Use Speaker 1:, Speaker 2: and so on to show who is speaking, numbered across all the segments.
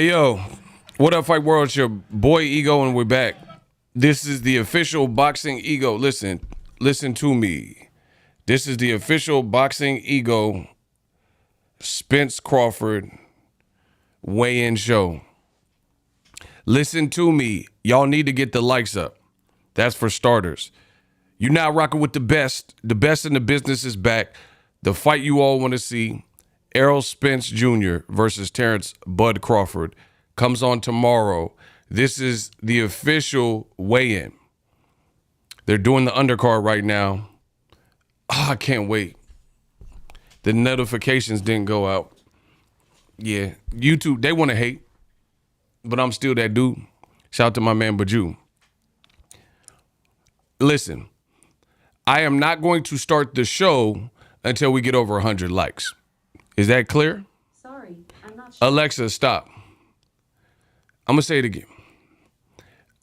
Speaker 1: Hey, yo, what up, Fight World? It's your boy Ego, and we're back. This is the official Boxingego. Listen to me. This is the official Boxingego Spence Crawford weigh-in show. Listen to me. Y'all need to get the likes up. That's for starters. You're now rocking with the best. The best in the business is back. The fight you all want to see. Errol Spence Jr. versus Terence Bud Crawford comes on tomorrow. This is the official weigh-in. They're doing the undercard right now. Oh, I can't wait. The notifications didn't go out. Yeah, YouTube, they want to hate, but I'm still that dude. Shout out to my man Baju. Listen, I am not going to start the show until we get over 100 likes. Is that clear?
Speaker 2: Sorry, I'm not sure.
Speaker 1: Alexa, stop. I'm going to say it again.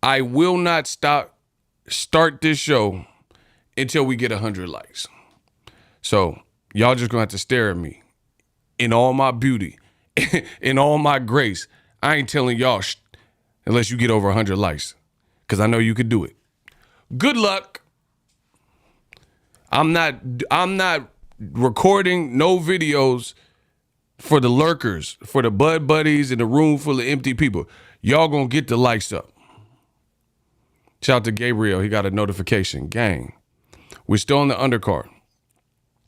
Speaker 1: I will not start this show until we get 100 likes. So y'all just going to have to stare at me in all my beauty, in all my grace. I ain't telling y'all unless you get over 100 likes, because I know you could do it. Good luck. I'm not recording no videos for the lurkers, for the bud buddies in the room full of empty people. Y'all gonna get the likes up. Shout out to Gabriel. He got a notification. Gang. We're still on the undercard.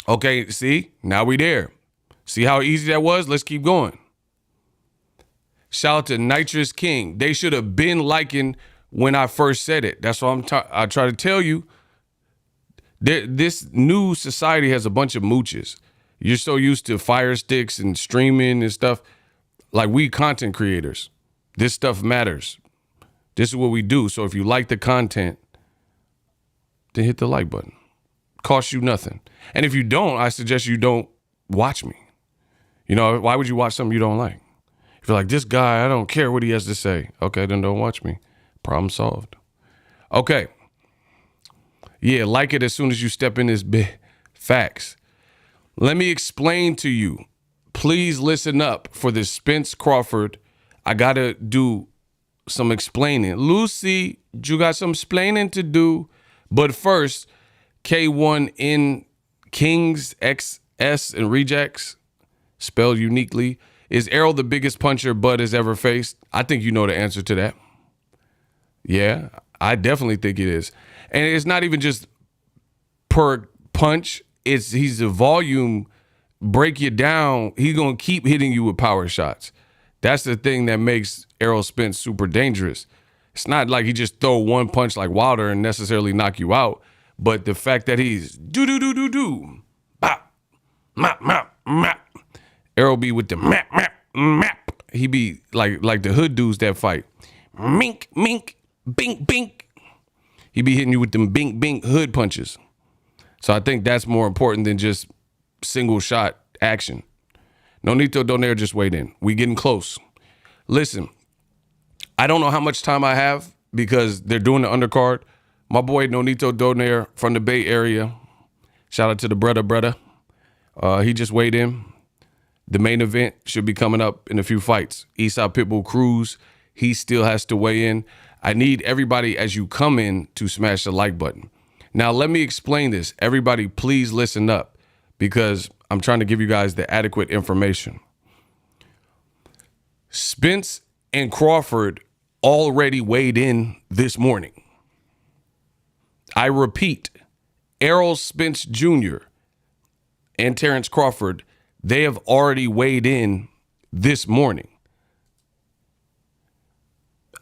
Speaker 1: Okay, see? Now we there. See how easy that was? Let's keep going. Shout out to Nitrous King. They should have been liking when I first said it. That's what I try to tell you. This new society has a bunch of mooches. You're so used to fire sticks and streaming and stuff. Like, we content creators. This stuff matters. This is what we do. So if you like the content, then hit the like button. Costs you nothing. And if you don't, I suggest you don't watch me. You know, why would you watch something you don't like? If you're like, this guy, I don't care what he has to say. Okay, then don't watch me. Problem solved. Okay. Yeah, like it as soon as you step in this bit. Facts. Let me explain to you. Please listen up for this Spence Crawford. I got to do some explaining. Lucy, you got some explaining to do. But first, K1N Kings, XS, and Rejects, spelled uniquely. Is Errol the biggest puncher Bud has ever faced? I think you know the answer to that. Yeah, I definitely think it is. And it's not even just per punch. He's a volume, break you down. He's going to keep hitting you with power shots. That's the thing that makes Errol Spence super dangerous. It's not like he just throw one punch like Wilder and necessarily knock you out, but the fact that he's do, bop, map, map, map. Errol be with the map, map, map. He be like the hood dudes that fight. Mink, mink, bink, bink. He be hitting you with them bink, bink hood punches. So I think that's more important than just single shot action. Nonito Donaire just weighed in. We getting close. Listen, I don't know how much time I have because they're doing the undercard. My boy Nonito Donaire from the Bay Area. Shout out to the brother. He just weighed in. The main event should be coming up in a few fights. Eastside Pitbull Cruz, he still has to weigh in. I need everybody as you come in to smash the like button. Now, let me explain this. Everybody, please listen up because I'm trying to give you guys the adequate information. Spence and Crawford already weighed in this morning. I repeat, Errol Spence Jr. and Terence Crawford, they have already weighed in this morning.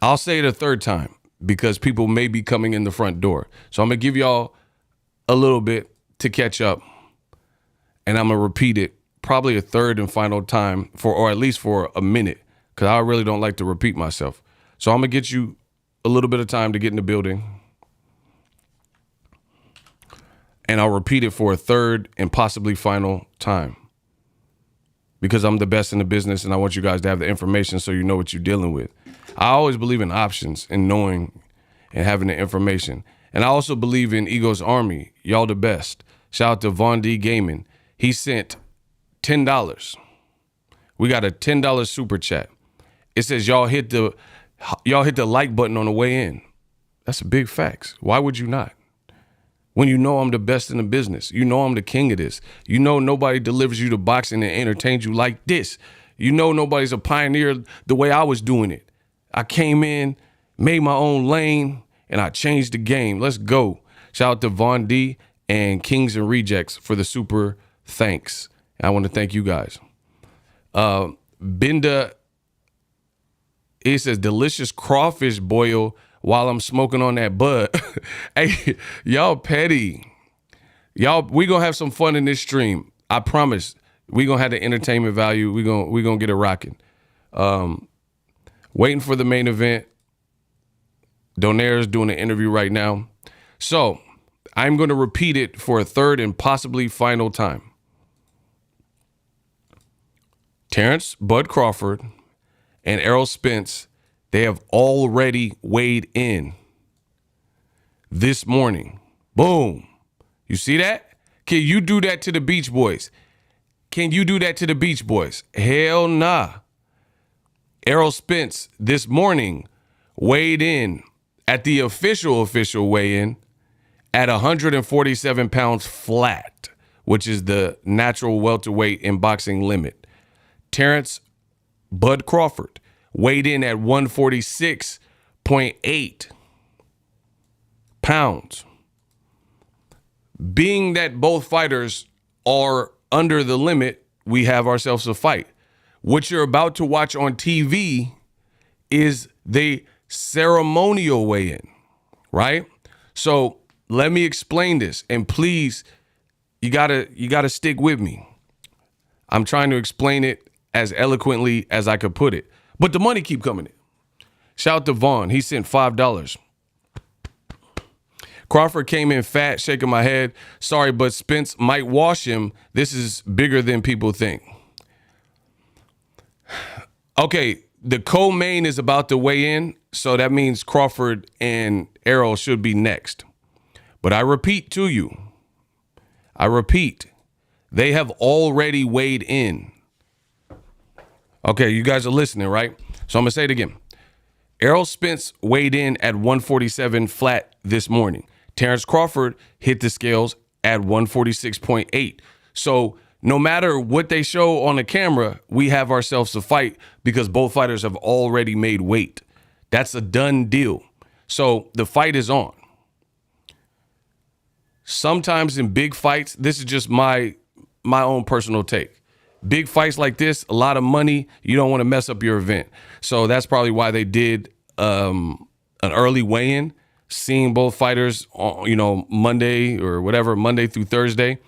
Speaker 1: I'll say it a third time because people may be coming in the front door. So I'm going to give y'all a little bit to catch up. And I'm going to repeat it probably a third and final time or at least for a minute, because I really don't like to repeat myself. So I'm going to get you a little bit of time to get in the building. And I'll repeat it for a third and possibly final time, because I'm the best in the business and I want you guys to have the information so you know what you're dealing with. I always believe in options and knowing and having the information. And I also believe in Ego's Army. Y'all the best. Shout out to Von D Gaming. He sent $10. We got a $10 super chat. It says y'all hit the like button on the way in. That's a big facts. Why would you not? When you know I'm the best in the business, you know I'm the king of this. You know nobody delivers you the boxing and entertains you like this. You know nobody's a pioneer the way I was doing it. I came in, made my own lane, and I changed the game. Let's go. Shout out to Von D and Kings and Rejects for the super thanks. I want to thank you guys. Binda, it says delicious crawfish boil while I'm smoking on that bud. Hey, y'all petty. Y'all, we gonna have some fun in this stream. I promise. We gonna have the entertainment value. We gonna get it rocking. Waiting for the main event. Donaire's doing an interview right now. So I'm gonna repeat it for a third and possibly final time. Terence Bud Crawford and Errol Spence, they have already weighed in this morning. Boom. You see that? Can you do that to the Beach Boys? Can you do that to the Beach Boys? Hell nah. Errol Spence this morning weighed in at the official weigh-in at 147 pounds flat, which is the natural welterweight in boxing limit. Terence Bud Crawford weighed in at 146.8 pounds. Being that both fighters are under the limit, we have ourselves a fight. What you're about to watch on TV is the ceremonial weigh-in, right? So let me explain this, and please, you gotta stick with me. I'm trying to explain it as eloquently as I could put it, but the money keep coming in. Shout out to Vaughn. He sent $5. Crawford came in fat, shaking my head. Sorry, but Spence might wash him. This is bigger than people think. Okay, the co-main is about to weigh in, so that means Crawford and Errol should be next. But I repeat to you, they have already weighed in. Okay, you guys are listening, right? So I'm going to say it again. Errol Spence weighed in at 147 flat this morning. Terence Crawford hit the scales at 146.8. So no matter what they show on the camera, we have ourselves a fight because both fighters have already made weight. That's a done deal. So the fight is on. Sometimes in big fights, this is just my own personal take. Big fights like this, a lot of money, you don't want to mess up your event. So that's probably why they did an early weigh-in, seeing both fighters on, Monday or whatever, Monday through Thursday,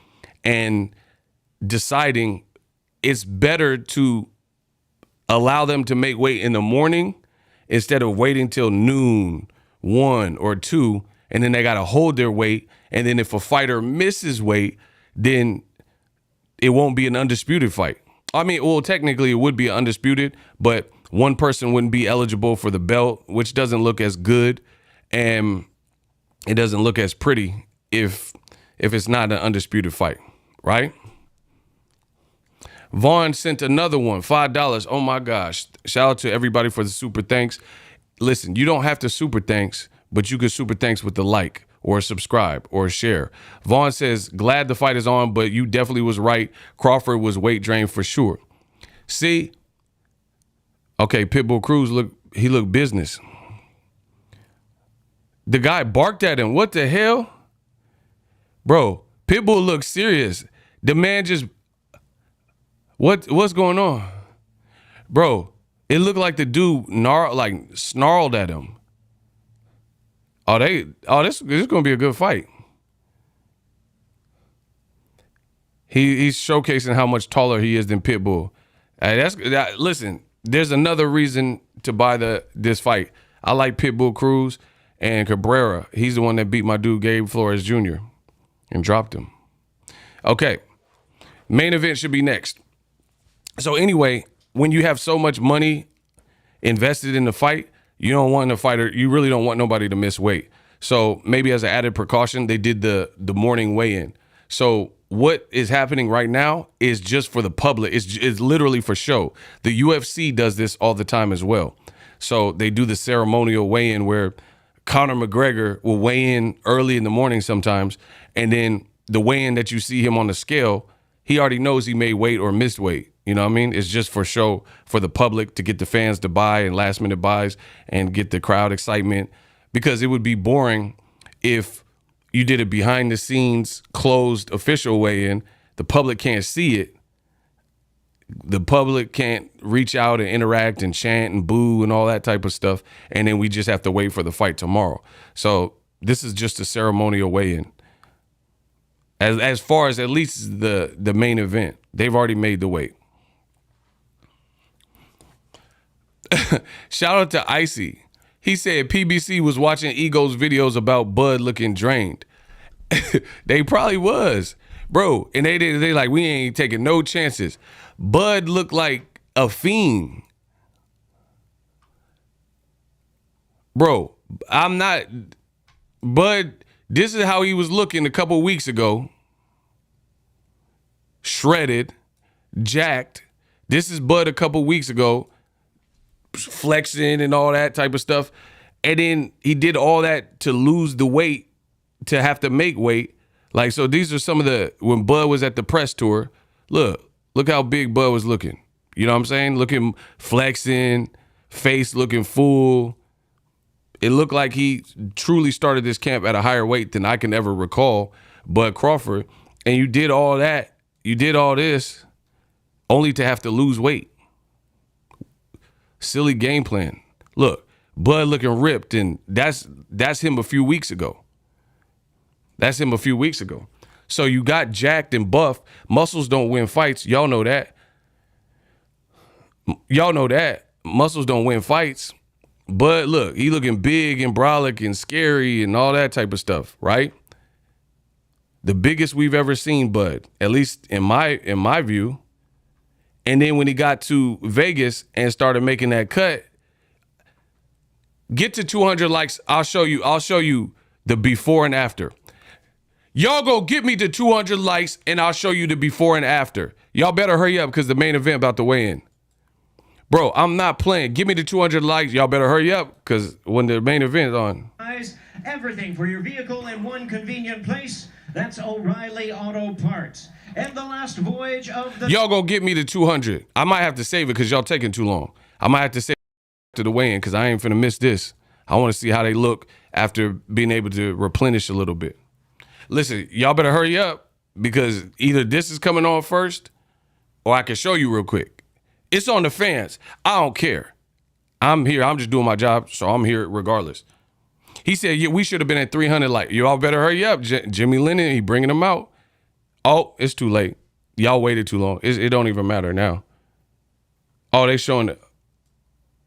Speaker 1: and deciding it's better to allow them to make weight in the morning instead of waiting till noon, 1 or 2, and then they got to hold their weight. And then if a fighter misses weight, then it won't be an undisputed fight. I mean, well, technically it would be undisputed, but one person wouldn't be eligible for the belt, which doesn't look as good, and it doesn't look as pretty if it's not an undisputed fight, right? Vaughn sent another one, $5. Oh my gosh. Shout out to everybody for the super thanks. Listen, you don't have to super thanks, but you can super thanks with the like or subscribe or share. Vaughn says, glad the fight is on, but you definitely was right. Crawford was weight drained for sure. See? Okay, Pitbull Cruz, he looked business. The guy barked at him. What the hell? Bro, Pitbull looks serious. The man just, what's going on? Bro, it looked like the dude snarled at him. This is gonna be a good fight. He's showcasing how much taller he is than Pitbull. Listen, there's another reason to buy this fight. I like Pitbull Cruz and Cabrera. He's the one that beat my dude Gabe Flores Jr. and dropped him. Okay, main event should be next. So anyway, when you have so much money invested in the fight, you don't want a fighter, you really don't want nobody to miss weight. So maybe as an added precaution, they did the morning weigh-in. So what is happening right now is just for the public. It's literally for show. The UFC does this all the time as well. So they do the ceremonial weigh-in where Conor McGregor will weigh in early in the morning sometimes, and then the weigh-in that you see him on the scale, he already knows he made weight or missed weight. You know what I mean? It's just for show, for the public, to get the fans to buy and last-minute buys and get the crowd excitement, because it would be boring if you did a behind-the-scenes, closed, official weigh-in. The public can't see it. The public can't reach out and interact and chant and boo and all that type of stuff, and then we just have to wait for the fight tomorrow. So this is just a ceremonial weigh-in. As far as at least the main event, they've already made the weight. Shout out to Icy. He said PBC was watching Ego's videos about Bud looking drained. They probably was, bro. And they like, we ain't taking no chances. Bud looked like a fiend. Bro, I'm not. Bud, this is how he was looking a couple weeks ago. Shredded, jacked. This is Bud a couple weeks ago. Flexing and all that type of stuff. And then he did all that to lose the weight, to have to make weight. Like, so these are some of when Bud was at the press tour, look how big Bud was looking. You know what I'm saying? Looking, flexing, face looking full. It looked like he truly started this camp at a higher weight than I can ever recall, Bud Crawford. And you did all that, you did all this only to have to lose weight. Silly game plan. Look, Bud looking ripped, and that's him a few weeks ago. That's him a few weeks ago. So you got jacked and buff. Muscles don't win fights. Y'all know that. Y'all know that. Muscles don't win fights. But look, he looking big and brolic and scary and all that type of stuff, right? The biggest we've ever seen Bud, at least in my view. And then when he got to Vegas and started making that cut, get to 200 likes, I'll show you the before and after. Y'all go get me to 200 likes and I'll show you the before and after. Y'all better hurry up because the main event about to weigh in. Bro, I'm not playing. Give me the 200 likes. Y'all better hurry up because when the main event is on.
Speaker 3: Everything for your vehicle in one convenient place. That's O'Reilly Auto Parts. And the last voyage of the...
Speaker 1: Y'all go get me to 200. I might have to save it because y'all taking too long. I might have to save it to the weigh-in because I ain't finna miss this. I want to see how they look after being able to replenish a little bit. Listen, y'all better hurry up because either this is coming on first or I can show you real quick. It's on the fans. I don't care. I'm here. I'm just doing my job, so I'm here regardless. He said, yeah, we should have been at 300. Like, y'all better hurry up. Jimmy Lennon, he bringing them out. Oh, it's too late. Y'all waited too long. It don't even matter now. Oh, they showing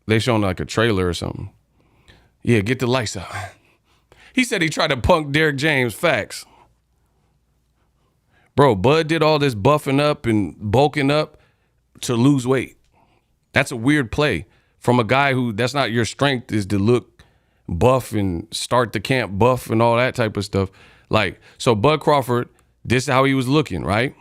Speaker 1: like a trailer or something. Yeah, get the lights out. He said he tried to punk Derek James. Facts. Bro, Bud did all this buffing up and bulking up to lose weight. That's a weird play from a guy who, that's not your strength, is to look buff and start the camp buff and all that type of stuff. Like, so Bud Crawford, this is how he was looking, right?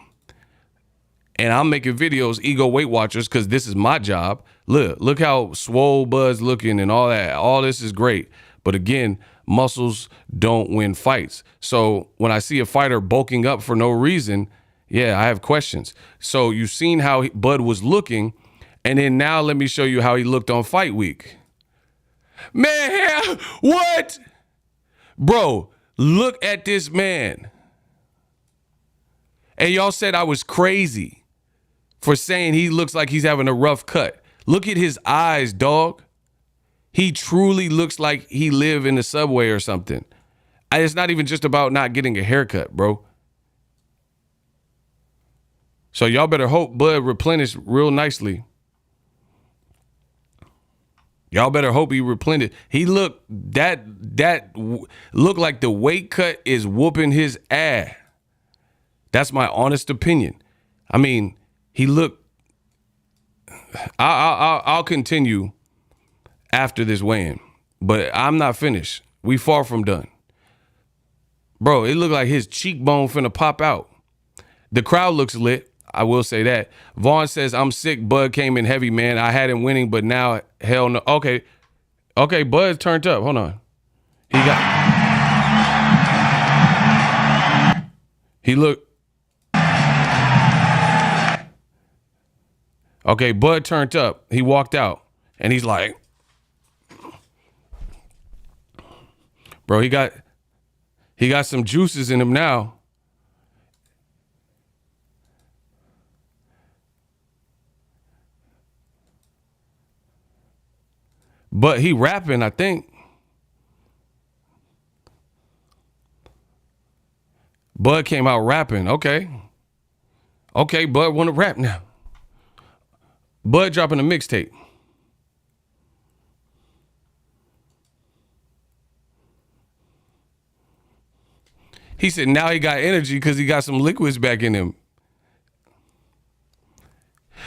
Speaker 1: And I'm making videos, Ego Weight Watchers, because this is my job. Look how swole Bud's looking and all that. All this is great. But again, muscles don't win fights. So when I see a fighter bulking up for no reason, yeah, I have questions. So you've seen how Bud was looking, and then now let me show you how he looked on fight week. Man, what? Bro, look at this man. And y'all said I was crazy for saying he looks like he's having a rough cut. Look at his eyes, dog. He truly looks like he live in the subway or something. It's not even just about not getting a haircut, bro. So y'all better hope Bud replenish real nicely. Y'all better hope he replenished. He looked, that looked like the weight cut is whooping his ass. That's my honest opinion. I mean, he looked, I'll continue after this weigh-in, but I'm not finished. We far from done. Bro, it looked like his cheekbone finna pop out. The crowd looks lit. I will say that. Vaughn says, I'm sick. Bud came in heavy, man. I had him winning, but now, hell no. Okay. Okay, Bud turned up. Hold on. He looked. Okay, Bud turned up. He walked out. And he's like, bro, he got some juices in him now. But he rapping, I think. Bud came out rapping. Okay. Okay, Bud want to rap now. Bud dropping a mixtape. He said now he got energy because he got some liquids back in him.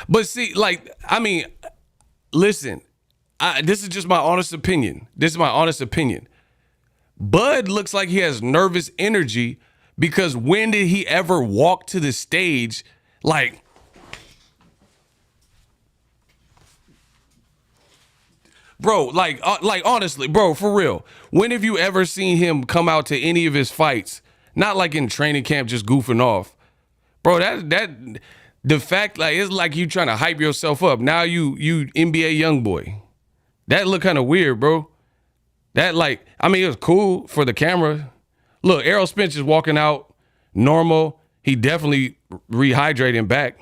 Speaker 1: But see, like, I mean, listen, this is just my honest opinion. This is my honest opinion. Bud looks like he has nervous energy because when did he ever walk to the stage like, bro, like honestly, bro, for real. When have you ever seen him come out to any of his fights? Not like in training camp, just goofing off. Bro, that the fact, like, it's like you trying to hype yourself up. Now you NBA young boy. That look kind of weird, bro. That, like, I mean, it was cool for the camera. Look, Errol Spence is walking out normal. He definitely rehydrating back.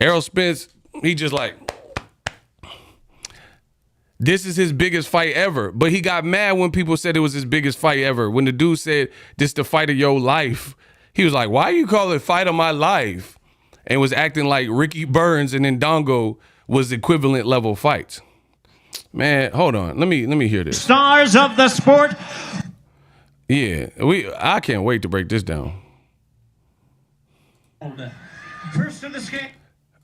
Speaker 1: Errol Spence, he just like, this is his biggest fight ever. But he got mad when people said it was his biggest fight ever. When the dude said, this the fight of your life. He was like, why you call it fight of my life? And was acting like Ricky Burns and Ndongo was equivalent level fights. Man, hold on. Let me hear this.
Speaker 3: Stars of the sport.
Speaker 1: Yeah, I can't wait to break this down.
Speaker 3: First of the scale.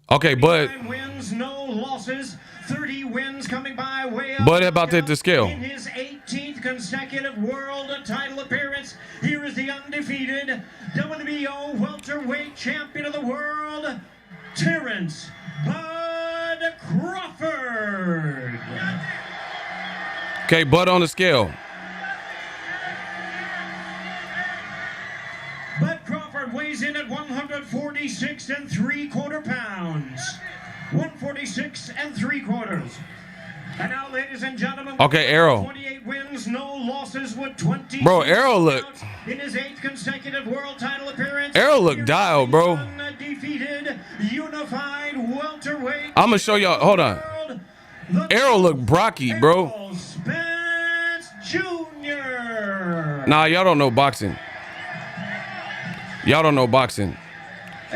Speaker 1: Okay, Bud.
Speaker 3: Wins, no losses. 30 wins coming by way of
Speaker 1: Bud about to hit the scale.
Speaker 3: in his 18th consecutive world title appearance. Here is the undefeated WBO welterweight champion of the world, Terence Bud Crawford.
Speaker 1: Okay, Bud on the scale.
Speaker 3: Bud Crawford weighs in at 146 3/4 pounds. 146 3/4. And now, ladies and gentlemen,
Speaker 1: okay, Errol.
Speaker 3: 28 wins, no losses with 20.
Speaker 1: Bro, Errol look.
Speaker 3: In his 8th consecutive world title appearance.
Speaker 1: Errol look dialed, bro.
Speaker 3: Undefeated, unified welterweight.
Speaker 1: I'm gonna show y'all. Hold on. Errol look Brocky, bro.
Speaker 3: Spence Jr.
Speaker 1: Nah, y'all don't know boxing. Y'all don't know boxing,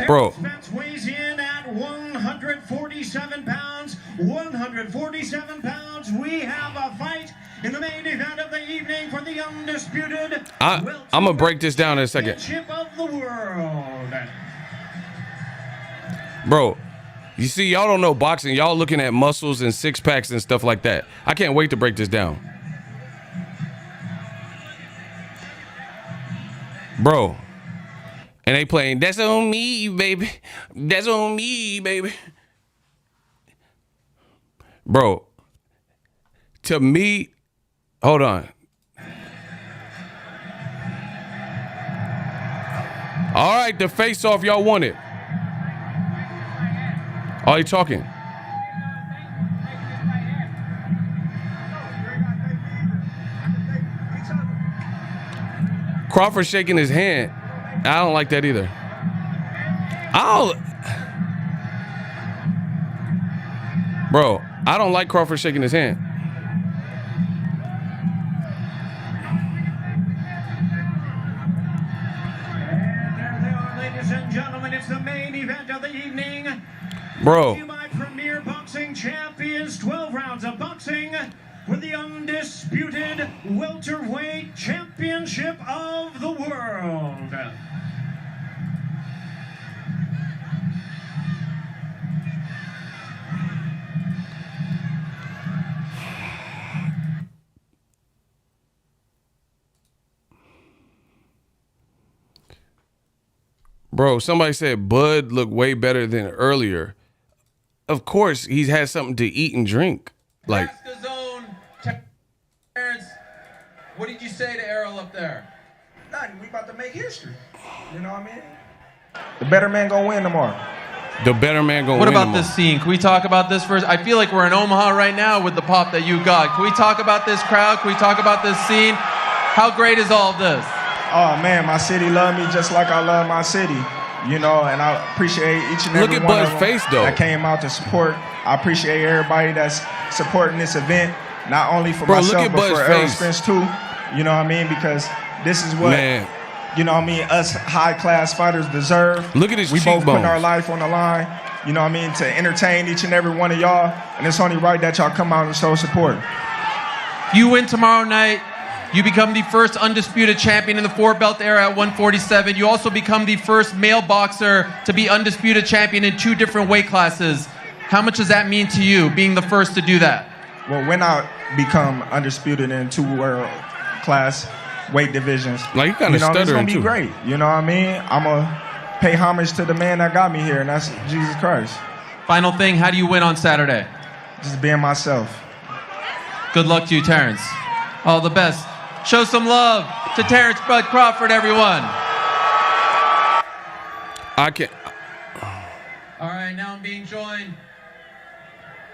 Speaker 1: bro.
Speaker 3: Spence weighs in at 147 pounds. 147 pounds. We have a fight in the main event of the evening for the undisputed.
Speaker 1: I'm gonna break this down in a second.
Speaker 3: Championship of the world.
Speaker 1: Bro, you see, y'all don't know boxing. Y'all looking at muscles and six packs and stuff like that. I can't wait to break this down. Bro. And they playing, that's on me, baby. That's on me, baby. Bro, to me, hold on. All right, the face off y'all want it. Oh, he talking. Crawford shaking his hand. I don't like that either. Bro, I don't like Crawford shaking his hand.
Speaker 3: And there they are, ladies and gentlemen. It's the main event of the evening.
Speaker 1: Bro.
Speaker 3: My premier boxing champions, 12 rounds of boxing with the undisputed welterweight championship of the world.
Speaker 1: Bro, somebody said Bud looked way better than earlier. Of course, he's had something to eat and drink. Like,
Speaker 4: Terence, what did you say to Errol up there?
Speaker 5: Nothing. We about to make history. You know what I mean? The better man gonna win tomorrow.
Speaker 1: The better man gonna
Speaker 4: What
Speaker 1: win
Speaker 4: about
Speaker 1: tomorrow.
Speaker 4: this scene? Can we talk about this first? I feel like we're in Omaha right now with the pop that you got. Can we talk about this crowd? Can we talk about this scene? How great is all of this?
Speaker 5: Oh man, my city love me just like I love my city. You know, and I appreciate each and every
Speaker 1: Look at
Speaker 5: one
Speaker 1: Bud's
Speaker 5: of them
Speaker 1: face, though.
Speaker 5: that came out to support. I appreciate everybody that's supporting this event, not only for
Speaker 1: Bro, look
Speaker 5: myself,
Speaker 1: at
Speaker 5: but
Speaker 1: Bud's
Speaker 5: for Errol
Speaker 1: face.
Speaker 5: Spence too. You know what I mean? Because this is what,
Speaker 1: Man.
Speaker 5: you know what I mean, us high-class fighters deserve.
Speaker 1: Look at his
Speaker 5: We both putting
Speaker 1: cheekbones.
Speaker 5: our life on the line, you know what I mean, to entertain each and every one of y'all. And it's only right that y'all come out and show support.
Speaker 4: You win tomorrow night. You become the first undisputed champion in the 4-belt era at 147. You also become the first male boxer to be undisputed champion in 2 different weight classes. How much does that mean to you, being the first to do that?
Speaker 5: Well, when I become undisputed in 2 world class weight divisions,
Speaker 1: Like, you kinda
Speaker 5: it's
Speaker 1: stuttering,
Speaker 5: gonna be
Speaker 1: too.
Speaker 5: great. You know what I mean? I'm gonna pay homage to the man that got me here, and that's Jesus Christ.
Speaker 4: Final thing, how do you win on Saturday?
Speaker 5: Just being myself.
Speaker 4: Good luck to you, Terence. All the best. Show some love to Terence Bud Crawford, everyone.
Speaker 1: I can't.
Speaker 4: All right, now I'm being joined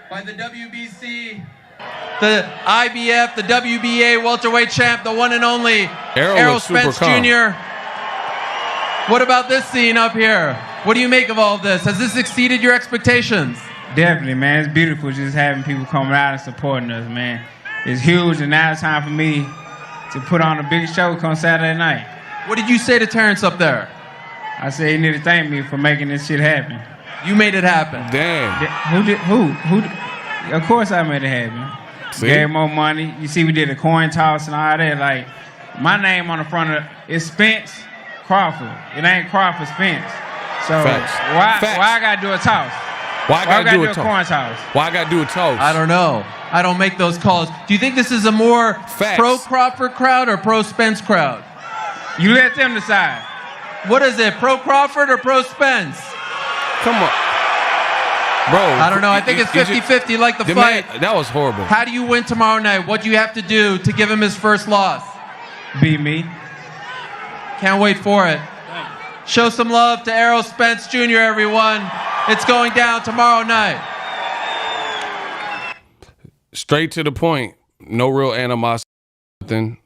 Speaker 4: by the WBC, the IBF, the WBA welterweight champ, the one and only
Speaker 1: Errol looks super
Speaker 4: Spence
Speaker 1: calm.
Speaker 4: Jr. What about this scene up here? What do you make of all of this? Has this exceeded your expectations?
Speaker 6: Definitely, man. It's beautiful just having people coming out and supporting us, man. It's huge, and now it's time for me to put on a big show come Saturday night.
Speaker 4: What did you say to Terence up there?
Speaker 6: I said he need to thank me for making this shit happen.
Speaker 4: You made it happen.
Speaker 1: Damn.
Speaker 6: Who? Of course I made it happen.
Speaker 1: See?
Speaker 6: Gave more money. You see, we did a coin toss and all that. Like, my name on the front of it is Spence Crawford. It ain't Crawford Spence. So
Speaker 1: Facts.
Speaker 6: why
Speaker 1: Facts.
Speaker 6: I gotta do a toss?
Speaker 1: Why I gotta do a
Speaker 6: a coin
Speaker 1: toss?
Speaker 6: toss?
Speaker 1: Why I gotta do a toast?
Speaker 4: I don't know. I don't make those calls. Do you think this is a more
Speaker 1: Facts.
Speaker 4: pro-Crawford crowd or pro-Spence crowd?
Speaker 6: You let them decide.
Speaker 4: What is it, pro-Crawford or pro-Spence?
Speaker 1: Come on. Bro.
Speaker 4: I don't know. I think it's 50-50 like the fight.
Speaker 1: Man, that was horrible.
Speaker 4: How do you win tomorrow night? What do you have to do to give him his first loss?
Speaker 6: Beat me.
Speaker 4: Can't wait for it. Show some love to Errol Spence Jr., everyone. It's going down tomorrow night.
Speaker 1: Straight to the point. No real animosity. Nothing.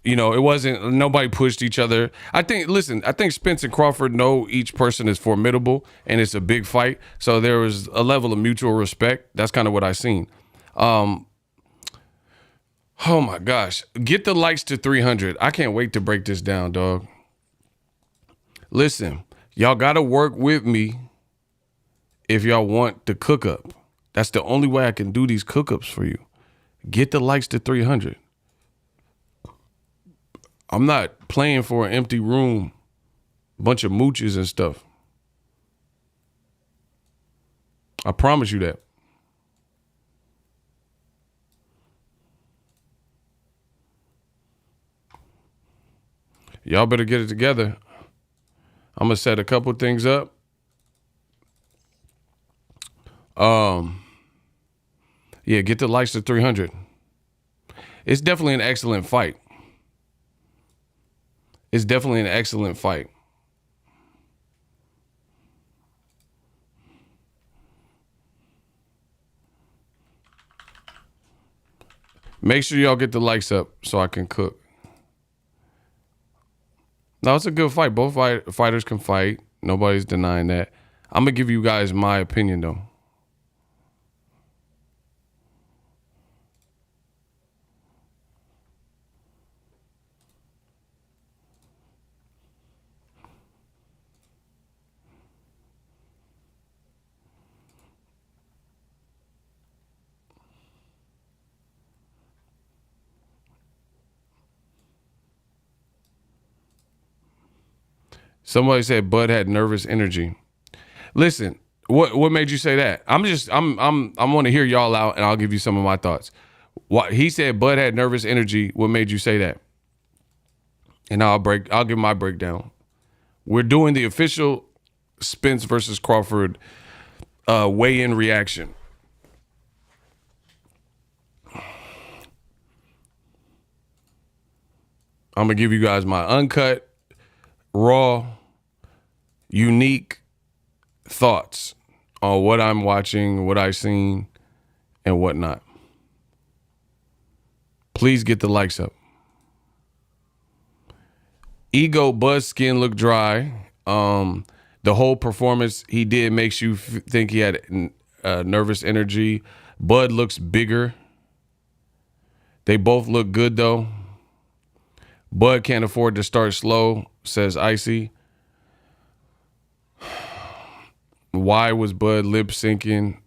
Speaker 1: You know, it wasn't, nobody pushed each other. I think Spence and Crawford know each person is formidable and it's a big fight. So there was a level of mutual respect. That's kind of what I seen. Oh my gosh. Get the likes to 300. I can't wait to break this down, dog. Listen, y'all got to work with me if y'all want the cook up. That's the only way I can do these cook ups for you. Get the likes to 300. I'm not playing for an empty room, bunch of mooches and stuff. I promise you that. Y'all better get it together. I'm gonna set a couple things up. Yeah, get the likes to 300. It's definitely an excellent fight. It's definitely an excellent fight. Make sure y'all get the likes up so I can cook. No, it's a good fight. Both fighters can fight. Nobody's denying that. I'm going to give you guys my opinion, though. Somebody said Bud had nervous energy. Listen, what made you say that? I want to hear y'all out, and I'll give you some of my thoughts. He said Bud had nervous energy. What made you say that? And I'll give my breakdown. We're doing the official Spence versus Crawford weigh-in reaction. I'm going to give you guys my uncut, raw, unique thoughts on what I'm watching, what I've seen, and whatnot. Please get the likes up. Ego, Bud's skin looked dry. The whole performance he did makes you think he had nervous energy. Bud looks bigger. They both look good, though. Bud can't afford to start slow, says Icy. Why was Bud lip syncing?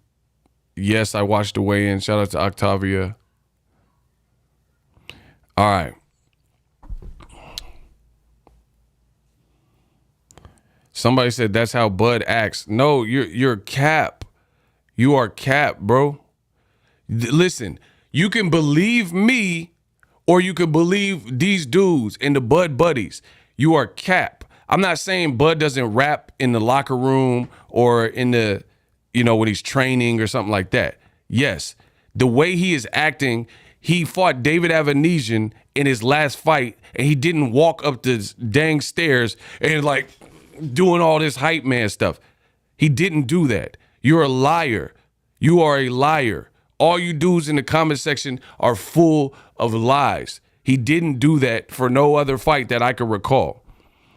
Speaker 1: Yes, I watched the weigh-in. Shout out to Octavia. All right. Somebody said that's how Bud acts. No, you're cap. You are cap, bro. Listen, you can believe me or you can believe these dudes and the Bud buddies. You are cap. I'm not saying Bud doesn't rap in the locker room or in the, when he's training or something like that. Yes, the way he is acting, he fought David Avanesian in his last fight and he didn't walk up the dang stairs and like doing all this hype man stuff. He didn't do that. You're a liar. You are a liar. All you dudes in the comment section are full of lies. He didn't do that for no other fight that I can recall.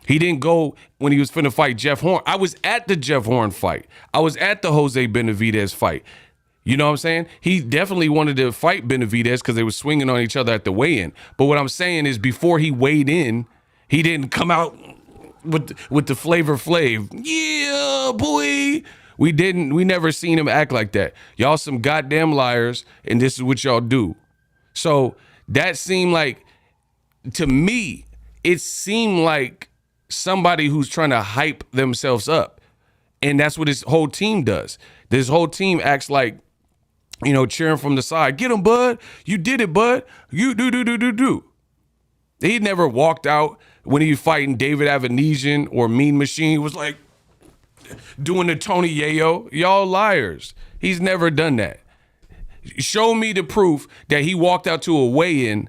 Speaker 1: He didn't go when he was finna fight Jeff Horn. I was at the Jeff Horn fight. I was at the Jose Benavidez fight. You know what I'm saying? He definitely wanted to fight Benavidez because they were swinging on each other at the weigh-in. But what I'm saying is before he weighed in, he didn't come out with the Flavor Flav. Yeah, boy. We never seen him act like that. Y'all some goddamn liars, and this is what y'all do. So that seemed like, to me, it seemed like somebody who's trying to hype themselves up. And that's what his whole team does. This whole team acts like, cheering from the side. Get him, Bud. You did it, Bud. You do. He never walked out when he was fighting David Avanesian or Mean Machine. He was like, doing the Tony Yayo. Y'all liars. He's never done that. Show me the proof that he walked out to a weigh-in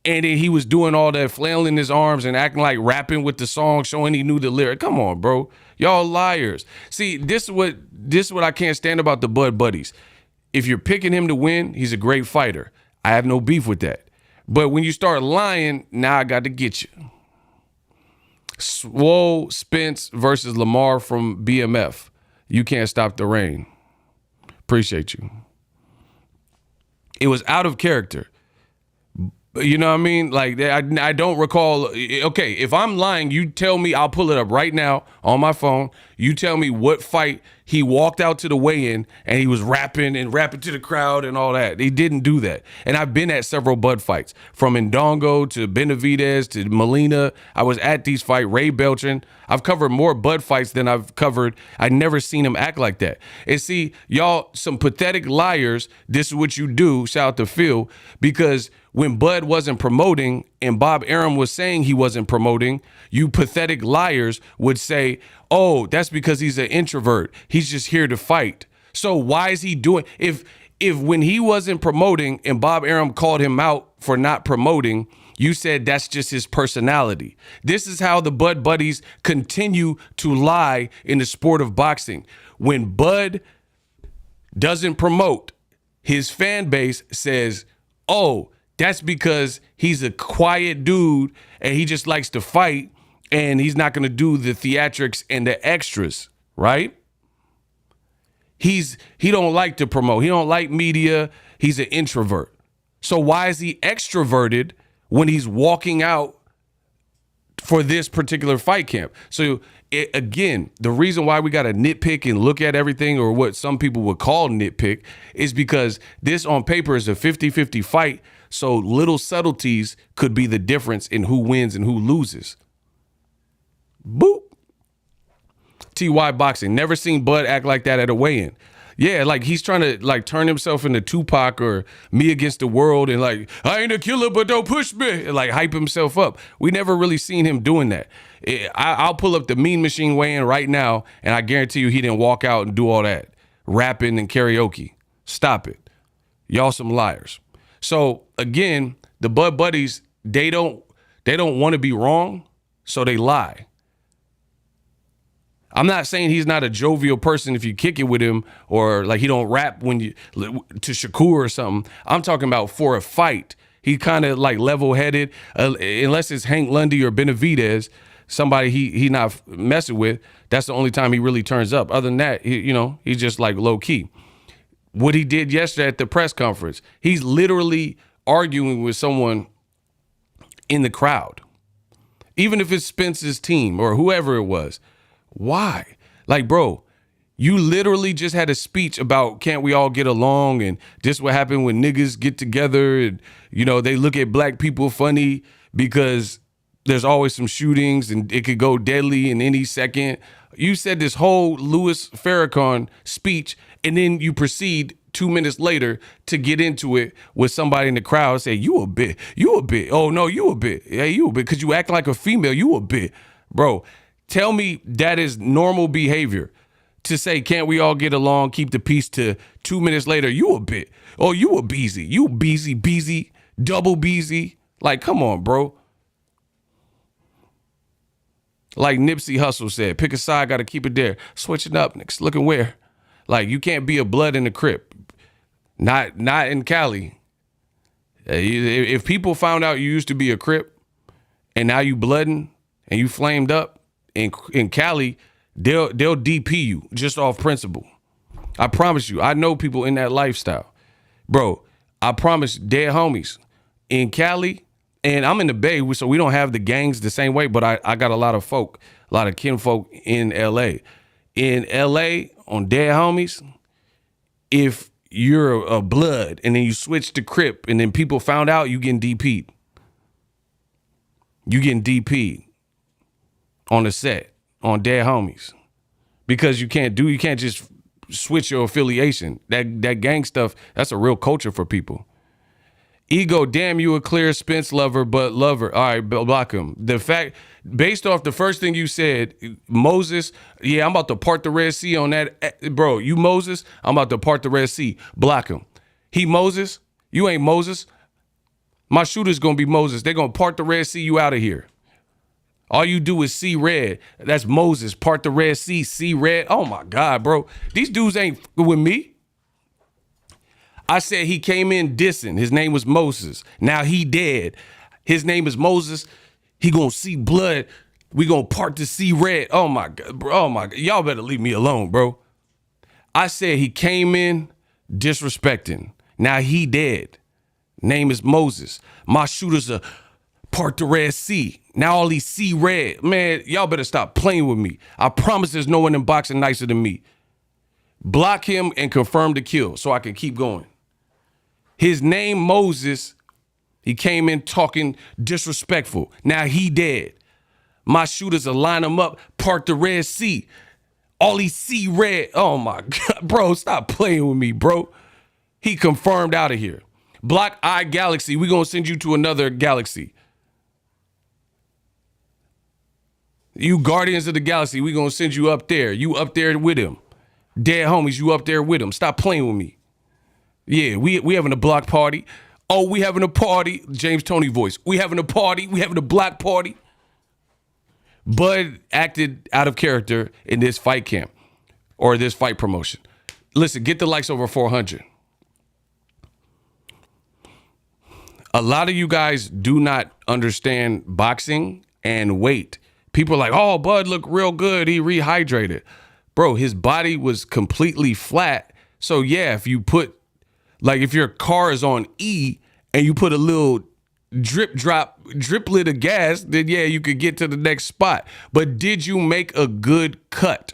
Speaker 1: and then he was doing all that, flailing his arms and acting like rapping with the song, showing he knew the lyric. Come on, bro. Y'all liars. See, this is what I can't stand about the Bud buddies. If you're picking him to win, he's a great fighter. I have no beef with that. But when you start lying, now I got to get you. Swole Spence versus Lamar from BMF. You can't stop the rain. Appreciate you. It was out of character. You know what I mean? Like, I don't recall. Okay, if I'm lying, you tell me. I'll pull it up right now on my phone. You tell me what fight he walked out to the weigh-in and he was rapping to the crowd and all that. He didn't do that. And I've been at several Bud fights, from Ndongo to Benavidez to Molina. I was at these fights, Ray Beltran. I've covered more Bud fights than I've covered. I've never seen him act like that. And see, y'all, some pathetic liars. This is what you do. Shout out to Phil, because when Bud wasn't promoting and Bob Arum was saying he wasn't promoting, you pathetic liars would say, oh, that's because he's an introvert. He's just here to fight. So why is he doing, if when he wasn't promoting and Bob Arum called him out for not promoting, you said that's just his personality. This is how the Bud buddies continue to lie in the sport of boxing. When Bud doesn't promote, his fan base says, oh, that's because he's a quiet dude and he just likes to fight and he's not going to do the theatrics and the extras, right? He don't like to promote. He don't like media. He's an introvert. So why is he extroverted when he's walking out for this particular fight camp? So again, the reason why we got to nitpick and look at everything, or what some people would call nitpick, is because this on paper is a 50-50 fight. So little subtleties could be the difference in who wins and who loses. Boop. TY Boxing. Never seen Bud act like that at a weigh-in. Yeah, like he's trying to like turn himself into Tupac or Me Against the World and like, I ain't a killer, but don't push me. And like hype himself up. We never really seen him doing that. I'll pull up the Mean Machine weigh-in right now, and I guarantee you he didn't walk out and do all that rapping and karaoke. Stop it. Y'all some liars. So again, the Bud Buddies, they don't want to be wrong, so they lie. I'm not saying he's not a jovial person if you kick it with him, or like he don't rap when you to Shakur or something. I'm talking about for a fight. He kind of like level-headed, unless it's Hank Lundy or Benavidez, somebody he not messing with. That's the only time he really turns up. Other than that, he's just like low key. What he did yesterday at the press conference, he's literally arguing with someone in the crowd, even if it's Spence's team or whoever it was. Why? Like, bro, you literally just had a speech about can't we all get along, and this what happened when niggas get together and, they look at black people funny because there's always some shootings and it could go deadly in any second. You said this whole Louis Farrakhan speech, and then you proceed 2 minutes later to get into it with somebody in the crowd and say, you a bit. Oh, no, you a bit. Yeah, you a bit. Because you act like a female, you a bit. Bro, tell me that is normal behavior to say, can't we all get along, keep the peace, to 2 minutes later, you a bit. Oh, you a beezy. You beezy, double beezy. Like, come on, bro. Like Nipsey Hussle said, pick a side, got to keep it there. Switching up, niggas, looking where? Like, you can't be a blood in the Crip. Not in Cali. If people found out you used to be a Crip and now you blooding and you flamed up in Cali, they'll DP you just off principle. I promise you. I know people in that lifestyle. Bro, I promise, dead homies in Cali. And I'm in the Bay, so we don't have the gangs the same way, but I got a lot of folk, a lot of kinfolk in L.A. In L.A., on dead homies, if you're a blood and then you switch to Crip and then people found out, you getting DP'd. You getting DP'd on the set, on dead homies. Because you can't just switch your affiliation. That gang stuff, that's a real culture for people. Ego, damn, you a clear Spence lover, but lover. All right, block him. The fact, based off the first thing you said, Moses, yeah, I'm about to part the Red Sea on that. Bro, you Moses, I'm about to part the Red Sea. Block him. He Moses, you ain't Moses. My shooter's going to be Moses. They're going to part the Red Sea, you out of here. All you do is see red. That's Moses. Part the Red Sea, see red. Oh, my God, bro. These dudes ain't with me. I said he came in dissing. His name was Moses. Now he dead. His name is Moses. He gonna see blood. We gonna part the sea red. Oh my God, bro. Oh my God. Y'all better leave me alone, bro. I said he came in disrespecting. Now he dead. Name is Moses. My shooters are part the Red Sea. Now all these sea red. Man, y'all better stop playing with me. I promise there's no one in boxing nicer than me. Block him and confirm the kill so I can keep going. His name Moses, he came in talking disrespectful. Now he dead. My shooters will line him up, part the Red Sea. All he see red. Oh my God, bro, stop playing with me, bro. He confirmed out of here. Block I Galaxy, we gonna send you to another galaxy. You Guardians of the Galaxy, we gonna send you up there. You up there with him. Dead homies, you up there with him. Stop playing with me. Yeah, we having a block party. Oh, we having a party. James Toney voice. We having a party. We having a block party. Bud acted out of character in this fight camp or this fight promotion. Listen, get the likes over 400. A lot of you guys do not understand boxing and weight. People are like, oh, Bud looked real good. He rehydrated. Bro, his body was completely flat. So yeah, if you put, like if your car is on E and you put a little driplet of gas, then yeah, you could get to the next spot. But did you make a good cut?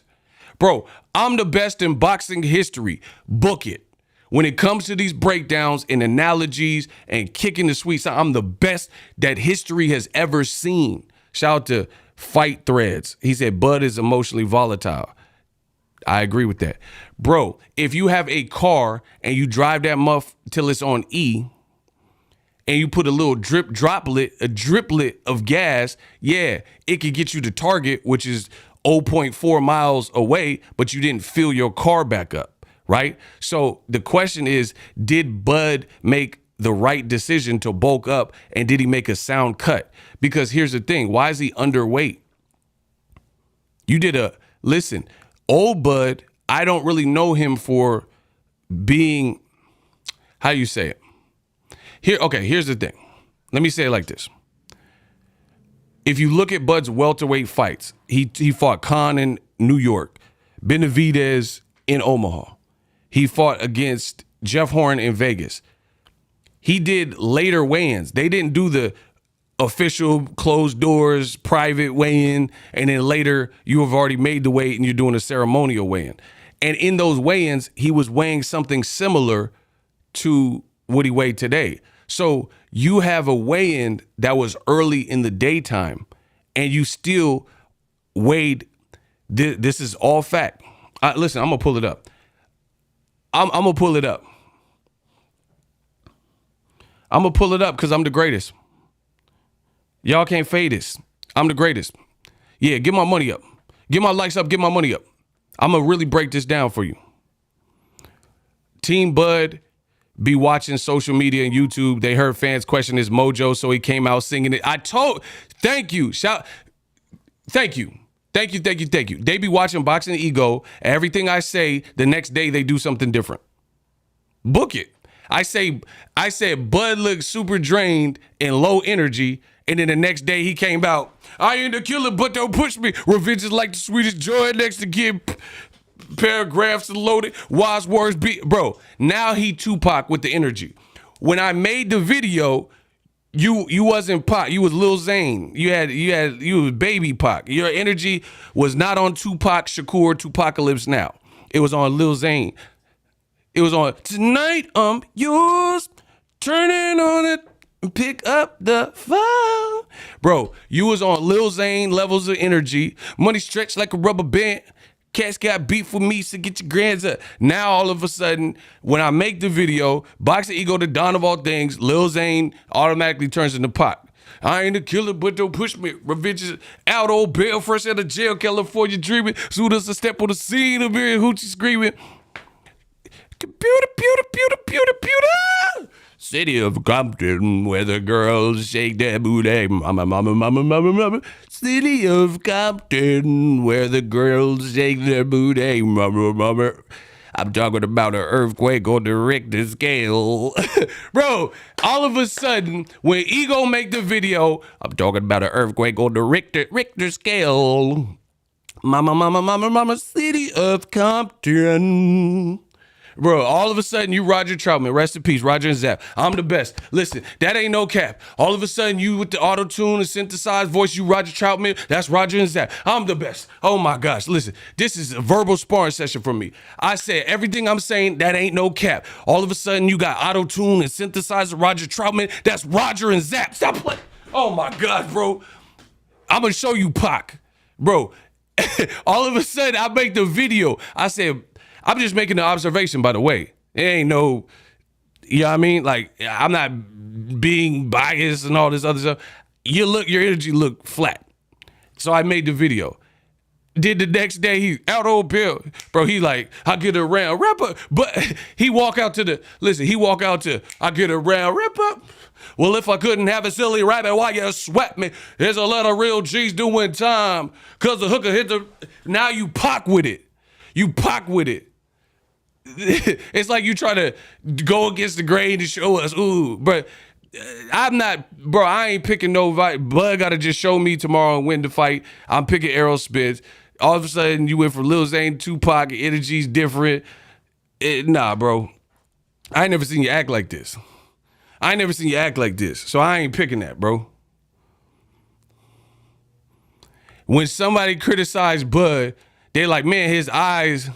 Speaker 1: Bro, I'm the best in boxing history. Book it. When it comes to these breakdowns and analogies and kicking the sweet side, I'm the best that history has ever seen. Shout out to Fight Threads. He said Bud is emotionally volatile. I agree with that. Bro, if you have a car and you drive that muff till it's on E and you put a little driplet of gas, yeah, it could get you to Target, which is 0.4 miles away, but you didn't fill your car back up, right? So the question is, did Bud make the right decision to bulk up, and did he make a sound cut? Because here's the thing, why is he underweight? Listen, old Bud, I don't really know him for being, how do you say it? Here's the thing. Let me say it like this. If you look at Bud's welterweight fights, he fought Khan in New York, Benavidez in Omaha. He fought against Jeff Horn in Vegas. He did later weigh-ins. They didn't do the official closed doors, private weigh-in, and then later you have already made the weight and you're doing a ceremonial weigh-in. And in those weigh-ins, he was weighing something similar to what he weighed today. So you have a weigh-in that was early in the daytime, and you still weighed. This is all fact. Listen, I'm gonna pull it up. I'm gonna pull it up. I'm gonna pull it up because I'm the greatest. Y'all can't fade this. I'm the greatest. Yeah, get my money up. Get my likes up, get my money up. I'm gonna really break this down for you. Team Bud be watching social media and YouTube. They heard fans question his mojo, so he came out singing it. Thank you. Thank you. They be watching Boxingego. Everything I say, the next day they do something different. Book it. I said Bud looked super drained and low energy, and then the next day he came out, I ain't a killer, but don't push me. Revenge is like the sweetest joy next to give paragraphs loaded. Wise words be, bro. Now he Tupac with the energy. When I made the video, you wasn't Pac. You was Lil Zane. You was baby Pac. Your energy was not on Tupac Shakur, Tupacalypse Now. It was on Lil Zane. It was on Tonight I'm Yours, turning on it, pick up the phone. Bro, you was on Lil Zane levels of energy. Money stretched like a rubber band. Cats got beef with me, so get your grands up. Now all of a sudden, when I make the video, Boxingego, the Don of all things, Lil Zane automatically turns into Pac. I ain't a killer, but don't push me. Revenge is out, old bail, fresh out of jail, California dreaming. Soon as a step on the scene, I'm hearing hoochie screaming. Computer. City of Compton, where the girls shake their booty. Mama. City of Compton, where the girls shake their booty. Mama. I'm talking about an earthquake on the Richter scale. Bro, all of a sudden, when Ego make the video, I'm talking about an earthquake on the Richter scale. Mama, City of Compton. Bro, all of a sudden you Roger Troutman, rest in peace, Roger and Zap. I'm the best. Listen, that ain't no cap. All of a sudden you with the auto-tune and synthesized voice, you Roger Troutman, that's Roger and Zap. I'm the best. Oh my gosh, listen, this is a verbal sparring session for me. I said everything I'm saying, that ain't no cap. All of a sudden you got auto-tune and synthesizer Roger Troutman, that's Roger and Zap. Stop playing. Oh my gosh, bro. I'm gonna show you Pac. Bro, all of a sudden I make the video. I said, I'm just making an observation, by the way. It ain't no, you know what I mean? Like, I'm not being biased and all this other stuff. Your energy look flat. So I made the video. Did the next day, he out old Bill. Bro, he like, I get around, wrap up. But he walk out to, I get around, wrap up. Well, if I couldn't have a silly rabbit, why you sweat me? There's a lot of real G's doing time. Cause the hooker hit now you Pac with it. It's like you try to go against the grain to show us, ooh, but I ain't picking no fight. Bud gotta just show me tomorrow and win the fight. I'm picking Errol Spence. All of a sudden, you went from Lil Zane, Tupac, energy's different. Nah, bro. I ain't never seen you act like this. So I ain't picking that, bro. When somebody criticized Bud, they like, man, his eyes,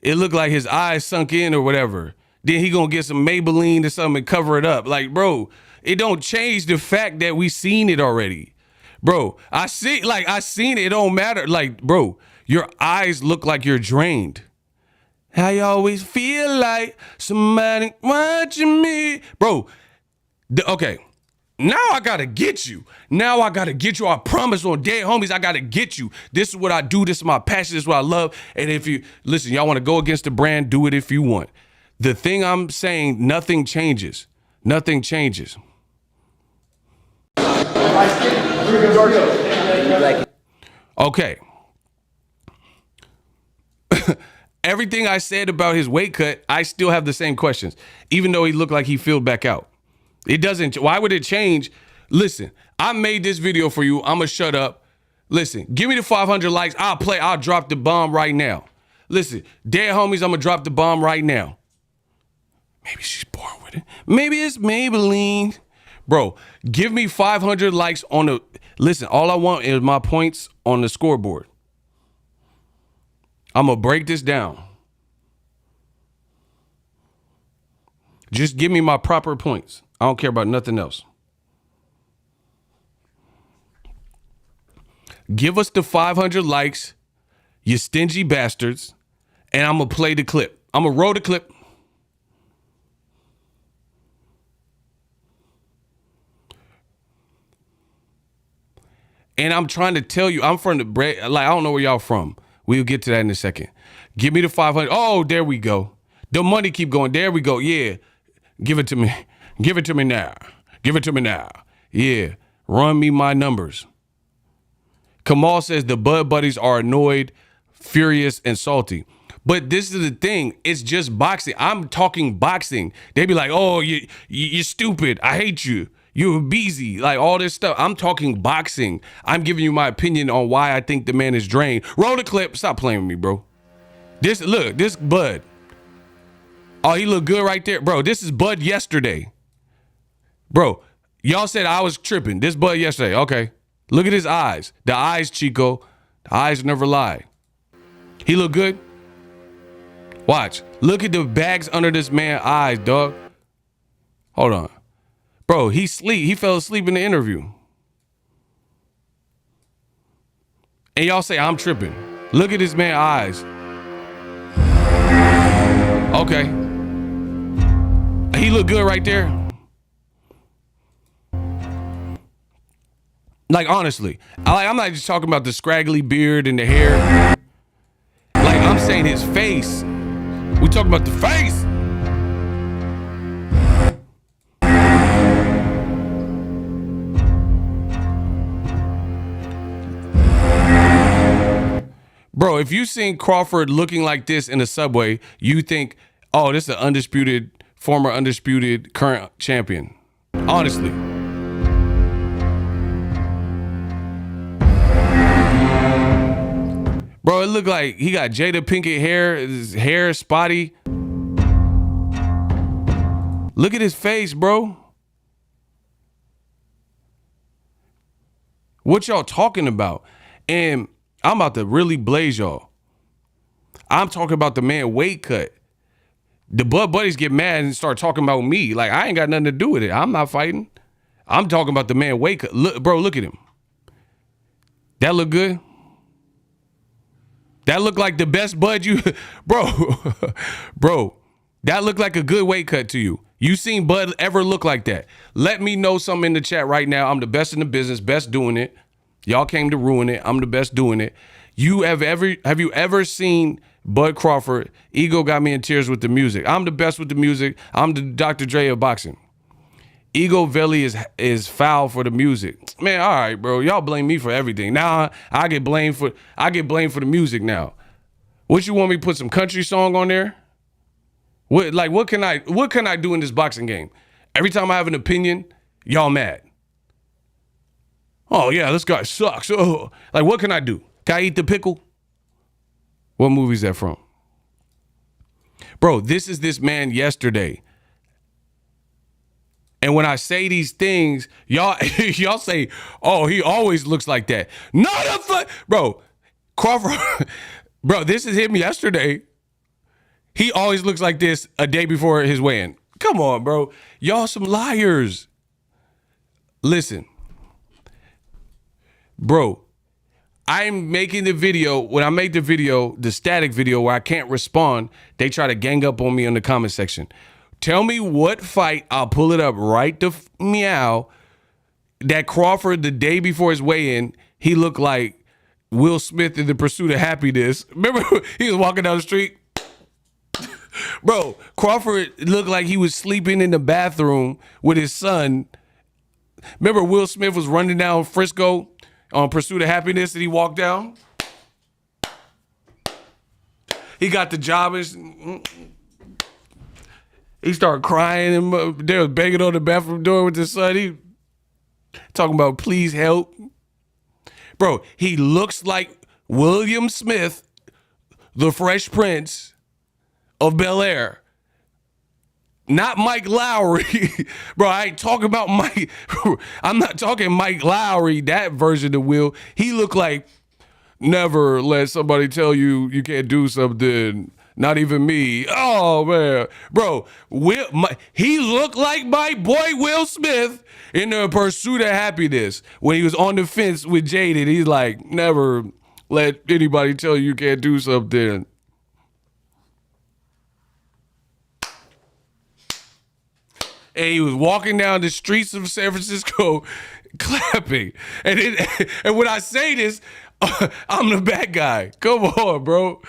Speaker 1: it looked like his eyes sunk in or whatever. Then he gonna get some Maybelline or something and cover it up. Like, bro, it don't change the fact that we seen it already. Bro, I seen it. It don't matter. Like, bro, your eyes look like you're drained. I always feel like somebody watching me. Bro, okay. Now I gotta get you. I promise on Dead Homies, I gotta get you. This is what I do. This is my passion. This is what I love. And if you, listen, y'all wanna go against the brand, do it if you want. The thing I'm saying, nothing changes. Nothing changes. Okay. Everything I said about his weight cut, I still have the same questions, even though he looked like he filled back out. It doesn't, why would it change? Listen, I made this video for you. I'm gonna shut up. Listen, give me the 500 likes. I'll drop the bomb right now. Listen, Dead Homies, I'm gonna drop the bomb right now. Maybe she's born with it. Maybe it's Maybelline. Bro, give me 500 likes on the, listen, all I want is my points on the scoreboard. I'm gonna break this down. Just give me my proper points. I don't care about nothing else. Give us the 500 likes, you stingy bastards, and I'm gonna play the clip. I'm gonna roll the clip. And I'm trying to tell you, I'm from the bread. Like, I don't know where y'all from. We'll get to that in a second. Give me the 500. Oh, there we go. The money keep going. There we go. Yeah. Give it to me. Give it to me now. Give it to me now. Yeah. Run me my numbers. Kamal says the Bud Buddies are annoyed, furious, and salty. But this is the thing. It's just boxing. I'm talking boxing. They be like, oh, you're stupid. I hate you. You're busy. Like all this stuff. I'm talking boxing. I'm giving you my opinion on why I think the man is drained. Roll the clip. Stop playing with me, bro. This Bud. Oh, he look good right there. Bro, this is Bud yesterday. Bro, y'all said I was tripping. This Bud yesterday. Okay. Look at his eyes. The eyes, Chico. The eyes never lie. He look good. Watch. Look at the bags under this man's eyes, dog. Hold on. Bro, he fell asleep in the interview. And y'all say I'm tripping. Look at this man's eyes. Okay. He look good right there. Like, honestly. I'm not just talking about the scraggly beard and the hair. Like, I'm saying his face. We talking about the face. Bro, if you seen Crawford looking like this in the subway, you think, oh, this is an former undisputed current champion. Honestly. Bro, it looked like he got Jada Pinkett hair, his hair spotty. Look at his face, bro. What y'all talking about? And I'm about to really blaze y'all. I'm talking about the man weight cut. The Bud Buddies get mad and start talking about me. Like, I ain't got nothing to do with it. I'm not fighting. I'm talking about the man weight cut. Look, bro, look at him. That look good? That look like the best Bud you... Bro, that look like a good weight cut to you. You seen Bud ever look like that? Let me know something in the chat right now. I'm the best in the business, best doing it. Y'all came to ruin it. I'm the best doing it. Have you ever seen Bud Crawford? Ego got me in tears with the music. I'm the best with the music. I'm the Dr. Dre of boxing. Ego Veli is foul for the music. Man, all right, bro. Y'all blame me for everything. Now I get blamed for the music now. What you want me to put some country song on there? What can I do in this boxing game? Every time I have an opinion, y'all mad. Oh yeah, this guy sucks. Oh, like what can I do? Can I eat the pickle? What movie is that from? Bro, this is this man yesterday. And when I say these things, y'all say, oh, he always looks like that. Bro, Crawford, bro, this is him yesterday. He always looks like this a day before his weigh-in. Come on, bro. Y'all some liars. Listen. Bro, I'm making the video. When I make the video, the static video where I can't respond, they try to gang up on me in the comment section. Tell me what fight, I'll pull it up right to meow, that Crawford, the day before his weigh-in, he looked like Will Smith in The Pursuit of Happiness. Remember, he was walking down the street? Bro, Crawford looked like he was sleeping in the bathroom with his son. Remember Will Smith was running down Frisco on Pursuit of Happiness and he walked down? He got the job. He started crying and they was banging on the bathroom door with his son. He talking about, please help. Bro, he looks like William Smith, the Fresh Prince of Bel-Air. Not Mike Lowry. Bro, I ain't talking about Mike. I'm not talking Mike Lowry, that version of Will. He looked like, never let somebody tell you you can't do something. Not even me. Oh, man. Bro, he looked like my boy Will Smith in The Pursuit of Happiness when he was on the fence with Jaden. He's like, never let anybody tell you can't do something. And he was walking down the streets of San Francisco clapping. And when I say this, I'm the bad guy. Come on, bro.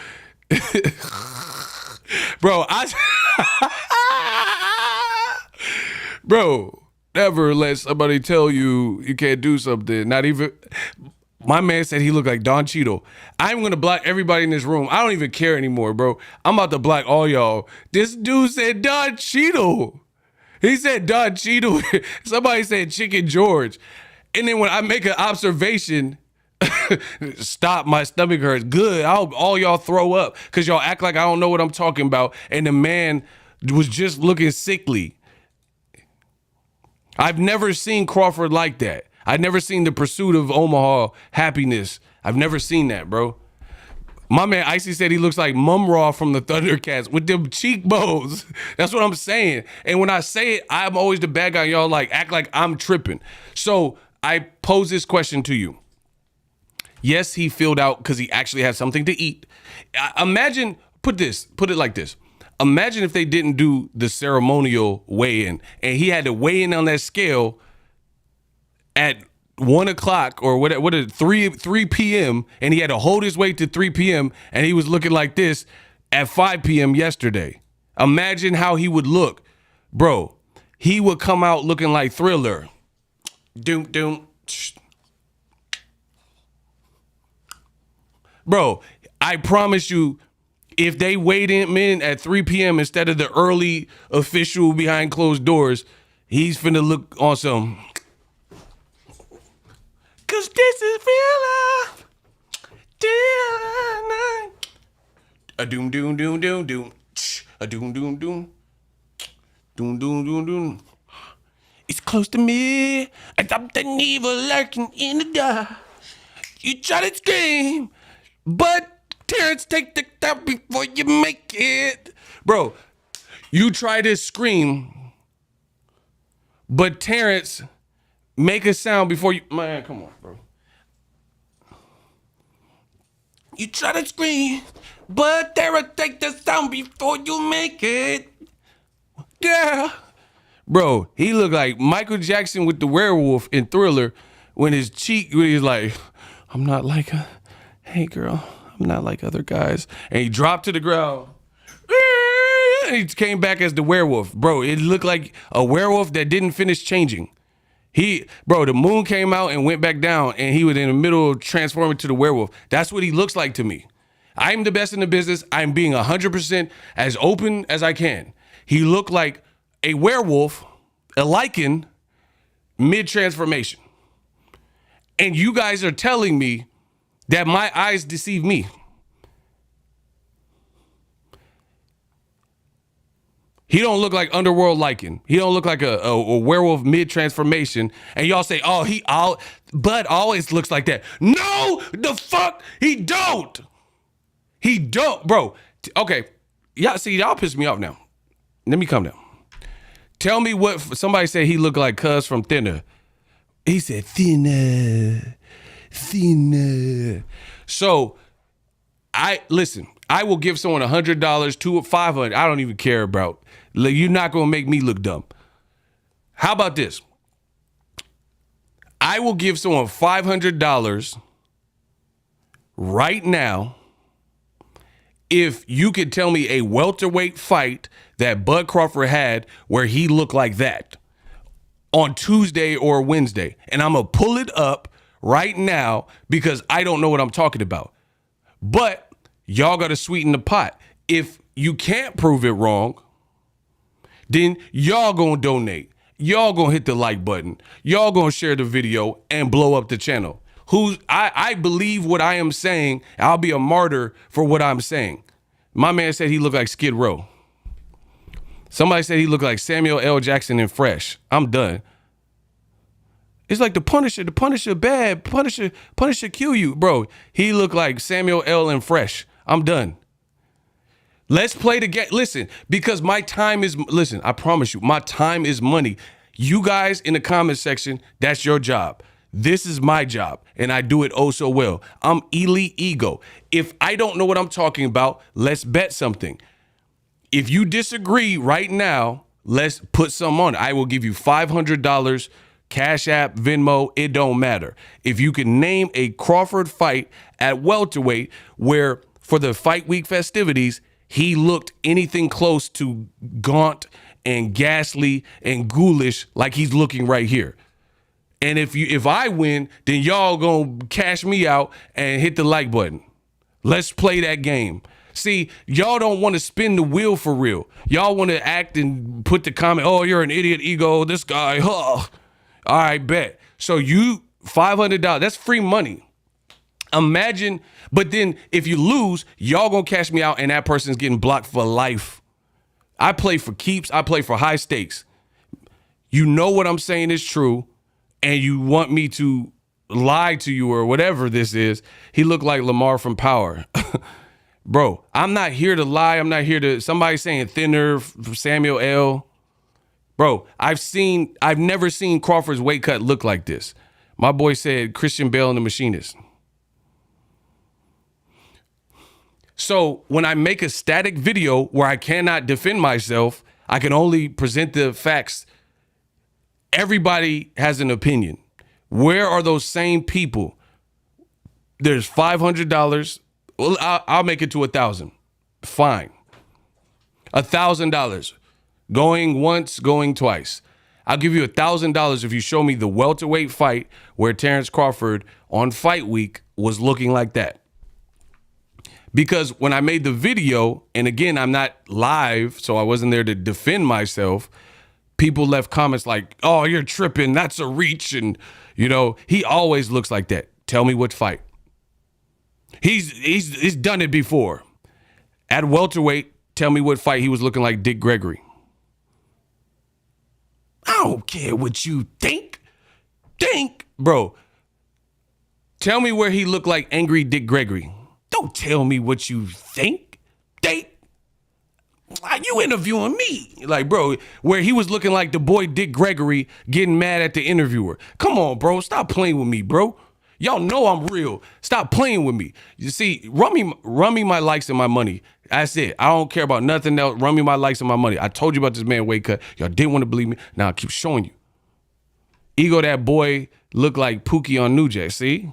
Speaker 1: Bro, never let somebody tell you you can't do something. Not even... My man said he looked like Don Cheadle. I'm going to block everybody in this room. I don't even care anymore, bro. I'm about to block all y'all. This dude said Don Cheadle. He said Don Cheadle. Somebody said Chicken George. And then when I make an observation, stop, my stomach hurts. Good. All y'all throw up because y'all act like I don't know what I'm talking about. And the man was just looking sickly. I've never seen Crawford like that. I've never seen The Pursuit of Omaha Happiness. I've never seen that, bro. My man Icy said he looks like Mum-Ra from the Thundercats with them cheekbones. That's what I'm saying. And when I say it, I'm always the bad guy. Y'all like act like I'm tripping. So I pose this question to you. Yes, he filled out because he actually had something to eat. Imagine, put it like this. Imagine if they didn't do the ceremonial weigh-in and he had to weigh in on that scale at 1 o'clock or what 3 p.m. and he had to hold his weight to 3 p.m. and he was looking like this at 5 p.m. yesterday. Imagine how he would look. Bro, he would come out looking like Thriller. Doom. Bro, I promise you, if they weighed him in at 3 p.m. instead of the early official behind closed doors, he's finna look on some... Cause this is real life. A doom doom doom doom doom. A doom doom doom. Doom doom doom doom. It's close to me. And something evil lurking in the dark. You try to scream, but Terence, take the top before you make it. Bro, you try to scream, but Terence, make a sound before you... Man, come on, bro. You try to scream, but Terence, take the sound before you make it. Yeah. Bro, he looked like Michael Jackson with the werewolf in Thriller when he's like, I'm not like a... Hey, girl, I'm not like other guys. And he dropped to the ground. And he came back as the werewolf. Bro, it looked like a werewolf that didn't finish changing. The moon came out and went back down and he was in the middle of transforming to the werewolf. That's what he looks like to me. I'm the best in the business. I'm being 100% as open as I can. He looked like a werewolf, a lichen, mid-transformation. And you guys are telling me that my eyes deceive me. He don't look like Underworld lichen. He don't look like a werewolf mid-transformation. And y'all say, Bud always looks like that. No, the fuck, he don't. He don't, bro. Okay, y'all piss me off now. Let me calm down. Tell me what, somebody said he looked like Cuz from Thinner. He said, thinner. thinner. So I will give someone $100, $500. I don't even care about. You're not gonna make me look dumb. How about this? I will give someone $500 right now if you could tell me a welterweight fight that Bud Crawford had where he looked like that on Tuesday or Wednesday. And I'm going to pull it up right now because I don't know what I'm talking about. But y'all got to sweeten the pot. If you can't prove it wrong, then y'all going to donate. Y'all going to hit the like button. Y'all going to share the video and blow up the channel. I believe what I am saying. I'll be a martyr for what I'm saying. My man said he looked like Skid Row. Somebody said he looked like Samuel L. Jackson in Fresh. I'm done. It's like the Punisher. The Punisher bad. Punisher kill you. Bro, he looked like Samuel L. in Fresh. I'm done. Let's play the game. Listen, because my time is, listen, I promise you, my time is money. You guys in the comment section, that's your job. This is my job, and I do it oh so well. I'm Elite Ego. If I don't know what I'm talking about, let's bet something. If you disagree right now, let's put some on. I will give you $500, Cash App, Venmo, it don't matter. If you can name a Crawford fight at welterweight where for the fight week festivities, he looked anything close to gaunt and ghastly and ghoulish like he's looking right here. And if I win, then y'all gonna cash me out and hit the like button. Let's play that game. See, y'all don't want to spin the wheel for real. Y'all want to act and put the comment, oh, you're an idiot, Ego, this guy, huh. All right, bet. So you, $500, that's free money. Imagine, but then if you lose, y'all gonna cash me out and that person's getting blocked for life. I play for keeps, I play for high stakes. You know what I'm saying is true, and you want me to lie to you or whatever this is. He looked like Lamar from Power. Bro, I'm not here to lie. I'm not here to, somebody saying thinner, Samuel L. Bro, I've never seen Crawford's weight cut look like this. My boy said Christian Bale and the Machinist. So when I make a static video where I cannot defend myself, I can only present the facts. Everybody has an opinion. Where are those same people? There's $500. Well, I'll make it to 1,000. Fine. $1,000. Going once, going twice. I'll give you $1,000 if you show me the welterweight fight where Terence Crawford on fight week was looking like that. Because when I made the video, and again, I'm not live, so I wasn't there to defend myself, people left comments like, oh, you're tripping, that's a reach, and, you know, he always looks like that. Tell me what fight. He's done it before. At welterweight, tell me what fight he was looking like Dick Gregory. I don't care what you think. Bro, tell me where he looked like angry Dick Gregory. Don't tell me what you think. You interviewing me. Like, bro, where he was looking like the boy Dick Gregory getting mad at the interviewer. Come on, bro. Stop playing with me, bro. Y'all know I'm real. Stop playing with me. You see, run me my likes and my money. That's it. I don't care about nothing else. Run me my likes and my money. I told you about this man weight cut. Y'all didn't want to believe me. Now I keep showing you. Ego, that boy looked like Pookie on New Jack. See?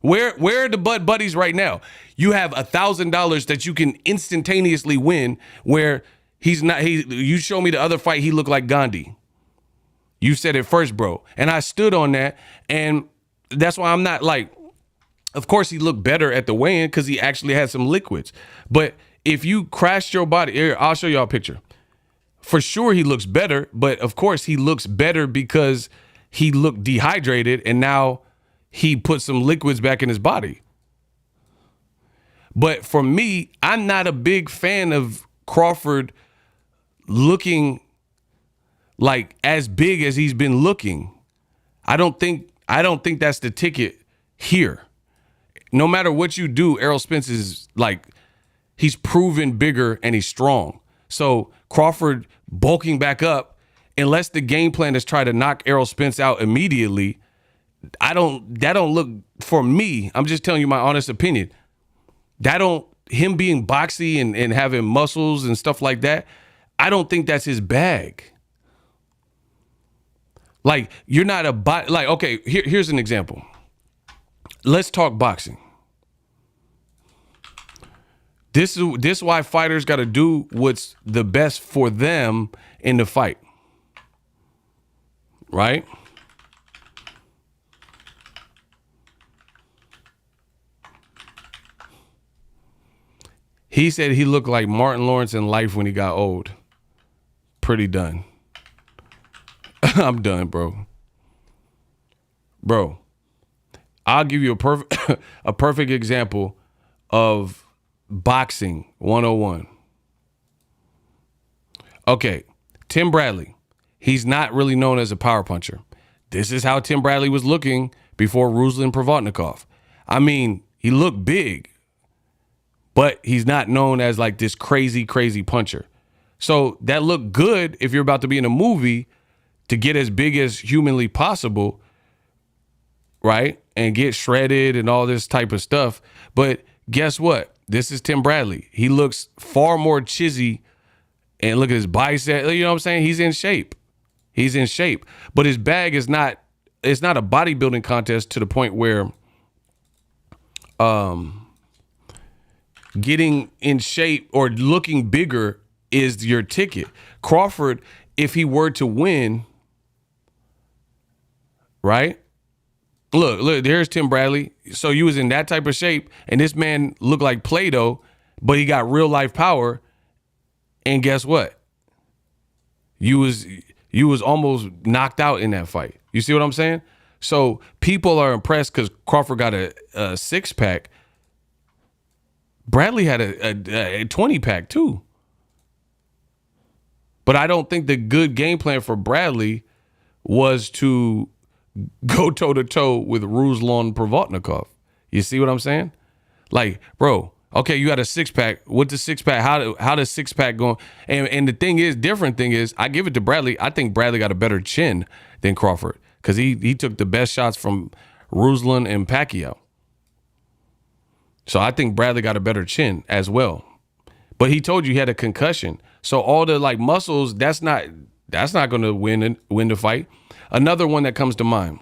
Speaker 1: Where are the Bud Buddies right now? You have $1,000 that you can instantaneously win where he's not, you show me the other fight, he looked like Gandhi. You said it first, bro. And I stood on that, and that's why I'm not like, of course he looked better at the weigh-in because he actually had some liquids. But if you crashed your body, here, I'll show y'all a picture. For sure he looks better, but of course he looks better because he looked dehydrated and now he put some liquids back in his body. But for me, I'm not a big fan of Crawford looking like as big as he's been looking. I don't think that's the ticket here. No matter what you do, Errol Spence is like, he's proven bigger and he's strong. So Crawford bulking back up, unless the game plan is try to knock Errol Spence out immediately, that don't look for me, I'm just telling you my honest opinion. Him being boxy and having muscles and stuff like that, I don't think that's his bag. Like, you're not okay, here's an example. Let's talk boxing. This is why fighters got to do what's the best for them in the fight. Right? He said he looked like Martin Lawrence in life when he got old. Pretty done. I'm done, bro. Bro, I'll give you a perfect example of boxing 101. Okay, Tim Bradley. He's not really known as a power puncher. This is how Tim Bradley was looking before Ruslan Provodnikov. I mean, he looked big, but he's not known as like this crazy, crazy puncher. So that looked good if you're about to be in a movie to get as big as humanly possible, right? And get shredded and all this type of stuff. But guess what? This is Tim Bradley. He looks far more chizzy, and look at his bicep. You know what I'm saying? He's in shape. He's in shape. But his bag is not, it's not a bodybuilding contest to the point where getting in shape or looking bigger is your ticket. Crawford, if he were to win, right? Look, there's Tim Bradley. So you was in that type of shape, and this man looked like Play-Doh, but he got real life power. And guess what? You was almost knocked out in that fight. You see what I'm saying? So people are impressed because Crawford got a six-pack. Bradley had a 20-pack too. But I don't think the good game plan for Bradley was to go toe-to-toe with Ruslan Provodnikov. You see what I'm saying? Like, bro, okay, you got a six-pack. What's the six-pack? How does six-pack go? And the thing is, different thing is, I give it to Bradley. I think Bradley got a better chin than Crawford because he took the best shots from Ruslan and Pacquiao. So I think Bradley got a better chin as well. But he told you he had a concussion. So all the like muscles, that's not going to win the fight. Another one that comes to mind.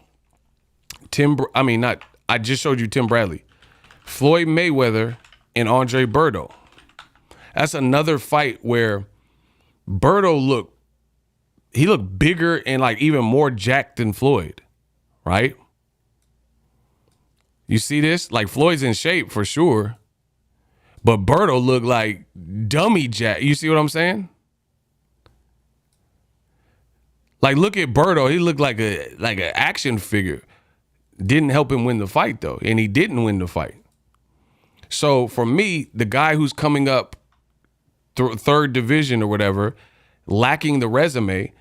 Speaker 1: I just showed you Tim Bradley. Floyd Mayweather and Andre Berto. That's another fight where Berto looked bigger and like even more jacked than Floyd, right? You see this? Like Floyd's in shape for sure, but Berto looked like dummy jack. You see what I'm saying? Like look at Berto. He looked like an action figure. Didn't help him win the fight though, and he didn't win the fight. So for me, the guy who's coming up third division or whatever, lacking the resume,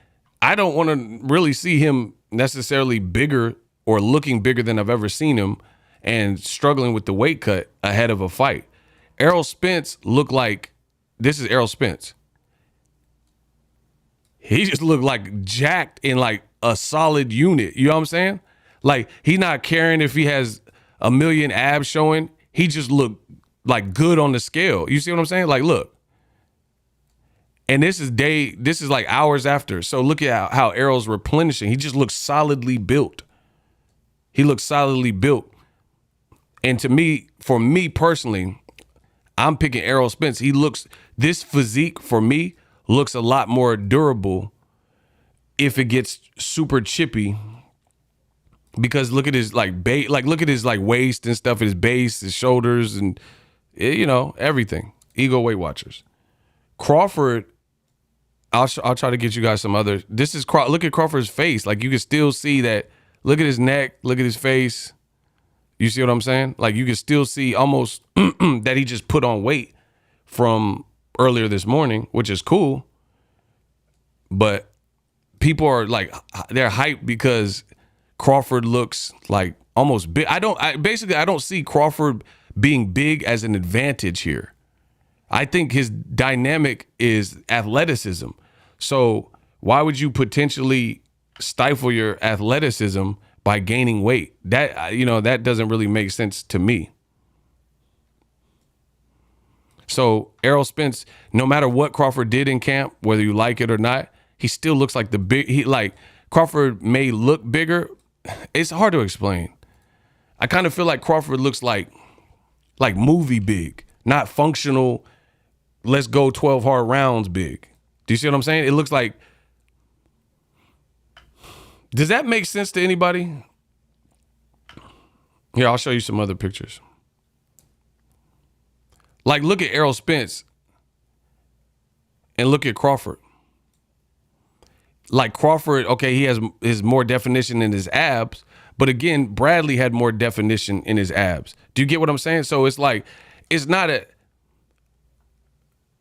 Speaker 1: I don't want to really see him necessarily bigger or looking bigger than I've ever seen him and struggling with the weight cut ahead of a fight. Errol Spence looked like, this is Errol Spence. He just looked like jacked in like a solid unit. You know what I'm saying? Like he's not caring if he has a million abs showing. He just looked like good on the scale. You see what I'm saying? Like, look. And this is like hours after. So look at how Errol's replenishing. He just looks solidly built. He looks solidly built. And to me, for me personally, I'm picking Errol Spence. This physique for me looks a lot more durable if it gets super chippy. Because look at his look at his like waist and stuff, his base, his shoulders, and you know, everything. Ego Weight Watchers. Crawford, I'll try to get you guys some other. Look at Crawford's face. Like you can still see that. Look at his neck. Look at his face. You see what I'm saying? Like you can still see almost that he just put on weight from earlier this morning, which is cool. But people are like, they're hyped because Crawford looks like almost big. I don't see Crawford being big as an advantage here. I think his dynamic is athleticism. So why would you potentially stifle your athleticism by gaining weight. That, you know, that doesn't really make sense to me. So Errol Spence, no matter what Crawford did in camp, whether you like it or not, he still looks like Crawford may look bigger. It's hard to explain. I kind of feel like Crawford looks like movie big, not functional, let's go 12 hard rounds big. Do you see what I'm saying? It looks like, does that make sense to anybody? Here, I'll show you some other pictures. Like, look at Errol Spence and look at Crawford. Like Crawford, okay, he has more definition in his abs, but again, Bradley had more definition in his abs. Do you get what I'm saying? So it's like, it's not a,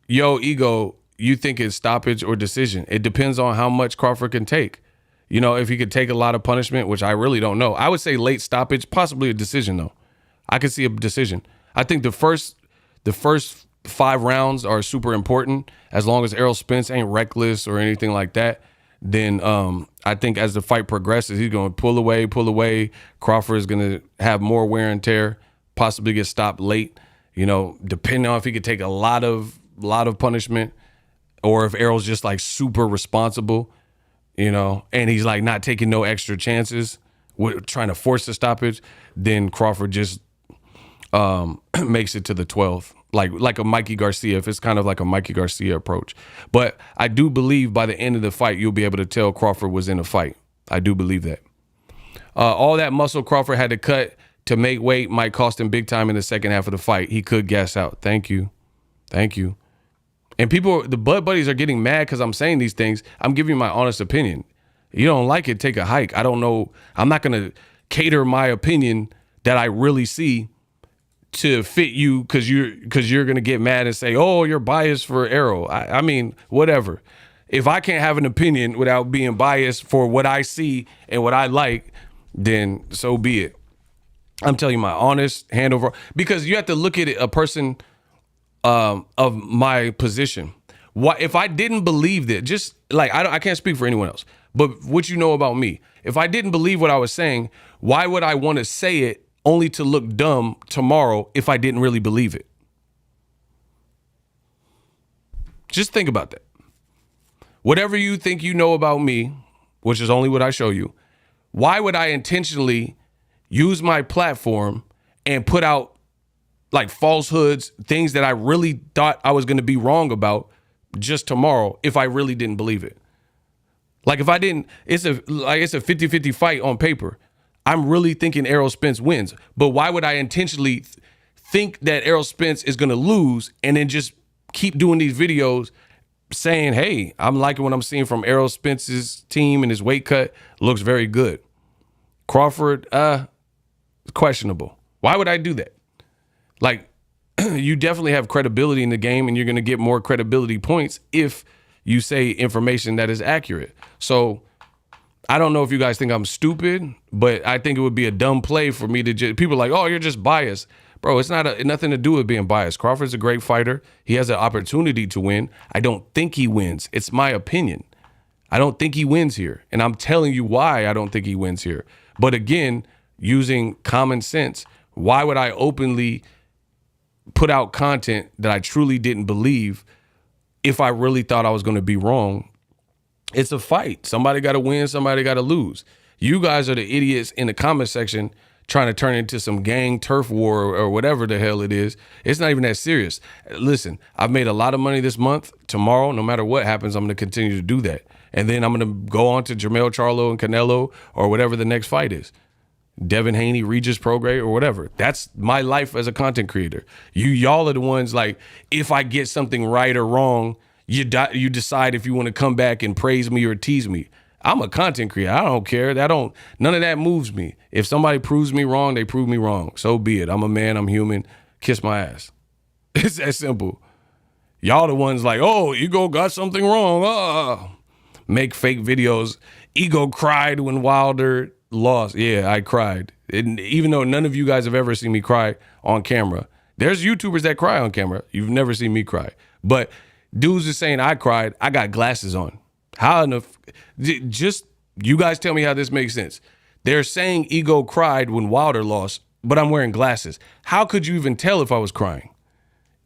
Speaker 1: yo, ego, you think it's stoppage or decision. It depends on how much Crawford can take. You know, if he could take a lot of punishment, which I really don't know. I would say late stoppage, possibly a decision though. I could see a decision. I think the first 5 rounds are super important. As long as Errol Spence ain't reckless or anything like that, then I think as the fight progresses, he's going to pull away. Crawford is going to have more wear and tear, possibly get stopped late, you know, depending on if he could take a lot of punishment or if Errol's just like super responsible, you know, and he's like not taking no extra chances with trying to force the stoppage, then Crawford just makes it to the 12th. Like a Mikey Garcia, if it's kind of like a Mikey Garcia approach. But I do believe by the end of the fight, you'll be able to tell Crawford was in a fight. I do believe that. All that muscle Crawford had to cut to make weight might cost him big time in the second half of the fight. He could gas out. Thank you. And the Bud Buddies are getting mad because I'm saying these things. I'm giving you my honest opinion. You don't like it, take a hike. I don't know. I'm not going to cater my opinion that I really see to fit you because you're going to get mad and say, oh, you're biased for Errol. I mean, whatever. If I can't have an opinion without being biased for what I see and what I like, then so be it. I'm telling you my honest hand over, because you have to look at it, a person of my position. What if I didn't believe that? Just like I can't speak for anyone else, but what you know about me, if I didn't believe what I was saying, why would I want to say it only to look dumb tomorrow if I didn't really believe it? Just think about that. Whatever you think you know about me, which is only what I show you, why would I intentionally use my platform and put out like falsehoods, things that I really thought I was going to be wrong about just tomorrow if I really didn't believe it? Like if I didn't, it's a 50-50 fight on paper. I'm really thinking Errol Spence wins, but why would I intentionally think that Errol Spence is going to lose and then just keep doing these videos saying, hey, I'm liking what I'm seeing from Errol Spence's team and his weight cut looks very good. Crawford, questionable. Why would I do that? Like, you definitely have credibility in the game and you're going to get more credibility points if you say information that is accurate. So I don't know if you guys think I'm stupid, but I think it would be a dumb play for me to just, people are like, oh, you're just biased. Bro, it's nothing to do with being biased. Crawford's a great fighter. He has an opportunity to win. I don't think he wins. It's my opinion. I don't think he wins here. And I'm telling you why I don't think he wins here. But again, using common sense, why would I openly put out content that I truly didn't believe if I really thought I was going to be wrong? It's a fight. Somebody got to win. Somebody got to lose. You guys are the idiots in the comment section trying to turn it into some gang turf war or whatever the hell it is. It's not even that serious. Listen, I've made a lot of money this month. Tomorrow, no matter what happens, I'm going to continue to do that. And then I'm going to go on to Jermell Charlo and Canelo or whatever the next fight is. Devin Haney, Regis Prograis, or whatever. That's my life as a content creator. Y'all are the ones like, if I get something right or wrong, you decide if you want to come back and praise me or tease me. I'm a content creator. I don't care. None of that moves me. If somebody proves me wrong, they prove me wrong. So be it. I'm a man. I'm human. Kiss my ass. It's that simple. Y'all the ones like, oh, Ego got something wrong. Make fake videos. Ego cried when Wilder lost. Yeah, I cried. And even though none of you guys have ever seen me cry on camera. There's YouTubers that cry on camera. You've never seen me cry. But dudes are saying I cried. I got glasses on. How enough? Just you guys tell me how this makes sense. They're saying Ego cried when Wilder lost, but I'm wearing glasses. How could you even tell if I was crying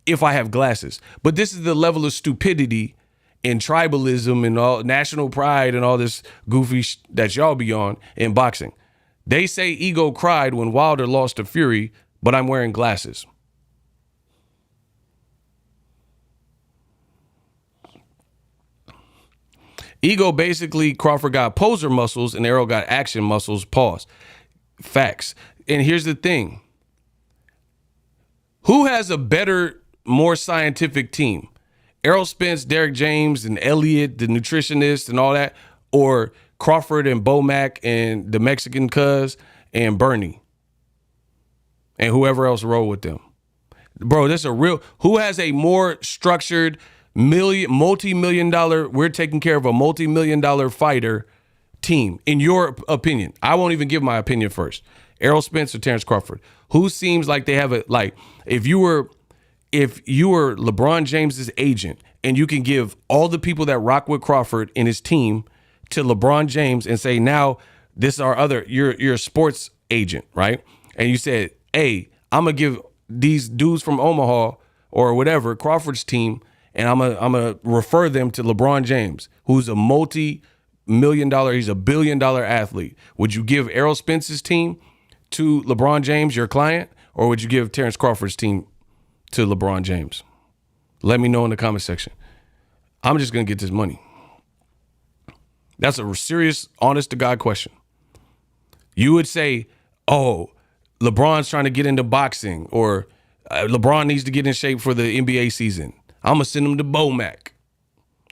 Speaker 1: if I have glasses? But this is the level of stupidity and tribalism and all national pride and all this goofy that y'all be on in boxing. They say Ego cried when Wilder lost to Fury, but I'm wearing glasses. Ego basically, Crawford got poser muscles and Errol got action muscles. Pause. Facts. And here's the thing. Who has a better, more scientific team? Errol Spence, Derek James, and Elliott, the nutritionist and all that? Or Crawford and Bomac and the Mexican cuz and Bernie? And whoever else roll with them. Bro, this is a real... Who has a more structured... multi-million dollar, we're taking care of a multi-million dollar fighter team, in your opinion? I won't even give my opinion first. Errol Spence or Terence Crawford? Who seems like they have a, like, if you were LeBron James's agent and you can give all the people that rock with Crawford and his team to LeBron James and say, now this is our other, you're a sports agent, right? And you said, hey, I'm gonna give these dudes from Omaha or whatever, Crawford's team, and I'm gonna refer them to LeBron James, who's a multi-million dollar, he's a billion-dollar athlete. Would you give Errol Spence's team to LeBron James, your client, or would you give Terence Crawford's team to LeBron James? Let me know in the comment section. I'm just gonna get this money. That's a serious, honest-to-God question. You would say, oh, LeBron's trying to get into boxing, or LeBron needs to get in shape for the NBA season. I'm going to send him to Bomac.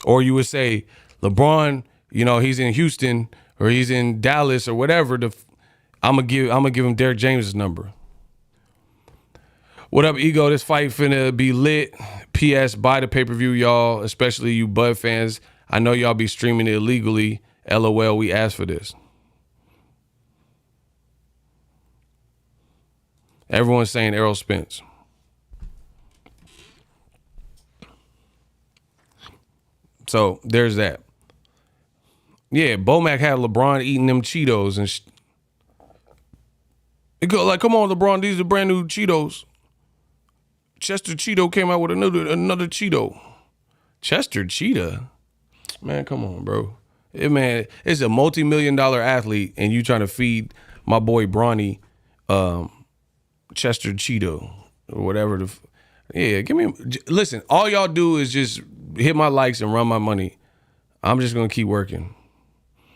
Speaker 1: Or you would say, LeBron, he's in Houston or he's in Dallas or whatever. I'm going to give him Derek James' number. What up, Ego? This fight finna be lit. P.S. Buy the pay-per-view, y'all, especially you Bud fans. I know y'all be streaming it illegally. LOL, we asked for this. Everyone's saying Errol Spence. So there's that. Yeah, Bomac had LeBron eating them Cheetos and it go like, come on, LeBron, these are brand new Cheetos. Chester Cheeto came out with another Cheeto. Chester Cheetah? Man, come on, bro. It's a multi-million-dollar athlete and you trying to feed my boy Bronny Chester Cheeto or whatever. Listen, all y'all do is just hit my likes and run my money. I'm just going to keep working.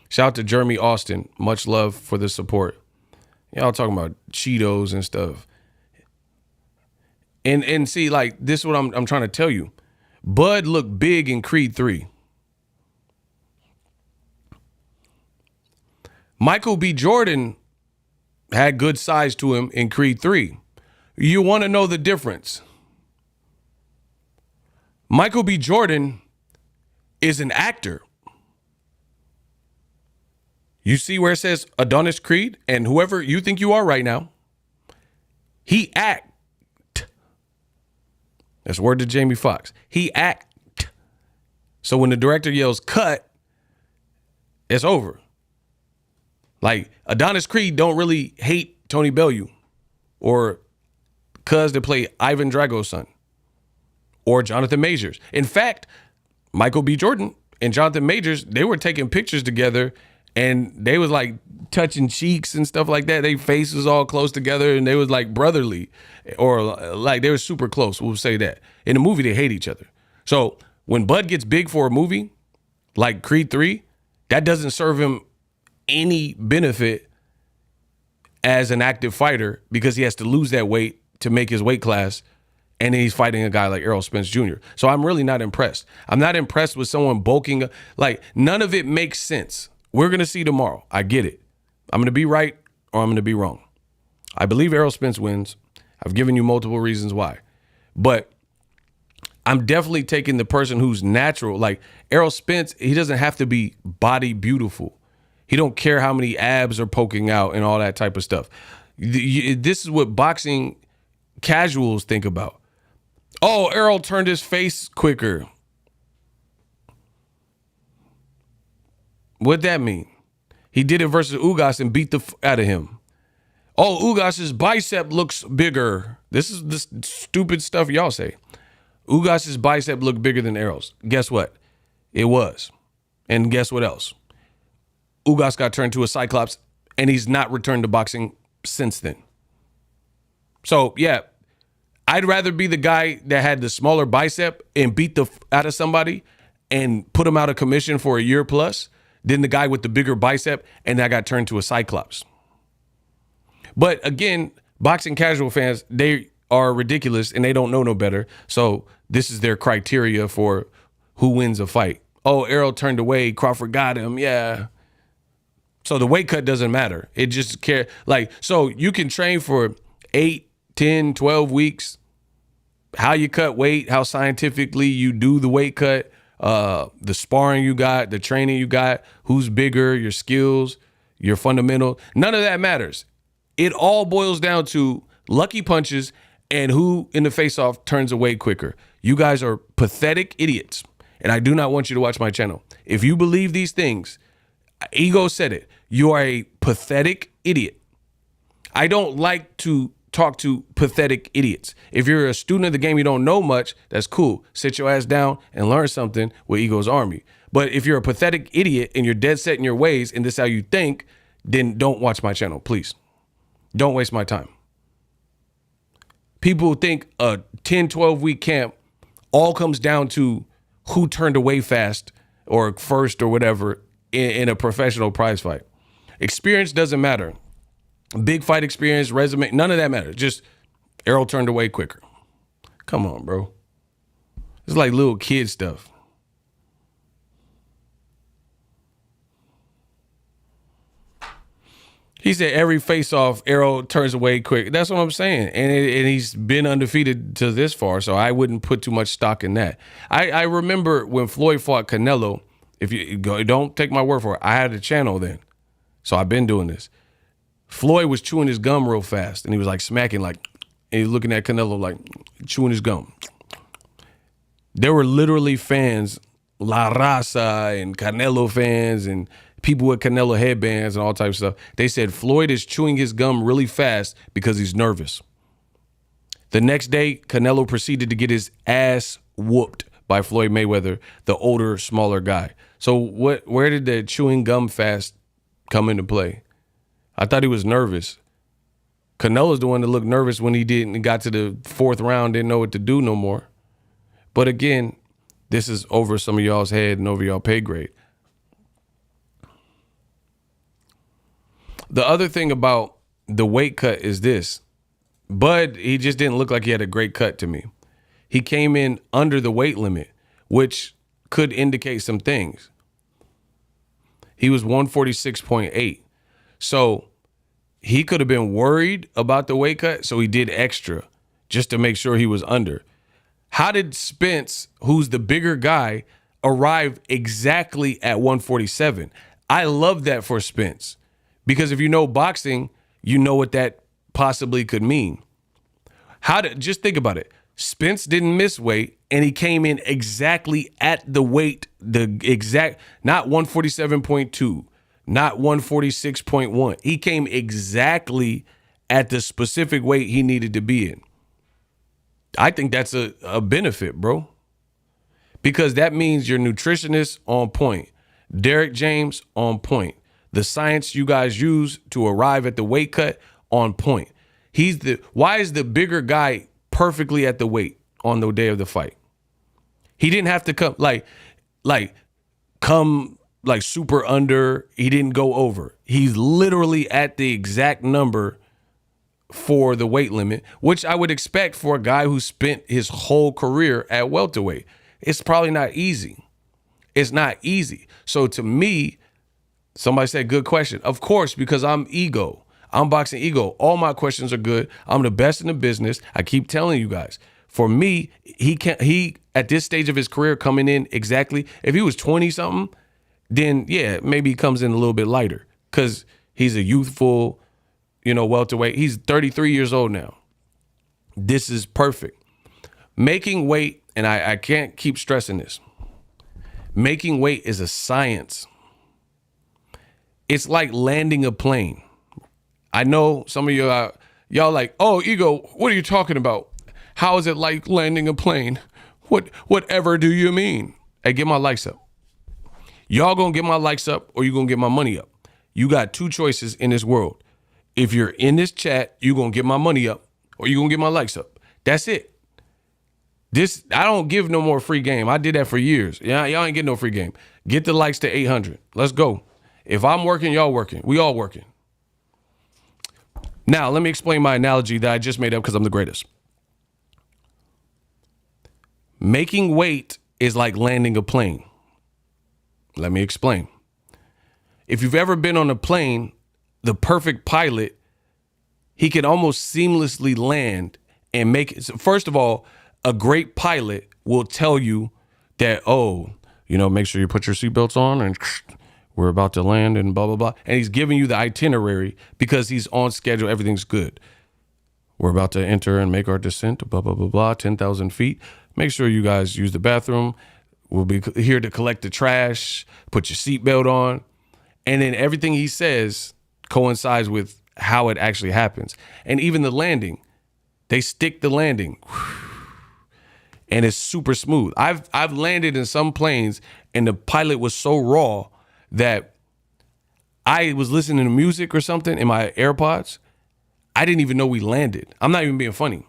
Speaker 1: Shout out to Jeremy Austin. Much love for the support. Y'all talking about Cheetos and stuff. And see, like, this is what I'm trying to tell you. Bud looked big in Creed 3. Michael B. Jordan had good size to him in Creed 3. You want to know the difference? Michael B. Jordan is an actor. You see where it says Adonis Creed and whoever you think you are right now, he act. That's a word to Jamie Foxx. He act. So when the director yells cut, it's over. Like Adonis Creed don't really hate Tony Bellew or cuz they play Ivan Drago's son. Or Jonathan Majors. In fact, Michael B. Jordan and Jonathan Majors, they were taking pictures together and they was like touching cheeks and stuff like that. Their faces all close together and they was like brotherly or like they were super close. We'll say that. In the movie, they hate each other. So when Bud gets big for a movie like Creed 3, that doesn't serve him any benefit as an active fighter because he has to lose that weight to make his weight class. And then he's fighting a guy like Errol Spence Jr. So I'm really not impressed. I'm not impressed with someone bulking. Like, none of it makes sense. We're going to see tomorrow. I get it. I'm going to be right or I'm going to be wrong. I believe Errol Spence wins. I've given you multiple reasons why. But I'm definitely taking the person who's natural. Like, Errol Spence, he doesn't have to be body beautiful. He don't care how many abs are poking out and all that type of stuff. This is what boxing casuals think about. Oh, Errol turned his face quicker. What'd that mean? He did it versus Ugas and beat the out of him. Oh, Ugas's bicep looks bigger. This is the stupid stuff y'all say. Ugas's bicep looked bigger than Errol's. Guess what? It was. And guess what else? Ugas got turned to a Cyclops, and he's not returned to boxing since then. So, yeah, I'd rather be the guy that had the smaller bicep and beat the out of somebody and put him out of commission for a year plus than the guy with the bigger bicep and that got turned to a Cyclops. But again, boxing casual fans, they are ridiculous and they don't know no better. So this is their criteria for who wins a fight. Oh, Errol turned away, Crawford got him, yeah. So the weight cut doesn't matter. It just so you can train for 8, 10, 12 weeks, how you cut weight, how scientifically you do the weight cut, the sparring you got, the training you got, who's bigger, your skills, your fundamental. None of that matters. It all boils down to lucky punches and who in the face-off turns away quicker. You guys are pathetic idiots, and I do not want you to watch my channel. If you believe these things, Ego said it, you are a pathetic idiot. I don't like to talk to pathetic idiots. If you're a student of the game, you don't know much, that's cool. Sit your ass down and learn something with Ego's army. But if you're a pathetic idiot and you're dead set in your ways and this is how you think, then don't watch my channel, please. Don't waste my time. People think a 10, 12-week camp all comes down to who turned away fast or first or whatever in a professional prize fight. Experience doesn't matter. Big fight experience, resume, none of that matters. Just Errol turned away quicker. Come on, bro. It's like little kid stuff. He said every face-off, Errol turns away quick. That's what I'm saying. And he's been undefeated to this far, so I wouldn't put too much stock in that. I remember when Floyd fought Canelo, if you go, don't take my word for it, I had a channel then. So I've been doing this. Floyd was chewing his gum real fast, and he was like smacking, like, and he was looking at Canelo like chewing his gum. There were literally fans, La Raza and Canelo fans and people with Canelo headbands and all types of stuff. They said Floyd is chewing his gum really fast because he's nervous. The next day, Canelo proceeded to get his ass whooped by Floyd Mayweather, the older, smaller guy. So where did the chewing gum fast come into play? I thought he was nervous. Canelo's the one that looked nervous when he got to the fourth round, didn't know what to do no more. But again, this is over some of y'all's head and over y'all pay grade. The other thing about the weight cut is this. Bud, he just didn't look like he had a great cut to me. He came in under the weight limit, which could indicate some things. He was 146.8. So he could have been worried about the weight cut, so he did extra just to make sure he was under. How did Spence, who's the bigger guy, arrive exactly at 147? I love that for Spence. Because if you know boxing, you know what that possibly could mean. Just think about it. Spence didn't miss weight, and he came in exactly at the weight, not 147.2, not 146.1. He came exactly at the specific weight he needed to be in. I think that's a benefit, bro. Because that means your nutritionist on point. Derek James on point. The science you guys use to arrive at the weight cut on point. Why is the bigger guy perfectly at the weight on the day of the fight? He didn't have to come super under. He didn't go over. He's literally at the exact number for the weight limit, which I would expect for a guy who spent his whole career at welterweight. It's probably not easy. It's not easy. So to me, somebody said, good question. Of course, because I'm Ego. I'm Boxingego. All my questions are good. I'm the best in the business. I keep telling you guys. For me, he at this stage of his career coming in exactly, if he was 20-something, then yeah, maybe he comes in a little bit lighter because he's a youthful, welterweight. He's 33 years old now. This is perfect. Making weight, and I can't keep stressing this, making weight is a science. It's like landing a plane. I know some of y'all like, oh, Ego, what are you talking about? How is it like landing a plane? Whatever do you mean? Hey, get my likes up. Y'all gonna get my likes up or you gonna get my money up. You got two choices in this world. If you're in this chat, you gonna get my money up or you gonna get my likes up. That's it. I don't give no more free game. I did that for years. Yeah, y'all ain't getting no free game. Get the likes to 800. Let's go. If I'm working, y'all working. We all working. Now, let me explain my analogy that I just made up because I'm the greatest. Making weight is like landing a plane. Let me explain. If you've ever been on a plane, the perfect pilot, he can almost seamlessly land and make it. So first of all, a great pilot will tell you that, oh, make sure you put your seatbelts on and we're about to land and blah, blah, blah. And he's giving you the itinerary because he's on schedule. Everything's good. We're about to enter and make our descent, blah, blah, blah, blah, 10,000 feet. Make sure you guys use the bathroom. We'll be here to collect the trash, put your seatbelt on. And then everything he says coincides with how it actually happens. And even the landing, they stick the landing. And it's super smooth. I've landed in some planes and the pilot was so raw that I was listening to music or something in my AirPods. I didn't even know we landed. I'm not even being funny.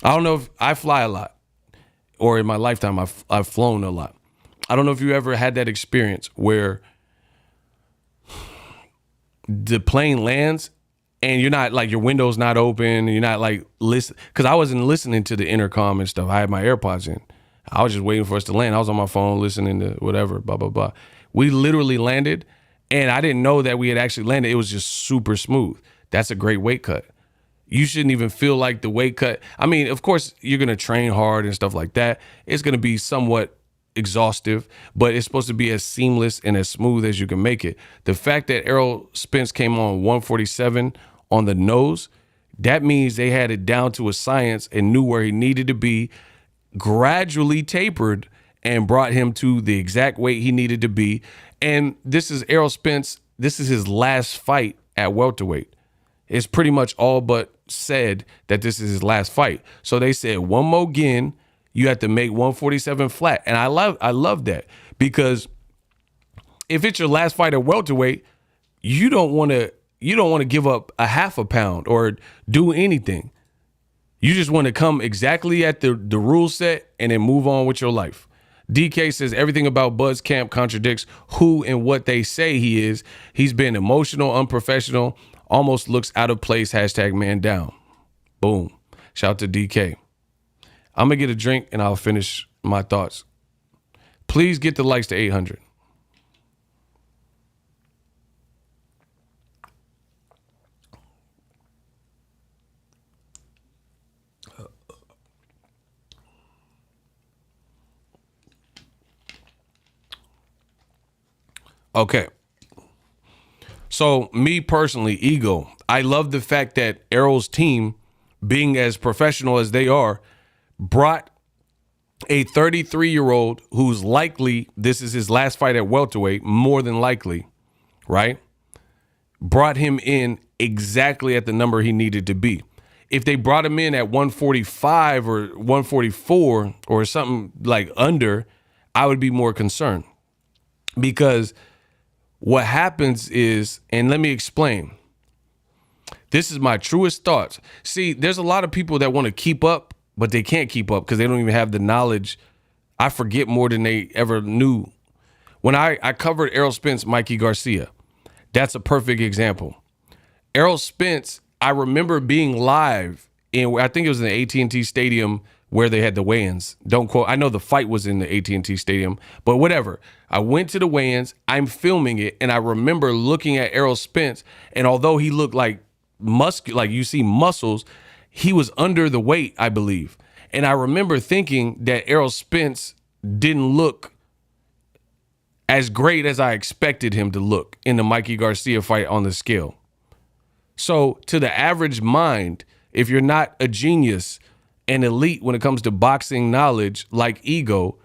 Speaker 1: I don't know if I fly a lot or in my lifetime I've flown a lot. I don't know if you ever had that experience where the plane lands and you're not like your window's not open and you're not like listen, because I wasn't listening to the intercom and stuff. I had my AirPods in. I was just waiting for us to land. I was on my phone listening to whatever, blah, blah, blah. We literally landed and I didn't know that we had actually landed. It was just super smooth. That's a great weight cut. You shouldn't even feel like the weight cut. I mean, of course, you're going to train hard and stuff like that. It's going to be somewhat exhaustive, but it's supposed to be as seamless and as smooth as you can make it. The fact that Errol Spence came on 147 on the nose, that means they had it down to a science and knew where he needed to be, gradually tapered and brought him to the exact weight he needed to be. And this is Errol Spence. This is his last fight at welterweight. It's pretty much all but said that this is his last fight. So they said one more again, you have to make 147 flat. And I love that because if it's your last fight at welterweight, you don't want to give up a half a pound or do anything. You just want to come exactly at the rule set and then move on with your life. DK says everything about Bud's camp contradicts who and what they say he is. He's been emotional, unprofessional, almost looks out of place, #man down. Boom. Shout out to DK. I'm going to get a drink and I'll finish my thoughts. Please get the likes to 800. Okay. So me personally, Ego, I love the fact that Errol's team, being as professional as they are, brought a 33-year-old who's likely, this is his last fight at welterweight, more than likely, right? Brought him in exactly at the number he needed to be. If they brought him in at 145 or 144 or something like under, I would be more concerned. Because what happens is, and let me explain, this is my truest thoughts. See, there's a lot of people that want to keep up, but they can't keep up because they don't even have the knowledge. I forget more than they ever knew. When I covered Errol Spence, Mikey Garcia, that's a perfect example. Errol Spence, I remember being live in, I think it was in the AT&T Stadium where they had the weigh-ins. Don't quote, I know the fight was in the AT&T Stadium, but whatever. I went to the weigh-ins, I'm filming it, and I remember looking at Errol Spence, and although he looked like like you see muscles, he was under the weight, I believe. And I remember thinking that Errol Spence didn't look as great as I expected him to look in the Mikey Garcia fight on the scale. So to the average mind, if you're not a genius and elite when it comes to boxing knowledge like Ego,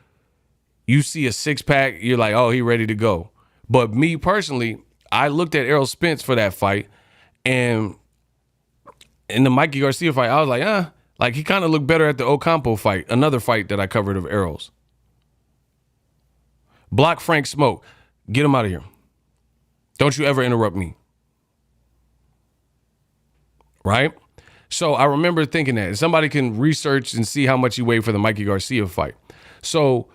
Speaker 1: you see a six-pack, you're like, oh, he ready to go. But me personally, I looked at Errol Spence for that fight, and in the Mikey Garcia fight, I was like, like he kind of looked better at the Ocampo fight, another fight that I covered of Errol's. Block Frank Smoke. Get him out of here. Don't you ever interrupt me. Right? So I remember thinking that. Somebody can research and see how much he weighed for the Mikey Garcia fight. So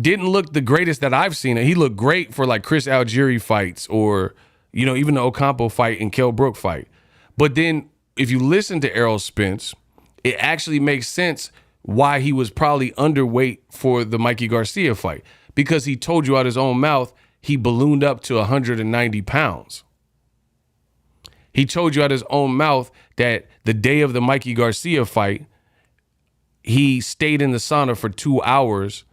Speaker 1: didn't look the greatest that I've seen. He looked great for like Chris Algieri fights or, you know, even the Ocampo fight and Kell Brook fight. But then if you listen to Errol Spence, it actually makes sense why he was probably underweight for the Mikey Garcia fight, because he told you out his own mouth he ballooned up to 190 pounds. He told you out his own mouth that the day of the Mikey Garcia fight, he stayed in the sauna for 2 hours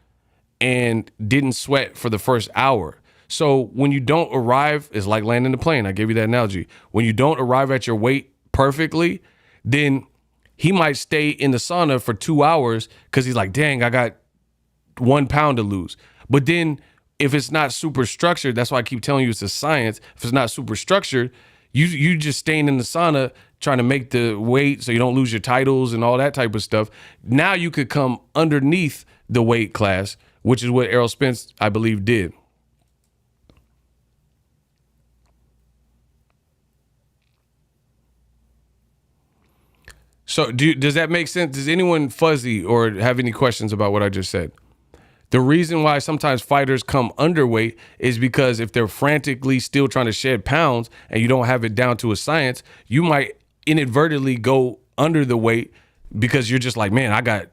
Speaker 1: and didn't sweat for the first hour. So when you don't arrive, it's like landing the plane. I gave you that analogy. When you don't arrive at your weight perfectly, then he might stay in the sauna for 2 hours because he's like, dang, I got 1 pound to lose. But then if it's not super structured, that's why I keep telling you it's a science. If it's not super structured, you just staying in the sauna trying to make the weight so you don't lose your titles and all that type of stuff. Now you could come underneath the weight class, which is what Errol Spence, I believe, did. So does that make sense? Does anyone fuzzy or have any questions about what I just said? The reason why sometimes fighters come underweight is because if they're frantically still trying to shed pounds and you don't have it down to a science, you might inadvertently go under the weight because you're just like, man, I got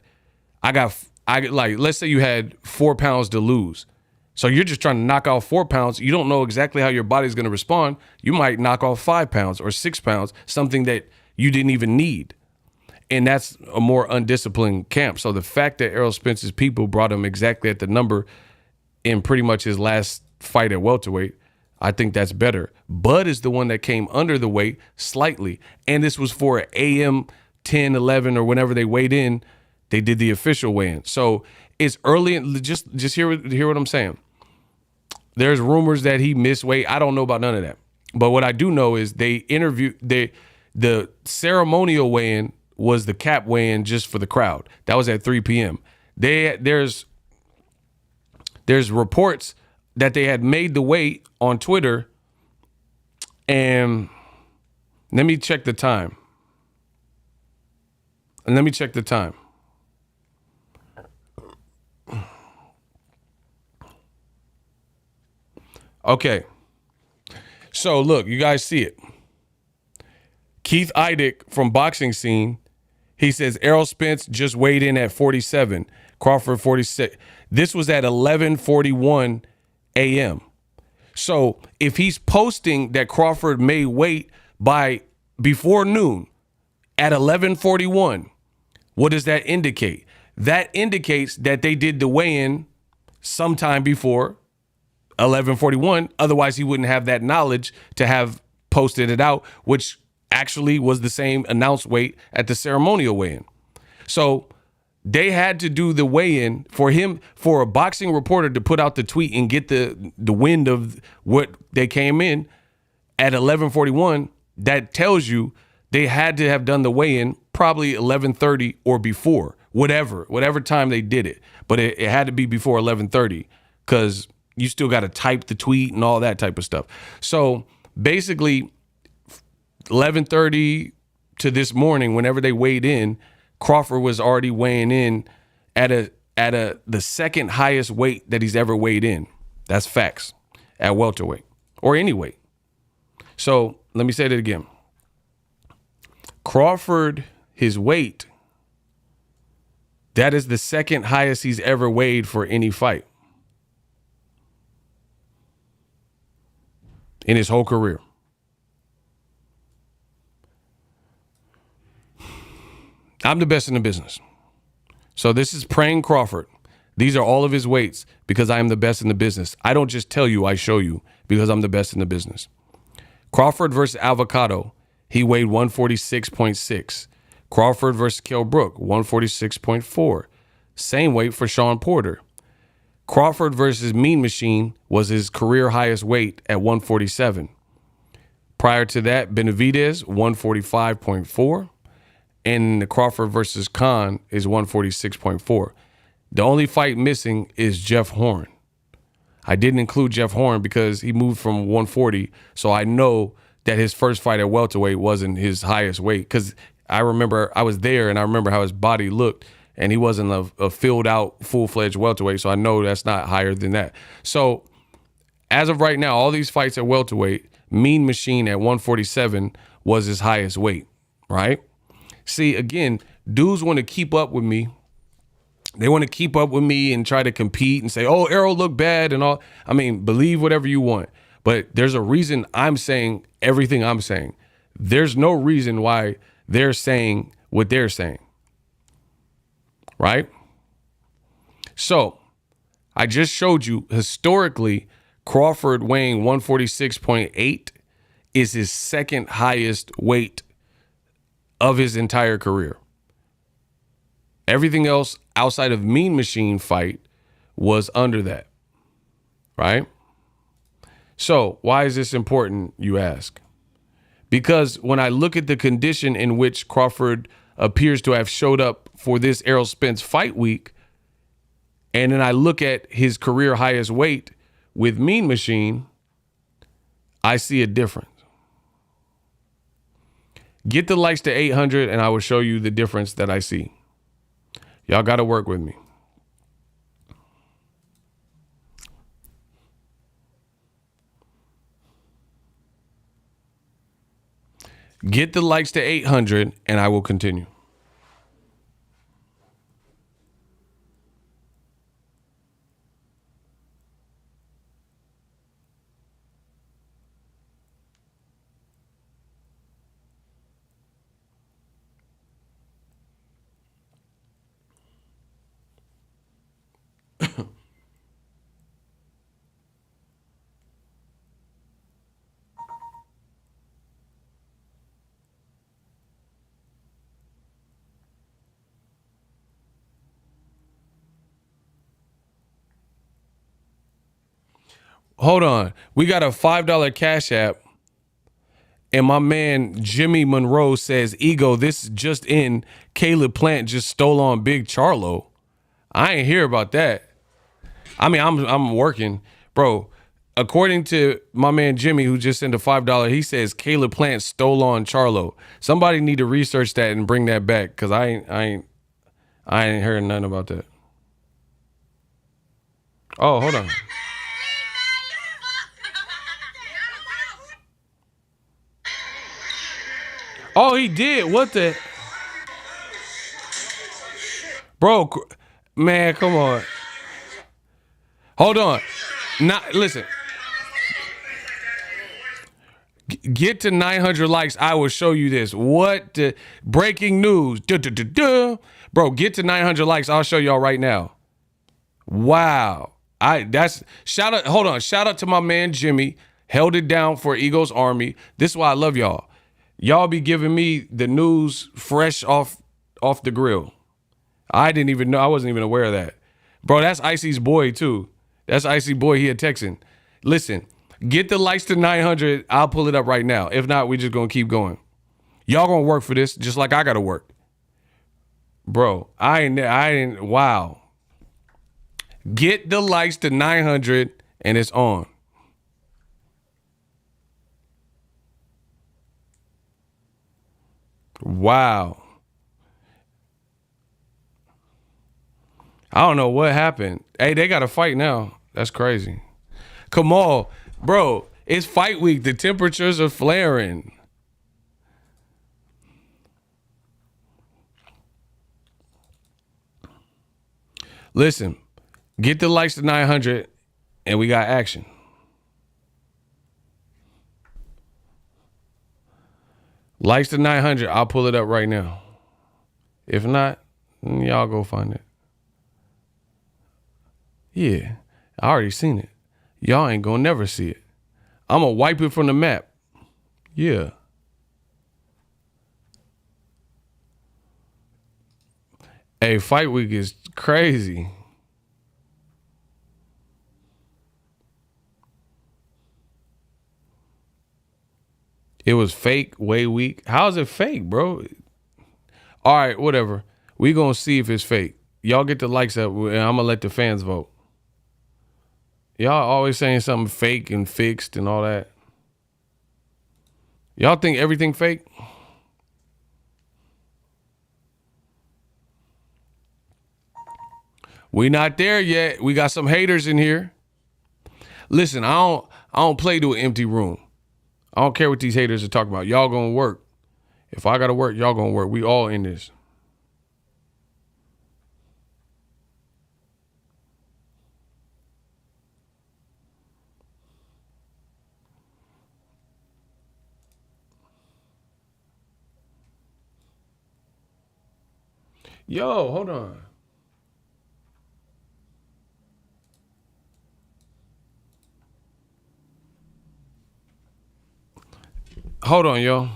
Speaker 1: like, let's say you had 4 pounds to lose. So you're just trying to knock off 4 pounds. You don't know exactly how your body's going to respond. You might knock off 5 pounds or 6 pounds, something that you didn't even need. And that's a more undisciplined camp. So the fact that Errol Spence's people brought him exactly at the number in pretty much his last fight at welterweight, I think that's better. Bud is the one that came under the weight slightly. And this was for AM 10, 11, or whenever they weighed in, they did the official weigh-in. So it's early. And just hear what I'm saying. There's rumors that he missed weight. I don't know about none of that. But what I do know is they interviewed, the ceremonial weigh-in was the cap weigh-in just for the crowd. That was at 3 p.m. There's reports that they had made the weight on Twitter, and let me check the time. Okay. So look, you guys see it. Keith Eidick from Boxing Scene, he says Errol Spence just weighed in at 47, Crawford 46. This was at 11:41 a.m. So if he's posting that Crawford may weight by before noon at 11:41, what does that indicate? That indicates that they did the weigh-in sometime before 11:41. Otherwise, he wouldn't have that knowledge to have posted it out, which actually was the same announced weight at the ceremonial weigh-in. So they had to do the weigh-in for a boxing reporter to put out the tweet and get the wind of what they came in at 11:41. That tells you they had to have done the weigh-in probably 11:30 or before, whatever time they did it. But it had to be before 11:30 because you still got to type the tweet and all that type of stuff. So basically 11:30 to this morning, whenever they weighed in, Crawford was already weighing in at the second highest weight that he's ever weighed in. That's facts at welterweight or any weight. So let me say that again. Crawford, his weight, that is the second highest he's ever weighed for any fight in his whole career. I'm the best in the business. So this is praying Crawford. These are all of his weights because I am the best in the business. I don't just tell you, I show you because I'm the best in the business. Crawford versus Avocado, he weighed 146.6. Crawford versus Kell Brook, 146.4. Same weight for Sean Porter. Crawford versus Mean Machine was his career highest weight at 147. Prior to that, Benavidez, 145.4. And the Crawford versus Khan is 146.4. The only fight missing is Jeff Horn. I didn't include Jeff Horn because he moved from 140, so I know that his first fight at welterweight wasn't his highest weight, because I remember I was there and I remember how his body looked, and he wasn't a filled out, full-fledged welterweight, so I know that's not higher than that. So as of right now, all these fights at welterweight, Mean Machine at 147 was his highest weight, right? See, again, dudes want to keep up with me. They want to keep up with me and try to compete and say, oh, Errol looked bad and all. I mean, believe whatever you want. But there's a reason I'm saying everything I'm saying. There's no reason why they're saying what they're saying. Right? So I just showed you historically, Crawford weighing 146.8 is his second highest weight of his entire career. Everything else outside of Mean Machine fight was under that, right? So why is this important, you ask? Because when I look at the condition in which Crawford appears to have showed up for this Errol Spence fight week, and then I look at his career highest weight with Mean Machine, I see a difference. Get the likes to 800 and I will show you the difference that I see. Y'all got to work with me. Get the likes to 800 and I will continue. Hold on. We got a $5 Cash App. And my man Jimmy Monroe says, Ego, this just in. Caleb Plant just stole on Big Charlo. I ain't hear about that. I mean, I'm working. Bro, according to my man Jimmy, who just sent a $5, he says Caleb Plant stole on Charlo. Somebody need to research that and bring that back, because I ain't heard nothing about that. Oh, hold on. Oh, he did. What the? Bro, man, come on. Hold on. Listen. Get to 900 likes. I will show you this. What the breaking news. Bro, get to 900 likes. I'll show y'all right now. Wow. Shout out. Hold on. Shout out to my man Jimmy. Held it down for Eagles Army. This is why I love y'all. Y'all be giving me the news fresh off the grill. I didn't even know. I wasn't even aware of that. Bro, that's Icy's boy too. That's Icy boy. He a Texan. Listen, get the likes to 900. I'll pull it up right now. If not, we just gonna keep going. Y'all gonna work for this just like I gotta work. Bro, I ain't, wow. Get the likes to 900 and it's on. Wow. I don't know what happened. Hey, they got to fight now. That's crazy. Come on, bro. It's fight week. The temperatures are flaring. Listen, get the likes to 900 and we got action. Likes to 900. I'll pull it up right now. If not, y'all go find it. Yeah, I already seen it. Y'all ain't gonna never see it. I'm gonna wipe it from the map. Yeah. Hey, fight week is crazy. It was fake, way weak. How is it fake, bro? All right, whatever. We gonna see if it's fake. Y'all get the likes up, and I'm gonna let the fans vote. Y'all always saying something fake and fixed and all that. Y'all think everything fake? We not there yet. We got some haters in here. Listen, I don't play to an empty room. I don't care what these haters are talking about. Y'all gonna work. If I gotta work, y'all gonna work. We all in this. Yo, hold on. Hold on, yo.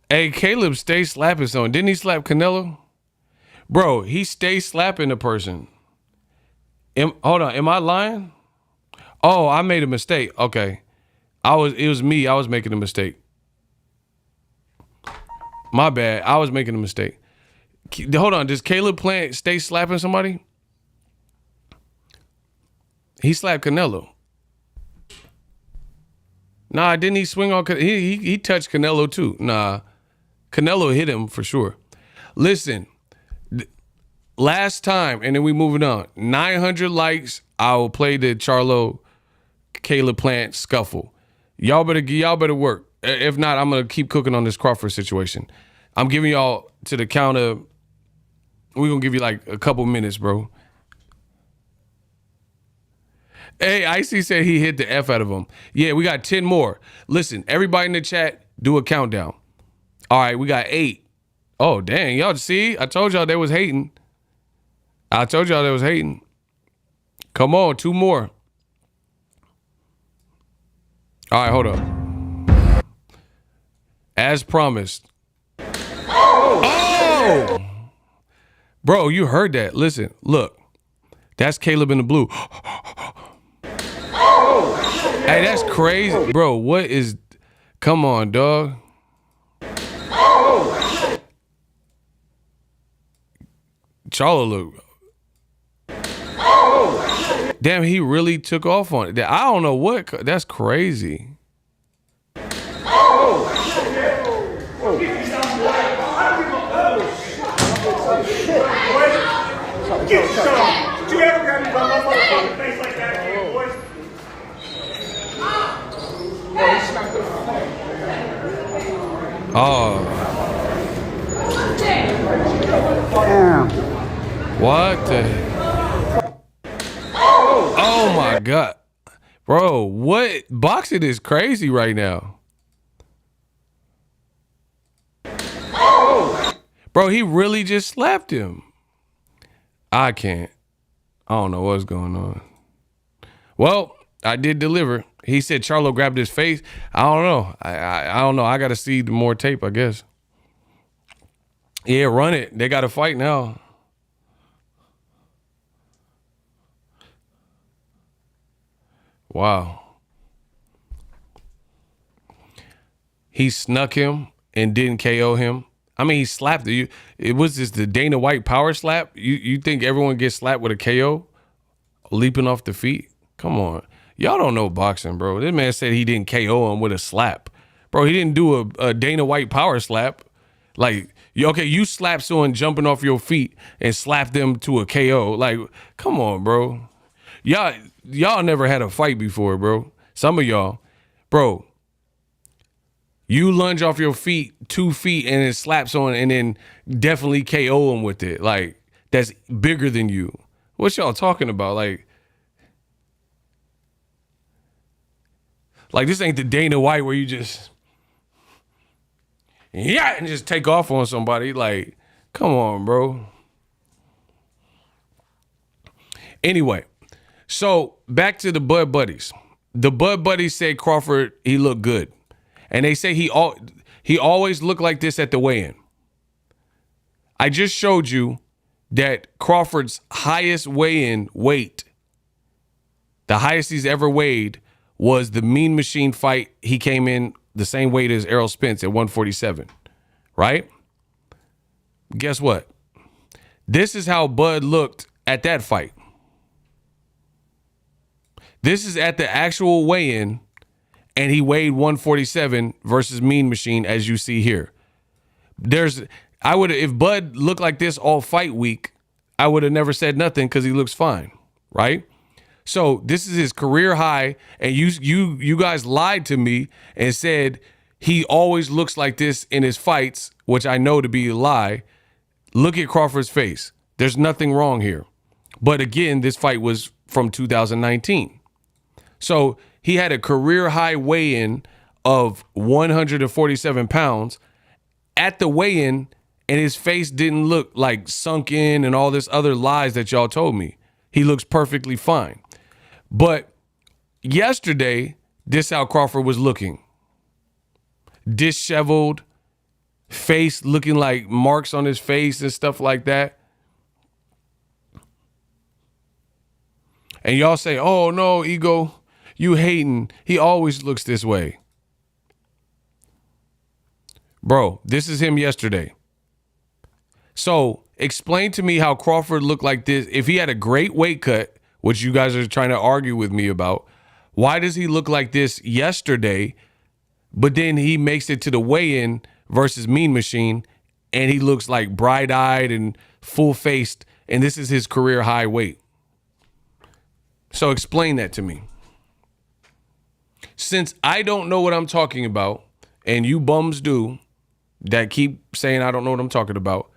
Speaker 1: Hey, Caleb stay slapping someone. Didn't he slap Canelo? Bro, he stays slapping the person. Hold on, am I lying? Oh, I made a mistake. Okay. It was me. I was making a mistake. My bad. I was making a mistake. Hold on, does Caleb Plant stay slapping somebody? He slapped Canelo. Nah, didn't he swing on? He touched Canelo too. Nah, Canelo hit him for sure. Listen, last time, and then we moving on. 900 likes. I will play the Charlo Caleb Plant scuffle. Y'all better work. If not, I'm gonna keep cooking on this Crawford situation. I'm giving y'all to the count of. We're gonna give you like a couple minutes, bro. Hey, Icy said he hit the F out of him. Yeah, we got 10 more. Listen, everybody in the chat, do a countdown. All right, we got 8. Oh, dang. Y'all see? I told y'all they was hating. Come on, 2 more. All right, hold up. As promised. Oh! Bro, you heard that. Listen, look. That's Caleb in the blue. Hey, that's crazy. Bro, what is... Come on, dog. Charlo look. Damn, he really took off on it. I don't know what... That's crazy. Oh. What the? Oh my God. Bro, what? Boxing is crazy right now. Bro, he really just slapped him. I can't. I don't know what's going on. Well, I did deliver. He said Charlo grabbed his face. I don't know. I don't know. I got to see more tape, I guess. Yeah, run it. They got to fight now. Wow. He snuck him and didn't KO him. I mean, he slapped you. It was just the Dana White power slap. You think everyone gets slapped with a KO? Leaping off the feet? Come on. Y'all don't know boxing, bro. This man said he didn't KO him with a slap. Bro, he didn't do a Dana White power slap. Like, okay, you slap someone jumping off your feet and slap them to a KO. Like, come on, bro. Y'all never had a fight before, bro. Some of y'all. Bro, you lunge off your feet 2 feet and then slap someone and then definitely KO them with it. Like, that's bigger than you. What y'all talking about? Like this ain't the Dana White where you just, and just take off on somebody. Like, come on, bro. Anyway, so back to the Bud Buddies. The Bud Buddies say Crawford, he looked good. And they say he always looked like this at the weigh-in. I just showed you that Crawford's highest weigh-in weight, the highest he's ever weighed, was the Mean Machine fight. He came in the same weight as Errol Spence at 147, right? Guess what? This is how Bud looked at that fight. This is at the actual weigh-in, and he weighed 147 versus Mean Machine, as you see here. If Bud looked like this all fight week, I would have never said nothing because he looks fine, right? So this is his career high, and you guys lied to me and said he always looks like this in his fights, which I know to be a lie. Look at Crawford's face. There's nothing wrong here. But again, this fight was from 2019. So he had a career high weigh-in of 147 pounds at the weigh-in, and his face didn't look like sunk in and all this other lies that y'all told me. He looks perfectly fine. But yesterday, this how Crawford was looking. Disheveled, face looking like marks on his face and stuff like that. And y'all say, oh no, Ego, you hating. He always looks this way. Bro, this is him yesterday. So explain to me how Crawford looked like this. If he had a great weight cut, which you guys are trying to argue with me about, why does he look like this yesterday, but then he makes it to the weigh-in versus Mean Machine, and he looks like bright-eyed and full-faced, and this is his career high weight? So explain that to me. Since I don't know what I'm talking about, and you bums do, that keep saying I don't know what I'm talking about,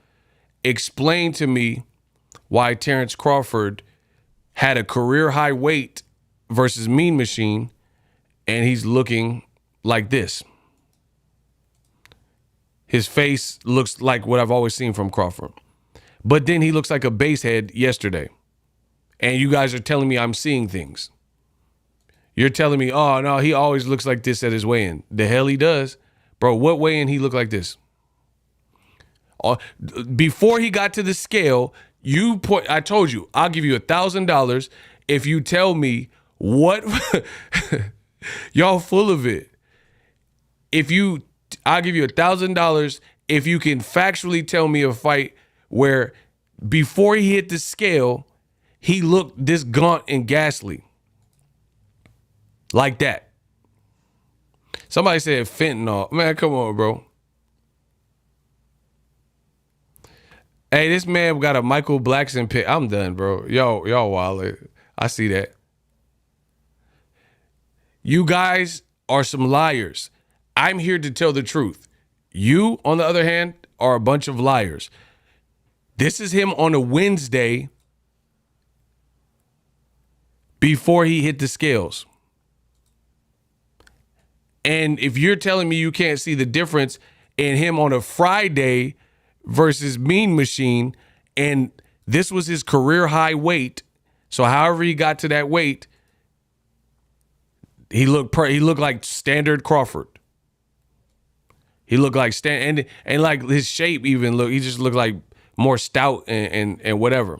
Speaker 1: explain to me why Terence Crawford had a career high weight versus Mean Machine, and he's looking like this. His face looks like what I've always seen from Crawford. But then he looks like a basehead yesterday. And you guys are telling me I'm seeing things. You're telling me, oh, no, he always looks like this at his weigh-in. The hell he does. Bro, what weigh-in he look like this? Before he got to the scale, I told you, I'll give you $1,000 if you tell me what, y'all full of it. I'll give you $1,000 if you can factually tell me a fight where before he hit the scale, he looked this gaunt and ghastly. Like that. Somebody said fentanyl. Man, come on, bro. Hey, this man got a Michael Blackson pick. I'm done, bro. Y'all wild. I see that. You guys are some liars. I'm here to tell the truth. You, on the other hand, are a bunch of liars. This is him on a Wednesday before he hit the scales. And if you're telling me you can't see the difference in him on a Friday versus Mean Machine, and this was his career high weight, so however he got to that weight, he looked like standard Crawford. He looked like and like his shape even he just looked like more stout and whatever.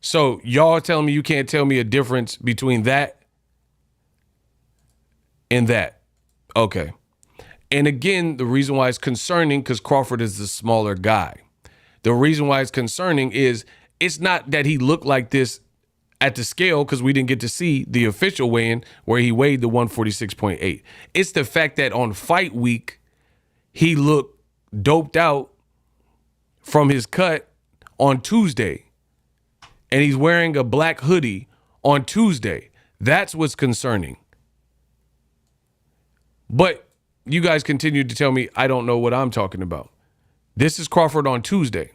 Speaker 1: So y'all telling me you can't tell me a difference between that and that. Okay. And again, the reason why it's concerning, because Crawford is the smaller guy. The reason why it's concerning is it's not that he looked like this at the scale, because we didn't get to see the official weigh-in where he weighed the 146.8. It's the fact that on fight week, he looked doped out from his cut on Tuesday. And he's wearing a black hoodie on Tuesday. That's what's concerning. But you guys continue to tell me I don't know what I'm talking about. This is Crawford on Tuesday.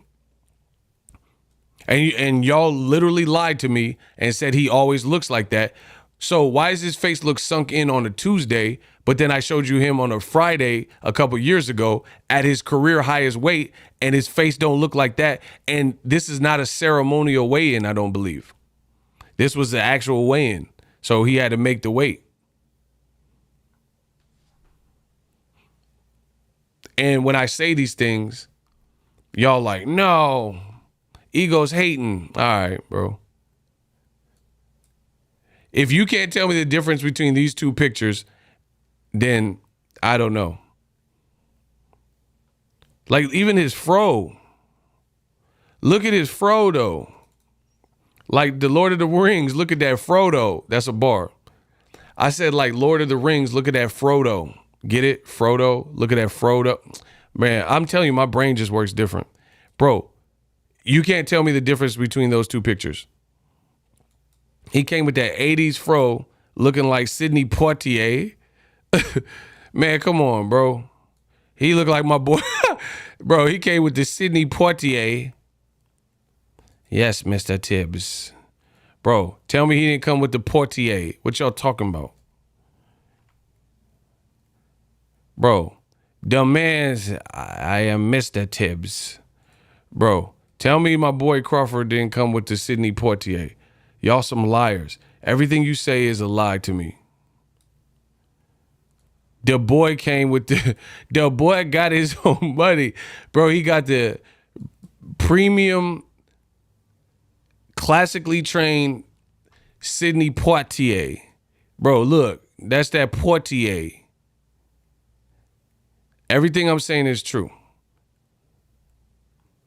Speaker 1: And y'all literally lied to me and said he always looks like that. So why does his face look sunk in on a Tuesday, But then I showed you him on a Friday a couple years ago at his career highest weight, and his face don't look like that. And this is not a ceremonial weigh-in, I don't believe. This was the actual weigh-in. So he had to make the weight. And when I say these things, y'all like, no, ego's hating. All right, bro. If you can't tell me the difference between these two pictures, then I don't know. Like even his fro. Look at his fro though. Like the Lord of the Rings, look at that Frodo. That's a bar. I said like Lord of the Rings, look at that Frodo. Get it? Frodo. Look at that Frodo. Man, I'm telling you, my brain just works different. Bro, you can't tell me the difference between those two pictures. He came with that 80s fro looking like Sidney Poitier. Man, come on, bro. He looked like my boy. Bro, he came with the Sidney Poitier. Yes, Mr. Tibbs. Bro, tell me he didn't come with the Poitier. What y'all talking about? Bro, the man's, I am Mr. Tibbs. Bro, tell me my boy Crawford didn't come with the Sidney Poitier. Y'all some liars. Everything you say is a lie to me. The boy came with the boy got his own money. Bro, he got the premium, classically trained Sidney Poitier. Bro, look, that's that Poitier. Everything I'm saying is true.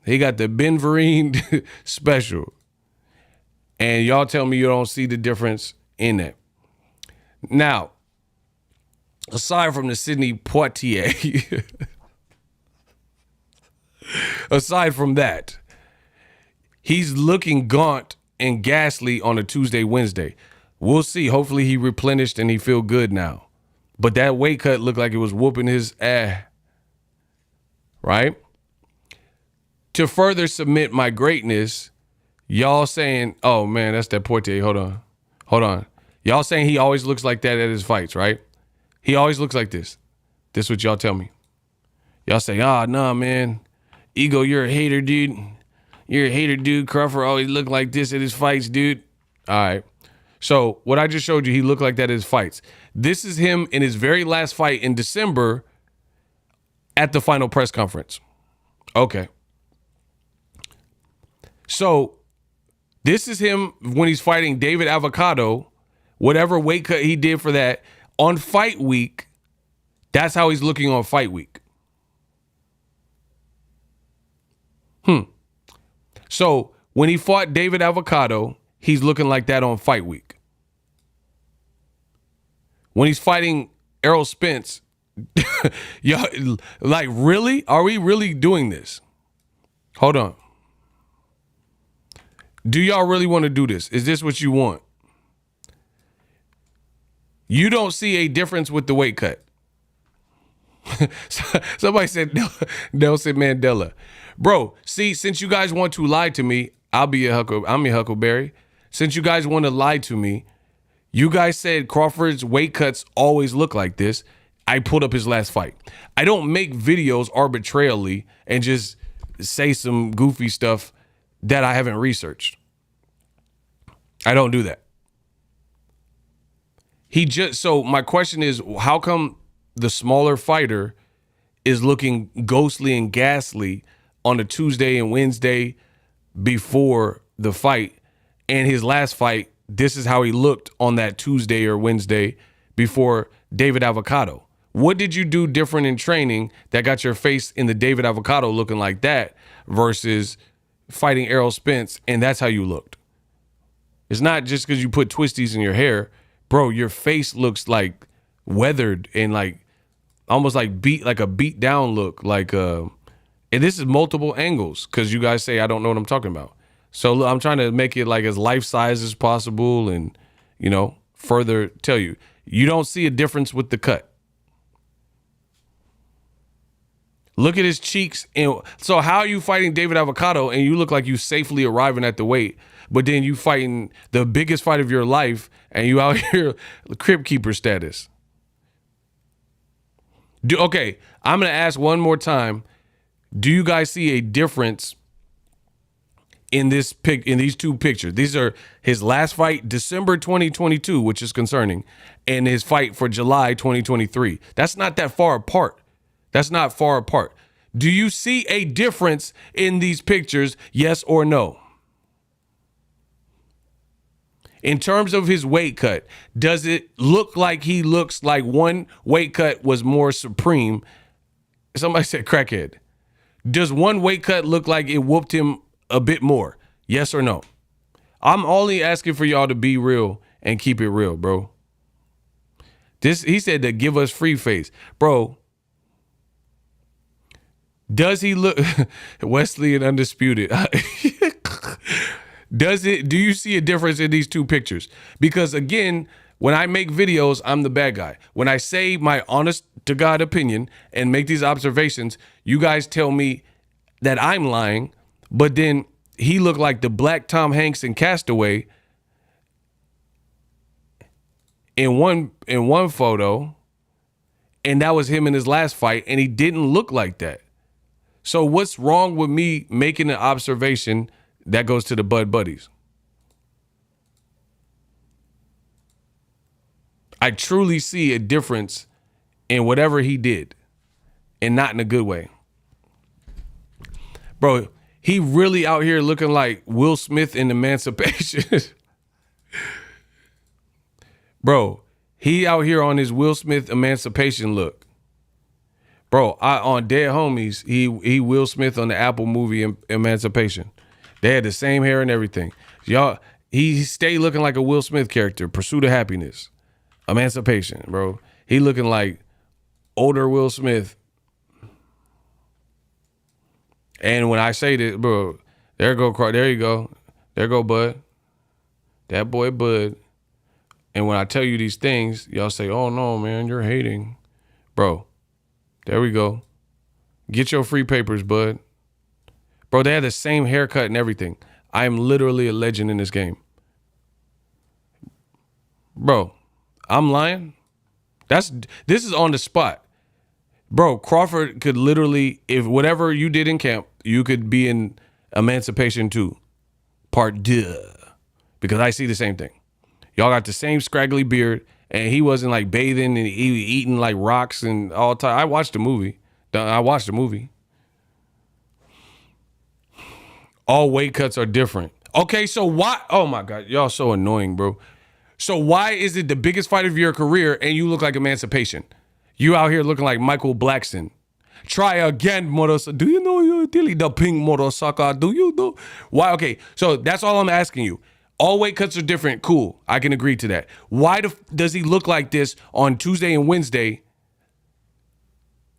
Speaker 1: He got the Ben Vereen special. And y'all tell me you don't see the difference in that. Now, aside from the Sidney Poitier, aside from that, he's looking gaunt and ghastly on a Tuesday, Wednesday. We'll see. Hopefully he replenished and he feel good now. But that weight cut looked like it was whooping his ass. Right? To further submit my greatness, y'all saying, oh man, that's that Poitier. Hold on. Y'all saying he always looks like that at his fights, right? He always looks like this. This is what y'all tell me. Y'all say, nah, man. Ego, you're a hater, dude. You're a hater, dude. Crawford always look like this at his fights, dude. All right. So what I just showed you, he looked like that at his fights. This is him in his very last fight in December at the final press conference. Okay. So this is him when he's fighting David Avocado, whatever weight cut he did for that on fight week. That's how he's looking on fight week. So when he fought David Avocado, he's looking like that on fight week. When he's fighting Errol Spence, y'all, like, really? Are we really doing this? Hold on. Do y'all really want to do this? Is this what you want? You don't see a difference with the weight cut. Somebody said Nelson Mandela. Bro, see, since you guys want to lie to me, I'm your Huckleberry. Since you guys want to lie to me, you guys said Crawford's weight cuts always look like this. I pulled up his last fight. I don't make videos arbitrarily and just say some goofy stuff that I haven't researched. I don't do that. So my question is, how come the smaller fighter is looking ghostly and ghastly on a Tuesday and Wednesday before the fight, and his last fight, this is how he looked on that Tuesday or Wednesday before David Avocado? What did you do different in training that got your face in the David Avocado looking like that versus fighting Errol Spence and that's how you looked? It's not just because you put twisties in your hair. Bro, your face looks like weathered and like almost like a beat down look. And this is multiple angles because you guys say I don't know what I'm talking about. So look, I'm trying to make it like as life size as possible and, further tell you. You don't see a difference with the cut. Look at his cheeks. And so how are you fighting David Avocado and you look like you safely arriving at the weight, but then you fighting the biggest fight of your life and you out here Crypt Keeper status? Okay, I'm going to ask one more time. Do you guys see a difference in these two pictures? These are his last fight, December 2022, which is concerning, and his fight for July 2023. That's not that far apart. That's not far apart. Do you see a difference in these pictures, yes or no? In terms of his weight cut, does it look like he looks like one weight cut was more supreme? Somebody said crackhead. Does one weight cut look like it whooped him a bit more? Yes or no? I'm only asking for y'all to be real and keep it real, bro. He said to give us free face. Bro, does he look Wesley and Undisputed? Do you see a difference in these two pictures? Because again, when I make videos, I'm the bad guy. When I say my honest to God opinion and make these observations, you guys tell me that I'm lying, but then he looked like the black Tom Hanks in Castaway in one photo, and that was him in his last fight, and he didn't look like that. So what's wrong with me making an observation that goes to the Bud Buddies? I truly see a difference in whatever he did, and not in a good way. Bro, he really out here looking like Will Smith in Emancipation. Bro, he out here on his Will Smith Emancipation look. Bro, on Dead Homies, he Will Smith on the Apple movie Emancipation. They had the same hair and everything. Y'all, he stayed looking like a Will Smith character. Pursuit of Happiness, Emancipation, bro. He looking like older Will Smith. And when I say this, bro, there you go. There go Bud. That boy Bud. And when I tell you these things, y'all say, oh no, man, you're hating. Bro, there we go. Get your free papers, Bud. Bro, they had the same haircut and everything. I am literally a legend in this game. Bro, I'm lying? This is on the spot. Bro, Crawford could literally, if whatever you did in camp, you could be in Emancipation 2, Part 2, because I see the same thing. Y'all got the same scraggly beard, and he wasn't like bathing and eating like rocks and all time. I watched the movie. All weight cuts are different. Okay, so why? Oh my God, y'all so annoying, bro. So why is it the biggest fight of your career and you look like Emancipation? You out here looking like Michael Blackson. Try again, Morosa. Do you know you're Dilly the pink Morosaka? Do you know? Why? Okay, so that's all I'm asking you. All weight cuts are different. Cool. I can agree to that. Why does he look like this on Tuesday and Wednesday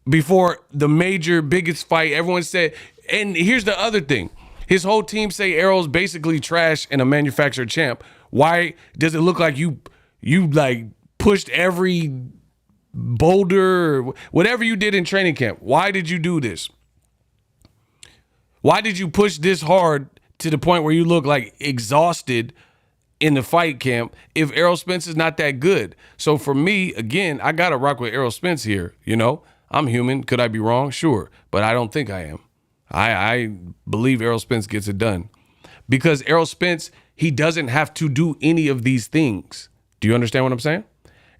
Speaker 1: before the major biggest fight? Everyone said, and here's the other thing. His whole team say Errol's basically trash and a manufactured champ. Why does it look like you like pushed every boulder, whatever you did in training camp? Why did you do this? Why did you push this hard to the point where you look like exhausted in the fight camp if Errol Spence is not that good? So for me, again, I got to rock with Errol Spence here. You know, I'm human. Could I be wrong? Sure. But I don't think I am. I believe Errol Spence gets it done because Errol Spence, he doesn't have to do any of these things. Do you understand what I'm saying?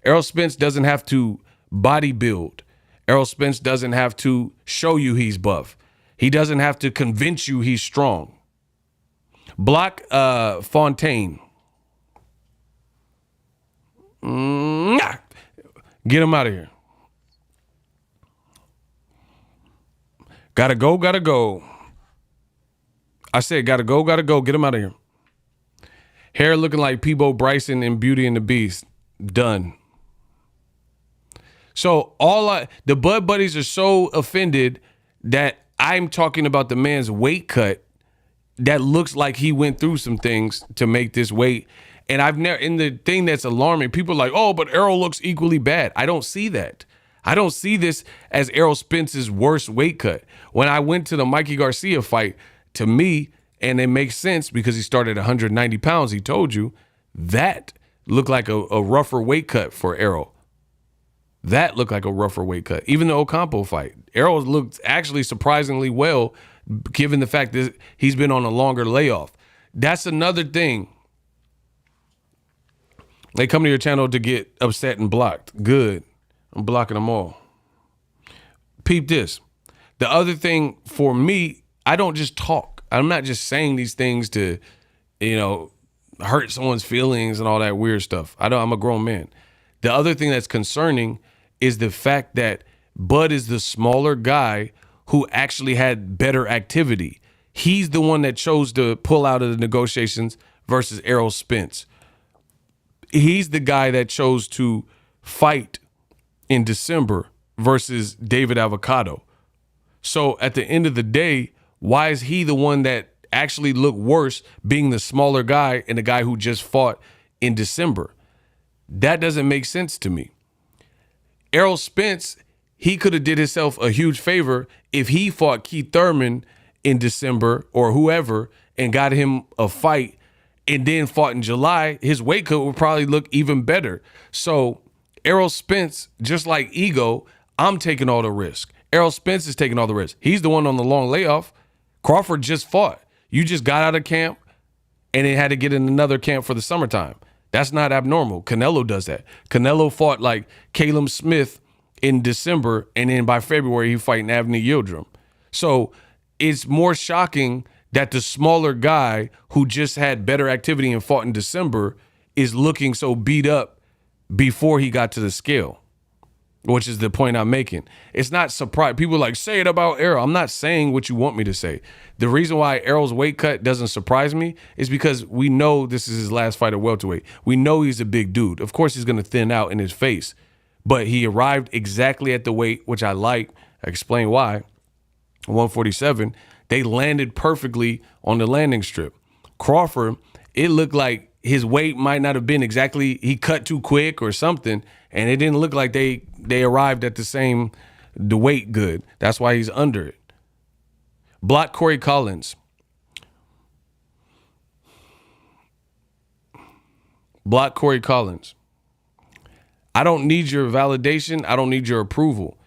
Speaker 1: Errol Spence doesn't have to body build. Errol Spence doesn't have to show you he's buff. He doesn't have to convince you he's strong. Block Fontaine. Get him out of here. Gotta go. I said gotta go. Get him out of here. Hair looking like Peebo Bryson in Beauty and the Beast. Done. So the Bud Buddies are so offended that I'm talking about the man's weight cut that looks like he went through some things to make this weight. And in the thing that's alarming, people are like, oh, but Errol looks equally bad. I don't see that. I don't see this as Errol Spence's worst weight cut. When I went to the Mikey Garcia fight, to me, and it makes sense because he started at 190 pounds, he told you, that looked like a rougher weight cut for Errol. That looked like a rougher weight cut. Even the Ocampo fight, Errol looked actually surprisingly well, given the fact that he's been on a longer layoff. That's another thing. They come to your channel to get upset and blocked. Good. I'm blocking them all. Peep this. The other thing for me, I don't just talk. I'm not just saying these things to, hurt someone's feelings and all that weird stuff. I'm a grown man. The other thing that's concerning is the fact that Bud is the smaller guy who actually had better activity. He's the one that chose to pull out of the negotiations versus Errol Spence. He's the guy that chose to fight in December versus David Avocado. So at the end of the day, why is he the one that actually looked worse being the smaller guy and the guy who just fought in December? That doesn't make sense to me. Errol Spence, he could have did himself a huge favor if he fought Keith Thurman in December or whoever and got him a fight and then fought in July. His weight cut would probably look even better. So Errol Spence, just like Ego, I'm taking all the risk. Errol Spence is taking all the risk. He's the one on the long layoff. Crawford just fought. You just got out of camp and then had to get in another camp for the summertime. That's not abnormal. Canelo does that. Canelo fought like Caleb Smith in December, and then by February, he fighting Avni Yildirim. So it's more shocking that the smaller guy who just had better activity and fought in December is looking so beat up before he got to the scale, which is the point I'm making. It's not surprise. People are like, say it about Errol. I'm not saying what you want me to say. The reason why Errol's weight cut doesn't surprise me is because we know this is his last fight at welterweight. We know he's a big dude. Of course, he's going to thin out in his face, but he arrived exactly at the weight, which I like. I explain why. 147. They landed perfectly on the landing strip. Crawford, it looked like his weight might not have been exactly, he cut too quick or something, and it didn't look like they arrived at the weight good. That's why he's under it. Block Corey Collins. Block Corey Collins. I don't need your validation. I don't need your approval.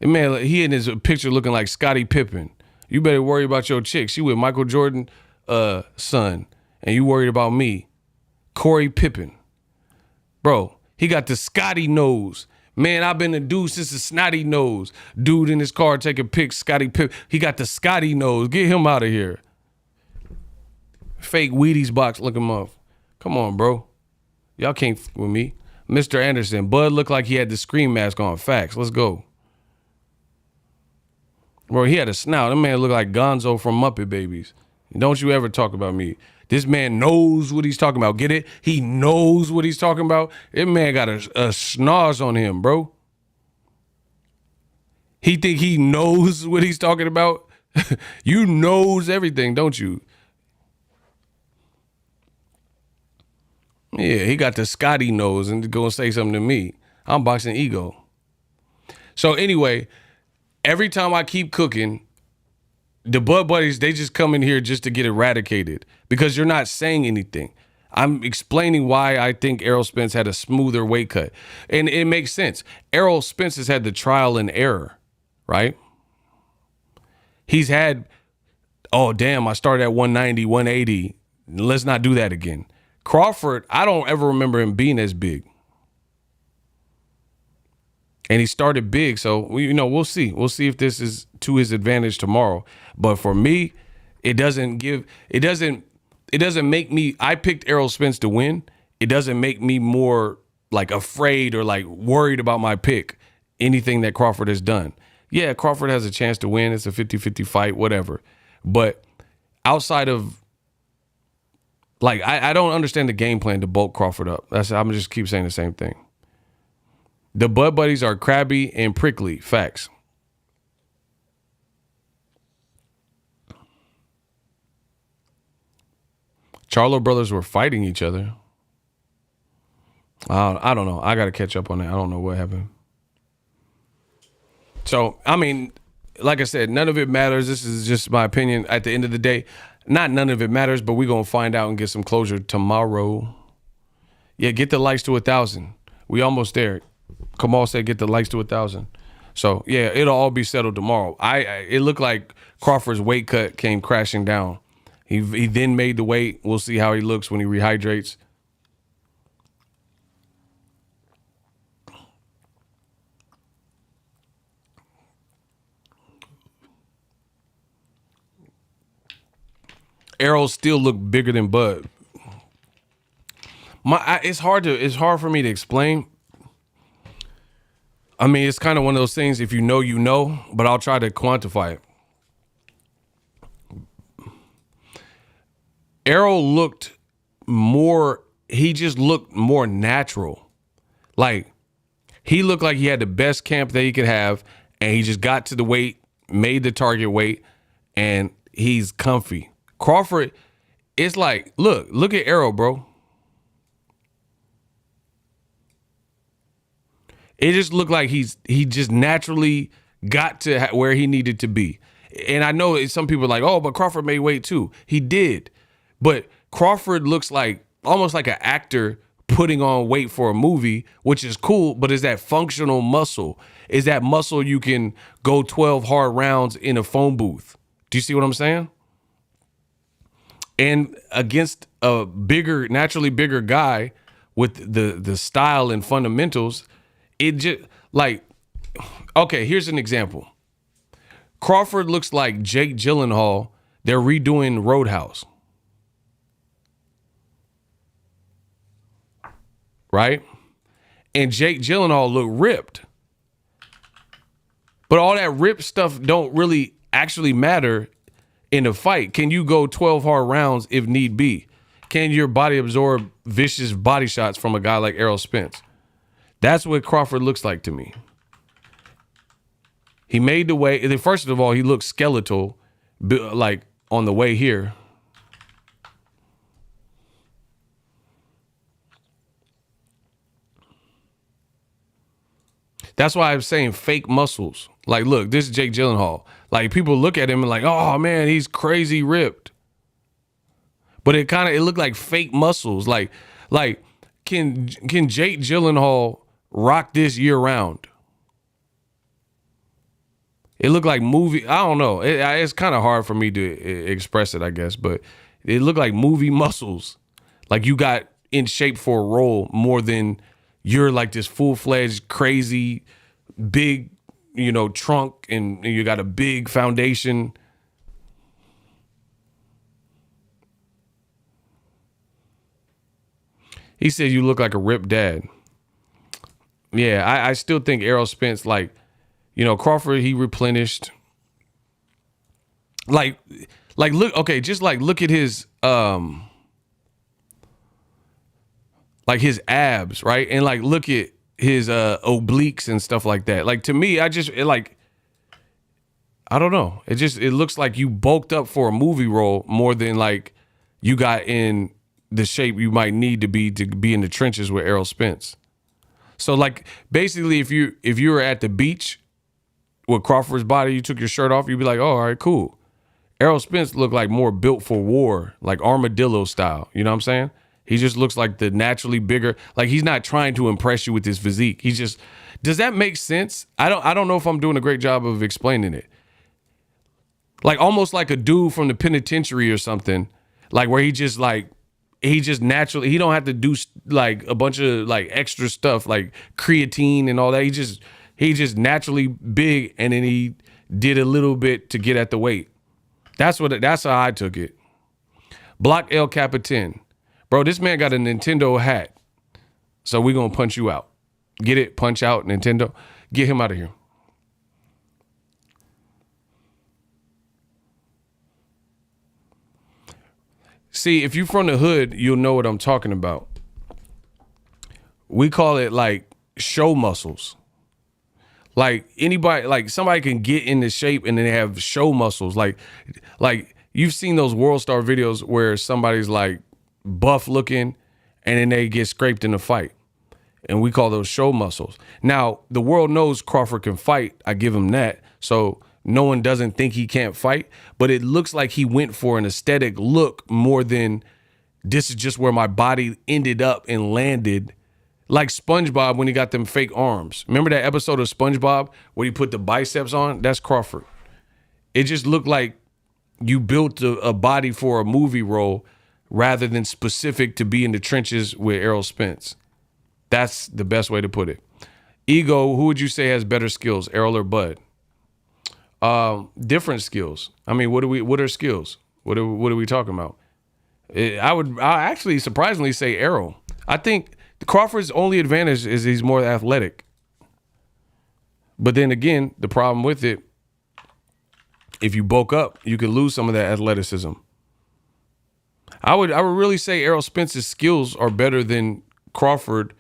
Speaker 1: And man, he in his picture looking like Scottie Pippen. You better worry about your chick. She with Michael Jordan son, and you worried about me. Corey Pippen. Bro, he got the Scotty nose. Man, I've been a dude since the snotty nose. Dude in his car taking pics, Scottie Pippen. He got the Scotty nose. Get him out of here. Fake Wheaties box looking up. Come on, bro. Y'all can't f with me. Mr. Anderson. Bud looked like he had the scream mask on. Facts. Let's go. Bro, he had a snout. That man looked like Gonzo from Muppet Babies. Don't you ever talk about me. This man knows what he's talking about. Get it? He knows what he's talking about. That man got a snaz on him, bro. He think he knows what he's talking about? You knows everything, don't you? Yeah, he got the Scotty nose and go and say something to me. I'm Boxingego. So anyway, every time I keep cooking, the Bud Buddies, they just come in here just to get eradicated because you're not saying anything. I'm explaining why I think Errol Spence had a smoother weight cut. And it makes sense. Errol Spence has had the trial and error, right? He's had, oh, damn, I started at 190, 180. Let's not do that again. Crawford, I don't ever remember him being as big. And he started big, so we'll see. We'll see if this is to his advantage tomorrow. But for me, it doesn't make me, I picked Errol Spence to win. It doesn't make me more like afraid or like worried about my pick, anything that Crawford has done. Yeah, Crawford has a chance to win. It's a 50-50 fight, whatever. But outside of, like, I don't understand the game plan to bulk Crawford up. I'm just keep saying the same thing. The Bud Buddies are crabby and prickly. Facts. Charlo brothers were fighting each other. I don't know. I got to catch up on that. I don't know what happened. So, I mean, like I said, none of it matters. This is just my opinion. At the end of the day, not none of it matters, but we're going to find out and get some closure tomorrow. Yeah, get the likes to 1,000. We almost there. Kamal said get the likes to 1,000. So yeah, it'll all be settled tomorrow. It looked like Crawford's weight cut came crashing down. He then made the weight. We'll see how he looks when he rehydrates. Errol still looked bigger than Bud. It's hard for me to explain. I mean, it's kind of one of those things. If you know, you know. But I'll try to quantify it. Errol looked more. He just looked more natural. Like he looked like he had the best camp that he could have, and he just got to the weight, made the target weight, and he's comfy. Crawford, it's like, look at Errol, bro. It just looked like he just naturally got to where he needed to be. And I know some people are like, oh, but Crawford made weight too. He did. But Crawford looks like almost like an actor putting on weight for a movie, which is cool, but is that functional muscle? Is that muscle you can go 12 hard rounds in a phone booth? Do you see what I'm saying? And against a naturally bigger guy with the style and fundamentals, it just like, okay, here's an example. Crawford looks like Jake Gyllenhaal. They're redoing Roadhouse. Right? And Jake Gyllenhaal looked ripped. But all that ripped stuff don't really actually matter in a fight. Can you go 12 hard rounds if need be? Can your body absorb vicious body shots from a guy like Errol Spence? That's what Crawford looks like to me. He made the way. First of all, he looked skeletal, like on the way here. That's why I'm saying fake muscles. Like, look, this is Jake Gyllenhaal. Like, people look at him and like, oh man, he's crazy ripped. But it looked like fake muscles. Like, can Jake Gyllenhaal rock this year round? It looked like movie. I don't know. It's kind of hard for me to express it, I guess. But it looked like movie muscles. Like you got in shape for a role more than you're like this full-fledged, crazy, big, trunk, and you got a big foundation. He said you look like a ripped dad. Yeah, I still think Errol Spence, like, Crawford, he replenished. Like look, just like look at his like his abs, right? And like look at his obliques and stuff like that. Like to me, I don't know. It looks like you bulked up for a movie role more than like you got in the shape you might need to be in the trenches with Errol Spence. So like basically if you were at the beach with Crawford's body, you took your shirt off, you'd be like, oh, all right, cool. Errol Spence looked like more built for war, like armadillo style. You know what I'm saying? He just looks like the naturally bigger, like he's not trying to impress you with his physique. Does that make sense? I don't know if I'm doing a great job of explaining it. Like almost like a dude from the penitentiary or something, like where he just naturally, he don't have to do like a bunch of like extra stuff like creatine and all that. He just naturally big, and then he did a little bit to get at the weight. That's how I took it. Block El Capitan. Bro, this man got a Nintendo hat. So we're going to punch you out. Get it? Punch out Nintendo. Get him out of here. See, if you're from the hood, you'll know what I'm talking about. We call it like show muscles. Like anybody, like somebody can get into shape and then they have show muscles. Like you've seen those World Star videos where somebody's like buff looking and then they get scraped in a fight. And we call those show muscles. Now, the world knows Crawford can fight. I give him that. So no one doesn't think he can't fight. But it looks like he went for an aesthetic look more than this is just where my body ended up and landed. Like SpongeBob when he got them fake arms. Remember that episode of SpongeBob where he put the biceps on? That's Crawford. It just looked like you built a body for a movie role rather than specific to be in the trenches with Errol Spence. That's the best way to put it. Ego, who would you say has better skills, Errol or Bud? Different skills. I mean, what are skills? What are we talking about? I actually surprisingly say Errol. I think Crawford's only advantage is he's more athletic. But then again, the problem with it, if you bulk up, you could lose some of that athleticism. I would really say Errol Spence's skills are better than Crawford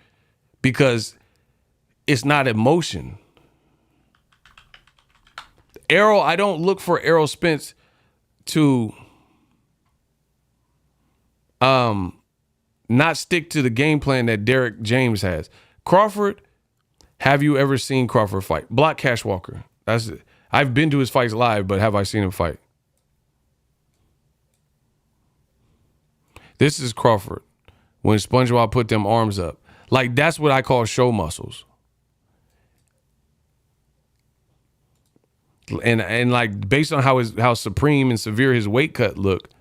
Speaker 1: because it's not emotion. Errol, I don't look for Errol Spence to not stick to the game plan that Derek James has. Crawford, have you ever seen Crawford fight? Block Cash Walker. That's it. I've been to his fights live, but have I seen him fight? This is Crawford when SpongeBob put them arms up. Like, that's what I call show muscles. And like, based on how supreme and severe his weight cut looked,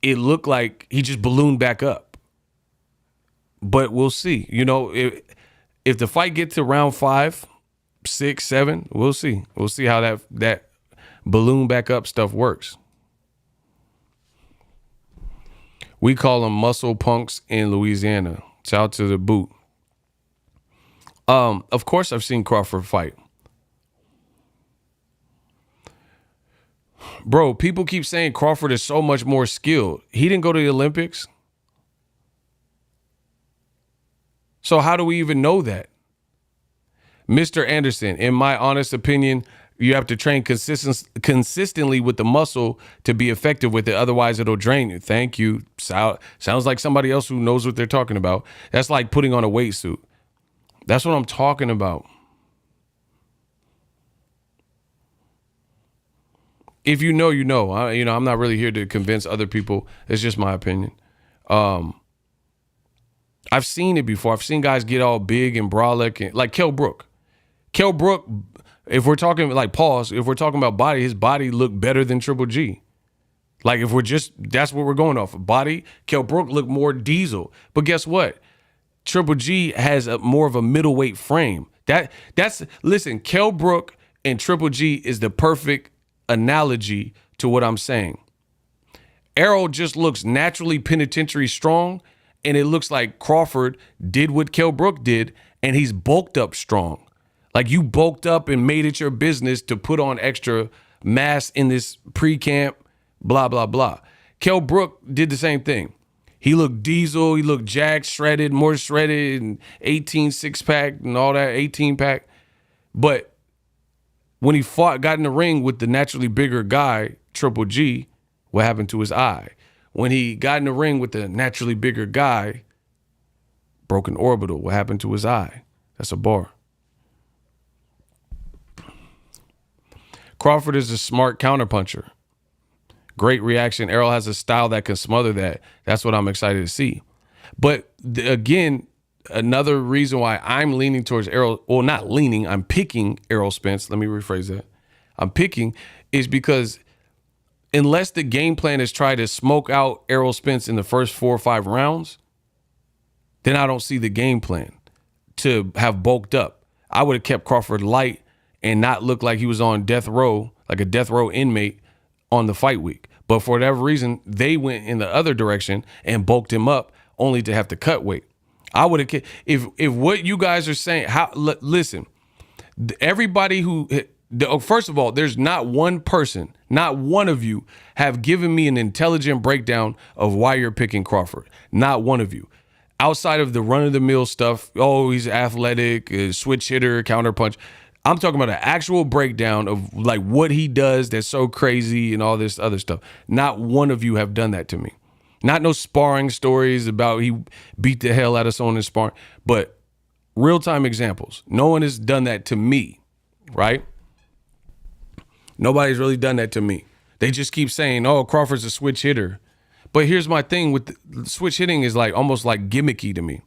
Speaker 1: it looked like he just ballooned back up. But we'll see. You know, if the fight gets to round 5, 6, 7, we'll see. We'll see how that balloon back up stuff works. We call them muscle punks in Louisiana. Shout out to the boot. Of course, I've seen Crawford fight. Bro, people keep saying Crawford is so much more skilled. He didn't go to the Olympics. So how do we even know that? Mr. Anderson, in my honest opinion, you have to train consistently with the muscle to be effective with it. Otherwise, it'll drain you. Thank you. Sounds like somebody else who knows what they're talking about. That's like putting on a weight suit. That's what I'm talking about. If you know, you know. I'm not really here to convince other people. It's just my opinion. I've seen it before. I've seen guys get all big and brolic, and like Kell Brook. Kell Brook, if we're talking like pause, if we're talking about body, his body looked better than Triple G. Like if we're just, that's what we're going off of. Body, Kell Brook looked more diesel. But guess what? Triple G has more of a middleweight frame. Listen, Kell Brook and Triple G is the perfect analogy to what I'm saying. Errol just looks naturally penitentiary strong, and it looks like Crawford did what Kell Brook did, and he's bulked up strong. Like you bulked up and made it your business to put on extra mass in this pre-camp, blah, blah, blah. Kell Brook did the same thing. He looked diesel, he looked jacked, shredded, more shredded, and 18 six-pack and all that, 18-pack. But when he got in the ring with the naturally bigger guy, Triple G, what happened to his eye? When he got in the ring with the naturally bigger guy, broken orbital, what happened to his eye? That's a bar. Crawford is a smart counterpuncher. Great reaction. Errol has a style that can smother that. That's what I'm excited to see. But again, another reason why I'm leaning towards Errol, well, not leaning, I'm picking Errol Spence. Let me rephrase that. I'm picking is because unless the game plan is try to smoke out Errol Spence in the first 4 or 5 rounds, then I don't see the game plan to have bulked up. I would have kept Crawford light and not look like he was on death row, like a death row inmate on the fight week. But for whatever reason, they went in the other direction and bulked him up only to have to cut weight. I would have, if what you guys are saying, listen, everybody who, first of all, there's not one person, not one of you have given me an intelligent breakdown of why you're picking Crawford. Not one of you. Outside of the run-of-the-mill stuff, oh, he's athletic, switch hitter, counterpunch. I'm talking about an actual breakdown of like what he does that's so crazy and all this other stuff. Not one of you have done that to me. Not no sparring stories about he beat the hell out of someone in sparring, but real-time examples. No one has done that to me, right? Nobody's really done that to me. They just keep saying, oh, Crawford's a switch hitter. But here's my thing with switch hitting is like almost like gimmicky to me.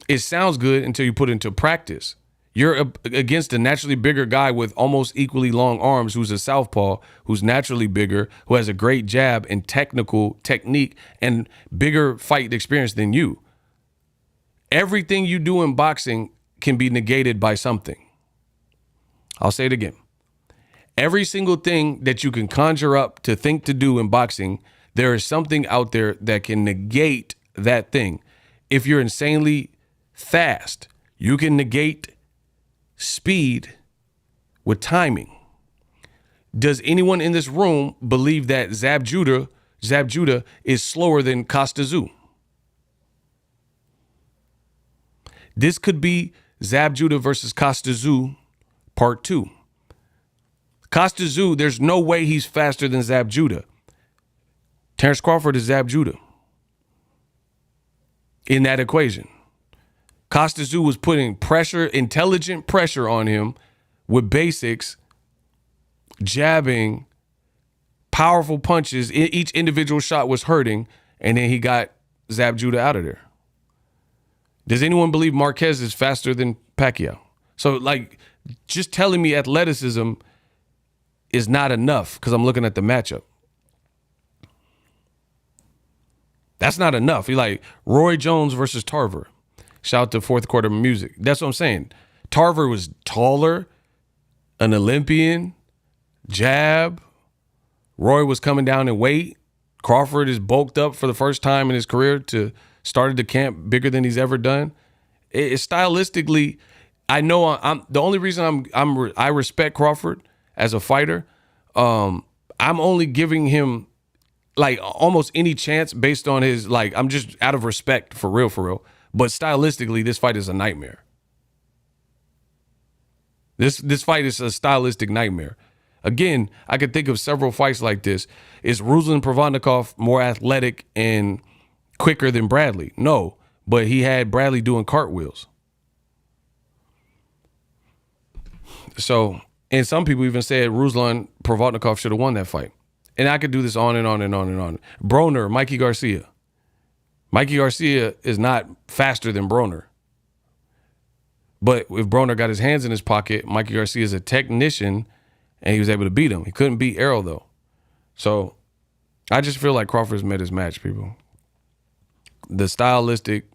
Speaker 1: It sounds good until you put it into practice. You're against a naturally bigger guy with almost equally long arms who's a southpaw, who's naturally bigger, who has a great jab and technical technique and bigger fight experience than you. Everything you do in boxing can be negated by something. I'll say it again. Every single thing that you can conjure up to think to do in boxing, there is something out there that can negate that thing. If you're insanely fast, you can negate speed with timing. Does anyone in this room believe that Zab Judah is slower than Costa Tszyu? This could be Zab Judah versus Costa Tszyu part 2. Costa Tszyu, there's no way he's faster than Zab Judah. Terence Crawford is Zab Judah in that equation. Costa Tszyu was putting pressure, intelligent pressure on him with basics, jabbing, powerful punches. Each individual shot was hurting, and then he got Zab Judah out of there. Does anyone believe Marquez is faster than Pacquiao? So, like, just telling me athleticism is not enough because I'm looking at the matchup. That's not enough. You're like Roy Jones versus Tarver. Shout out to Fourth Quarter Music. That's what I'm saying. Tarver was taller, an Olympian, jab. Roy was coming down in weight. Crawford is bulked up for the first time in his career to started the camp bigger than he's ever done. It's stylistically, I know I'm the only reason I respect Crawford as a fighter. I'm only giving him like almost any chance based on his, like, I'm just out of respect for real. But stylistically, this fight is a nightmare. This fight is a stylistic nightmare. Again, I could think of several fights like this. Is Ruslan Provodnikov more athletic and quicker than Bradley? No, but he had Bradley doing cartwheels. So, and some people even said Ruslan Provodnikov should have won that fight. And I could do this on and on and on and on. Broner, Mikey Garcia. Mikey Garcia is not faster than Broner. But if Broner got his hands in his pocket, Mikey Garcia is a technician, and he was able to beat him. He couldn't beat Errol, though. So I just feel like Crawford's met his match, people. The stylistic,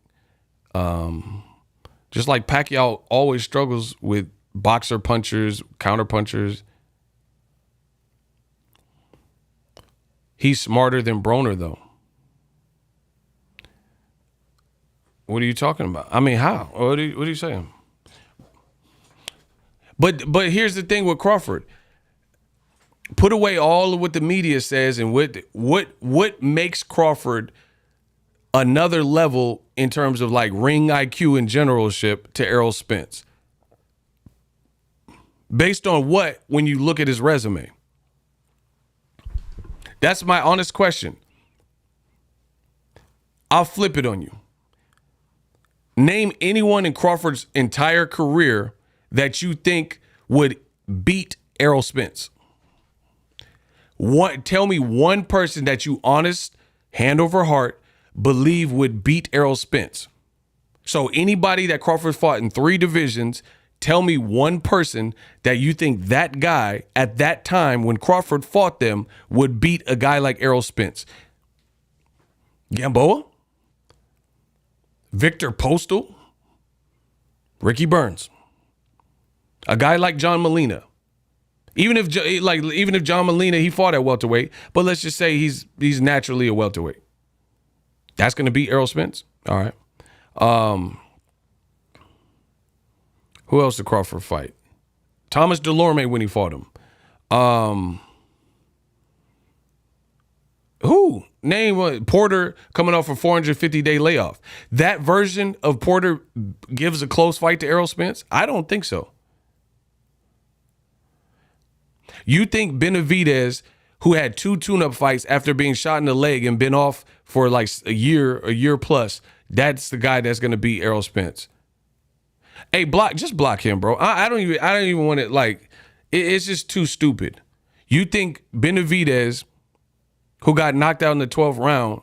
Speaker 1: just like Pacquiao always struggles with boxer punchers, counter punchers. He's smarter than Broner, though. What are you talking about? I mean, how? What are you saying? But here's the thing with Crawford. Put away all of what the media says and what makes Crawford another level in terms of like ring IQ and generalship to Errol Spence. Based on what when you look at his resume? That's my honest question. I'll flip it on you. Name anyone in Crawford's entire career that you think would beat Errol Spence. Tell me one person that you honest, hand over heart, believe would beat Errol Spence. So anybody that Crawford fought in 3 divisions, tell me one person that you think that guy at that time when Crawford fought them would beat a guy like Errol Spence. Gamboa? Victor Postal? Ricky Burns? A guy like John Molina? Even if John Molina, he fought at welterweight, but let's just say he's naturally a welterweight. That's going to beat Errol Spence? All right. Who else did Crawford fight? Thomas Delorme when he fought him. Who? Name what? Porter coming off a 450-day layoff. That version of Porter gives a close fight to Errol Spence? I don't think so. You think Benavidez, who had 2 tune-up fights after being shot in the leg and been off for like a year plus, that's the guy that's going to beat Errol Spence? Hey, just block him, bro. I don't even want it. Like, it's just too stupid. You think Benavidez, who got knocked out in the 12th round,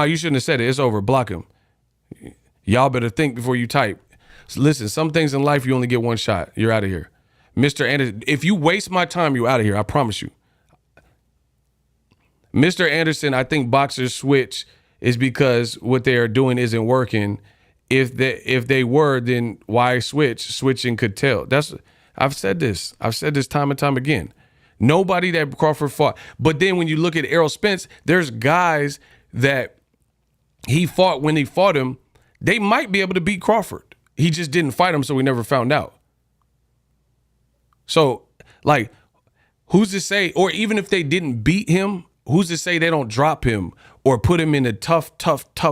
Speaker 1: you shouldn't have said it. It's over. Block him. Y'all better think before you type. So listen, some things in life you only get one shot. You're out of here. Mr. Anderson, if you waste my time, you're out of here. I promise you. Mr. Anderson, I think boxers switch is because what they are doing isn't working. If they were, then why switch? Switching could tell. I've said this time and time again. Nobody that Crawford fought. But then when you look at Errol Spence, there's guys that he fought when he fought him. They might be able to beat Crawford. He just didn't fight him, so we never found out. So, like, who's to say, or even if they didn't beat him, who's to say they don't drop him or put him in a tough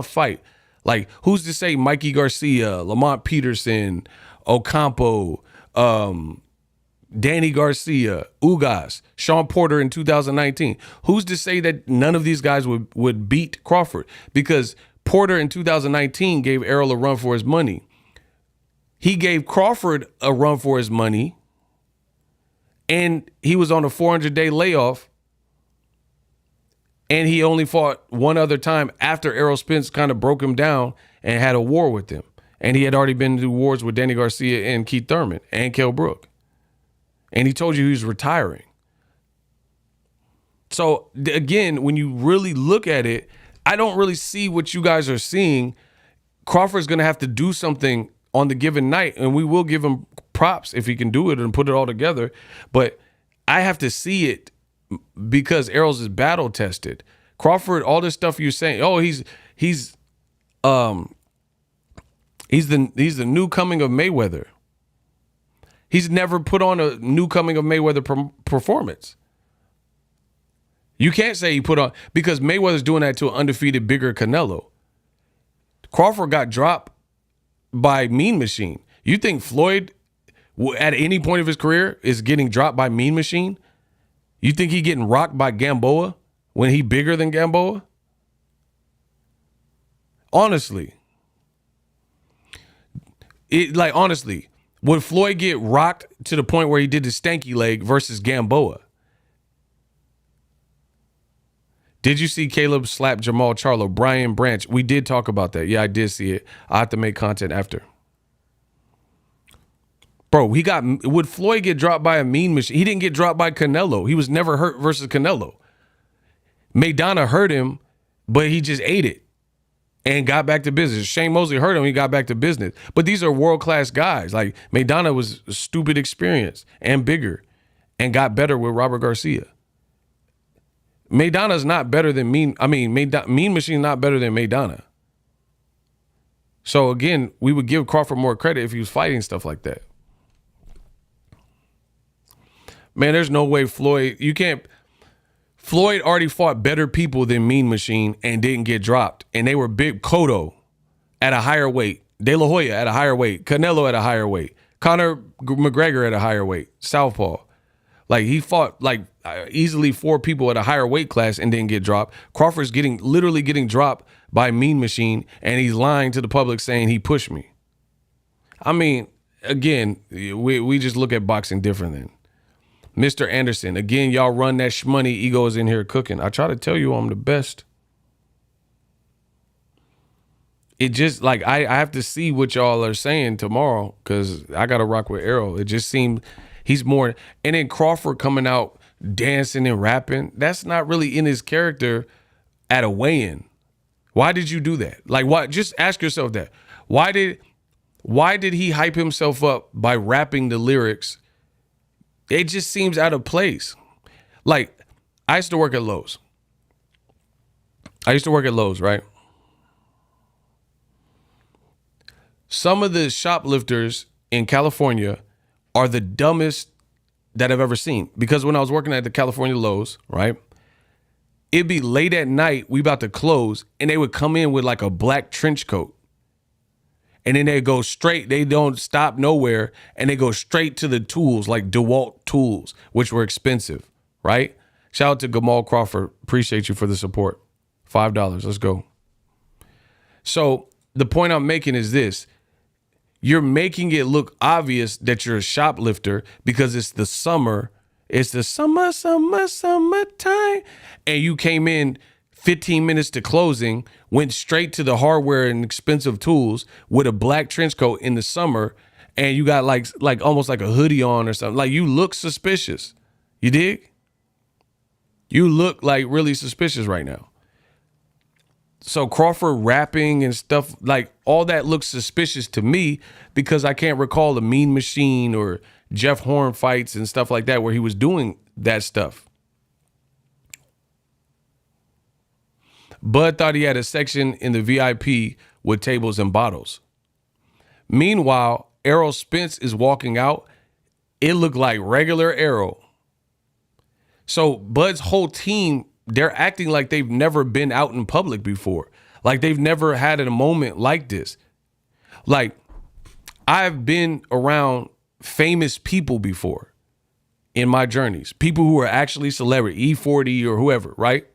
Speaker 1: fight? Like, who's to say Mikey Garcia, Lamont Peterson, Ocampo, Danny Garcia, Ugas, Sean Porter in 2019. Who's to say that none of these guys would beat Crawford? Because Porter in 2019 gave Errol a run for his money. He gave Crawford a run for his money, and he was on a 400-day layoff, and he only fought one other time after Errol Spence kind of broke him down and had a war with him. And he had already been to wars with Danny Garcia and Keith Thurman and Kell Brook. And he told you he was retiring. So, again, when you really look at it, I don't really see what you guys are seeing. Crawford's going to have to do something on the given night, and we will give him props if he can do it and put it all together. But I have to see it because Errol's is battle tested. Crawford, all this stuff you're saying, oh, he's the new coming of Mayweather. He's never put on a new coming of Mayweather performance. You can't say he put on, because Mayweather's doing that to an undefeated, bigger Canelo. Crawford got dropped by Mean Machine. You think Floyd, at any point of his career, is getting dropped by Mean Machine? You think he getting rocked by Gamboa when he bigger than Gamboa? Honestly. Honestly, would Floyd get rocked to the point where he did the stanky leg versus Gamboa? Did you see Caleb slap Jamal Charlo? Brian Branch, we did talk about that. Yeah, I did see it. I have to make content after. Bro, would Floyd get dropped by a Mean Machine? He didn't get dropped by Canelo. He was never hurt versus Canelo. Maidana hurt him, but he just ate it and got back to business. Shane Mosley hurt him, he got back to business. But these are world-class guys. Like, Maidana was a stupid experience and bigger and got better with Robert Garcia. Maidana's not better than Mean Machine's not better than Maidana. So, again, we would give Crawford more credit if he was fighting stuff like that. Man, there's no way Floyd already fought better people than Mean Machine and didn't get dropped. And they were big. Cotto at a higher weight. De La Hoya at a higher weight. Canelo at a higher weight. Conor McGregor at a higher weight. Southpaw. Like, he fought easily 4 people at a higher weight class and didn't get dropped. Crawford's literally getting dropped by Mean Machine, and he's lying to the public saying he pushed me. I mean, again, we just look at boxing different then. Mr. Anderson, again, y'all run that shmoney. Ego is in here cooking. I try to tell you I'm the best. It just, I have to see what y'all are saying tomorrow because I got to rock with Errol. It just seemed he's more. And then Crawford coming out dancing and rapping. That's not really in his character at a weigh-in. Why did you do that? Why? Just ask yourself that. Why did he hype himself up by rapping the lyrics? It just seems out of place. I used to work at Lowe's. Right? Some of the shoplifters in California are the dumbest that I've ever seen. Because when I was working at the California Lowe's, right? It'd be late at night, we about to close, and they would come in with a black trench coat. And then they go straight, they don't stop nowhere, and they go straight to the tools, like DeWalt tools, which were expensive, right? Shout out to Gamal Crawford. Appreciate you for the support. $5. Let's go. So the point I'm making is this. You're making it look obvious that you're a shoplifter because it's the summer. It's the summertime. And you came in 15 minutes to closing, went straight to the hardware and expensive tools with a black trench coat in the summer, and you got like almost like a hoodie on or something. Like, you look suspicious. You dig? You look like really suspicious right now. So Crawford rapping and stuff, like all that looks suspicious to me because I can't recall the Mean Machine or Jeff Horn fights and stuff like that where he was doing that stuff. Bud thought he had a section in the VIP with tables and bottles. Meanwhile, Errol Spence is walking out. It looked like regular Errol. So Bud's whole team, they're acting like they've never been out in public before. Like they've never had a moment like this. Like, I've been around famous people before in my journeys. People who are actually celebrity, E40 or whoever, right?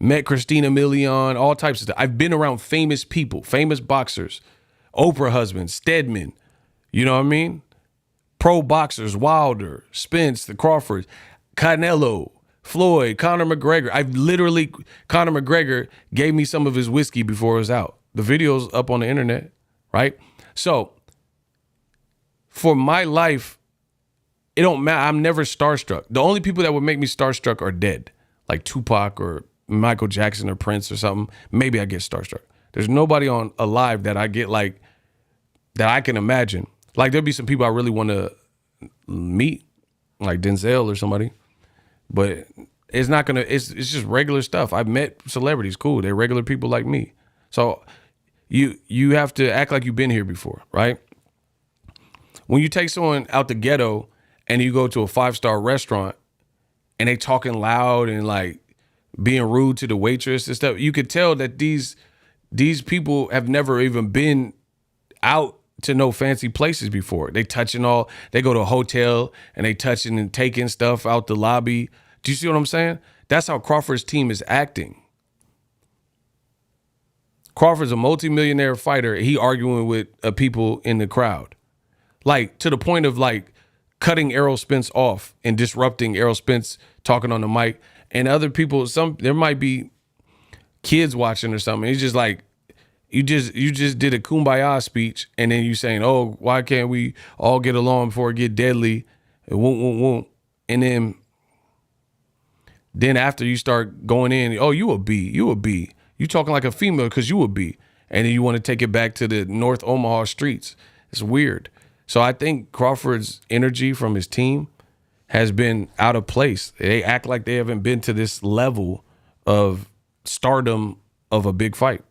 Speaker 1: Met Christina Milian, all types of stuff. I've been around famous people, famous boxers, Oprah husband, Stedman, you know what I mean? Pro boxers, Wilder, Spence, the Crawfords, Canelo, Floyd, Conor McGregor. Conor McGregor gave me some of his whiskey before it was out. The video's up on the internet, right? So for my life, it don't matter. I'm never starstruck. The only people that would make me starstruck are dead, like Tupac or Michael Jackson or Prince or something. Maybe I get starstruck. There's nobody on alive that I get like, that I can imagine. Like, there'll be some people I really want to meet, like Denzel or somebody, but it's not gonna. It's just regular stuff. I've met celebrities, cool. They're regular people like me. So you have to act like you've been here before, right? When you take someone out the ghetto and you go to a 5-star restaurant and they talking loud and like being rude to the waitress and stuff, you could tell that these people have never even been out to no fancy places before. They go to a hotel and they touching and taking stuff out the lobby. Do you see what I'm saying? That's how Crawford's team is acting. Crawford's a multimillionaire fighter. He arguing with people in the crowd. Like, to the point of like cutting Errol Spence off and disrupting Errol Spence talking on the mic. And other people, there might be kids watching or something. It's just like, you just did a kumbaya speech, and then you saying, oh, why can't we all get along before it get deadly? It won't. And then after you start going in, oh, you a B. You talking like a female because you a B. And then you want to take it back to the North Omaha streets. It's weird. So I think Crawford's energy from his team has been out of place. They act like they haven't been to this level of stardom of a big fight.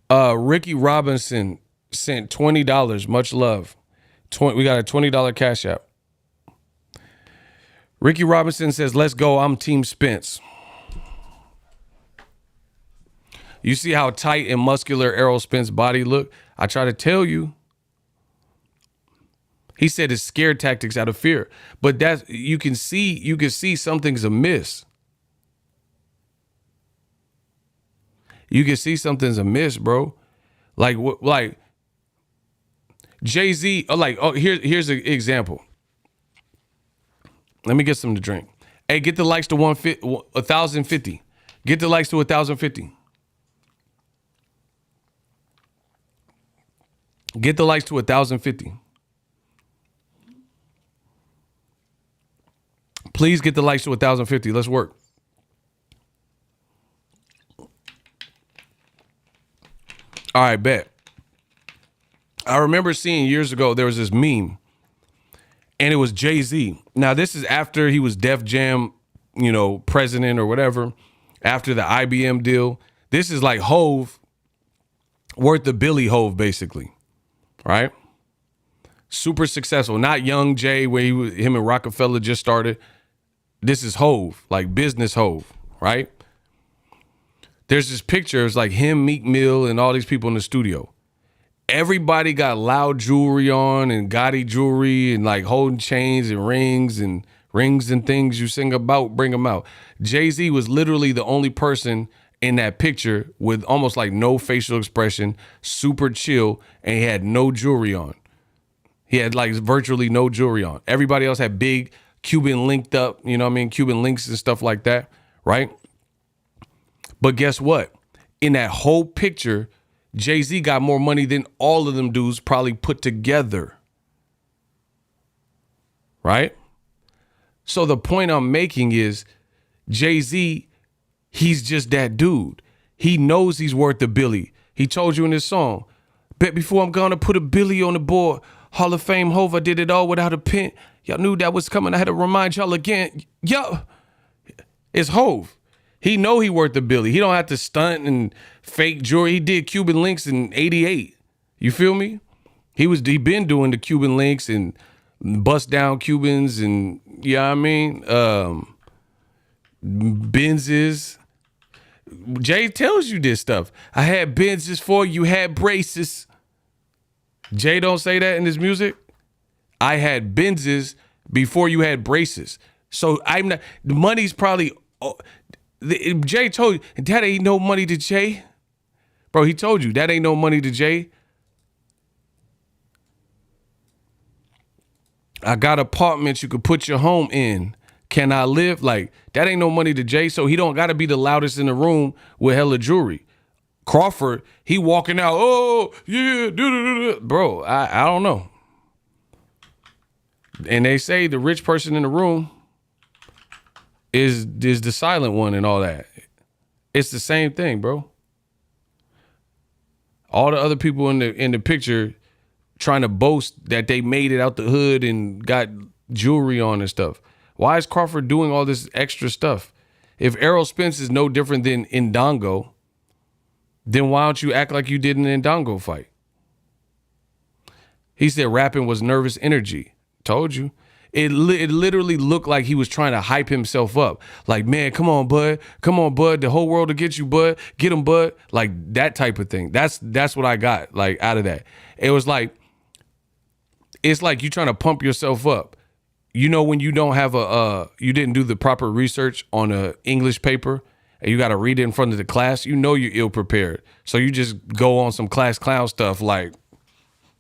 Speaker 1: Ricky Robinson sent $20. Much love. We got a $20 Cash App. Ricky Robinson says, let's go. I'm Team Spence. You see how tight and muscular Errol Spence's body look? I try to tell you. He said it's scare tactics out of fear. But that's, you can see something's amiss. You can see something's amiss, bro. Like Jay-Z, here's an example. Let me get some to drink. Hey, get the likes to 1,050. Get the likes to 1,050. Get the likes to 1,050. Please get the likes to 1,050. Let's work. All right, bet. I remember seeing years ago, there was this meme, and it was Jay-Z. Now, this is after he was Def Jam, president or whatever, after the IBM deal. This is like Hove, worth the Billy Hove, basically, right? Super successful. Not young Jay, where him and Rockefeller just started. This is Hove, like business Hove, right? There's this picture, it's like him, Meek Mill, and all these people in the studio. Everybody got loud jewelry on and gaudy jewelry and like holding chains and rings and things you sing about, bring them out. Jay-Z was literally the only person in that picture with almost like no facial expression, super chill, and he had no jewelry on. He had like virtually no jewelry on. Everybody else had big Cuban linked up, you know what I mean? Cuban links and stuff like that, right? But guess what? In that whole picture, Jay-Z got more money than all of them dudes probably put together. Right? So the point I'm making is Jay-Z, he's just that dude. He knows he's worth a billy. He told you in his song, bet before I'm gonna put a billy on the board. Hall of Fame Hov, I did it all without a pen. Y'all knew that was coming. I had to remind y'all again. Yo, it's Hov. He know he worth a billy. He don't have to stunt and fake jewelry. He did Cuban links in '88. You feel me? He been doing the Cuban links and bust down Cubans and you know what I mean? Benzes. Jay tells you this stuff. I had Benzes for you, had braces. Jay don't say that in his music. I had Benzes before you had braces. So I'm not, the money's probably, Jay told you, that ain't no money to Jay. Bro, he told you, that ain't no money to Jay. I got apartments you could put your home in. Can I live? Like, that ain't no money to Jay, so he don't got to be the loudest in the room with hella jewelry. Crawford, he walking out, oh, yeah, bro, I don't know. And they say the rich person in the room is the silent one and all that. It's the same thing, bro. All the other people in the picture trying to boast that they made it out the hood and got jewelry on and stuff. Why is Crawford doing all this extra stuff? If Errol Spence is no different than Ndongo, then why don't you act like you did in the Ndongo fight? He said rapping was nervous energy. Told you. It literally looked like he was trying to hype himself up. Like, man, come on, bud. Come on, bud. The whole world will get you, bud. Get him, bud. Like that type of thing. That's what I got, like, out of that. It was like, it's like you trying to pump yourself up. You know, when you don't have you didn't do the proper research on a English paper and you got to read it in front of the class, you know you're ill prepared. So you just go on some class clown stuff like,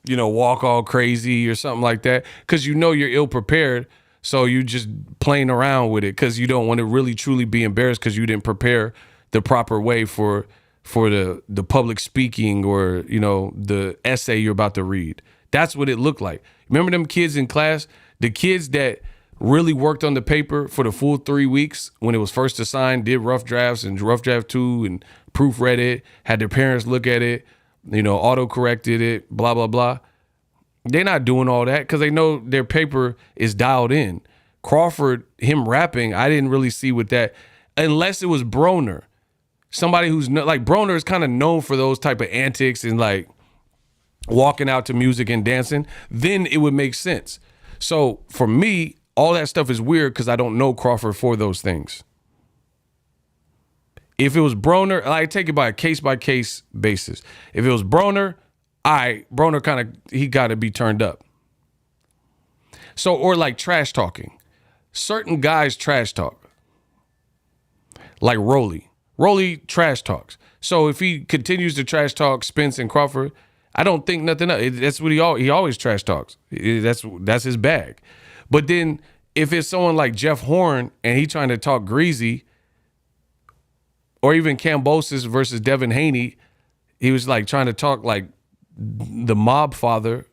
Speaker 1: you know, walk all crazy or something like that because you know you're ill prepared. So you just playing around with it because you don't want to really truly be embarrassed because you didn't prepare the proper way for the public speaking or, you know, the essay you're about to read. That's what it looked like. Remember them kids in class? The kids that really worked on the paper for the full 3 weeks when it was first assigned, did rough drafts and rough draft 2 and proofread it, had their parents look at it, you know, auto-corrected it, blah, blah, blah. They're not doing all that because they know their paper is dialed in. Crawford, him rapping, I didn't really see with that unless it was Broner. Somebody who's like Broner is kind of known for those type of antics and like walking out to music and dancing. Then it would make sense. So for me, all that stuff is weird because I don't know Crawford for those things. If it was Broner, I take it by a case-by-case basis. If it was Broner, Broner kind of, he got to be turned up. So, or like trash talking. Certain guys trash talk. Like Rolly. Rolly trash talks. So if he continues to trash talk Spence and Crawford, I don't think nothing else. That's what he always trash talks. That's his bag. But then if it's someone like Jeff Horn and he trying to talk greasy, or even Kambosos versus Devin Haney, he was like trying to talk like the mob father,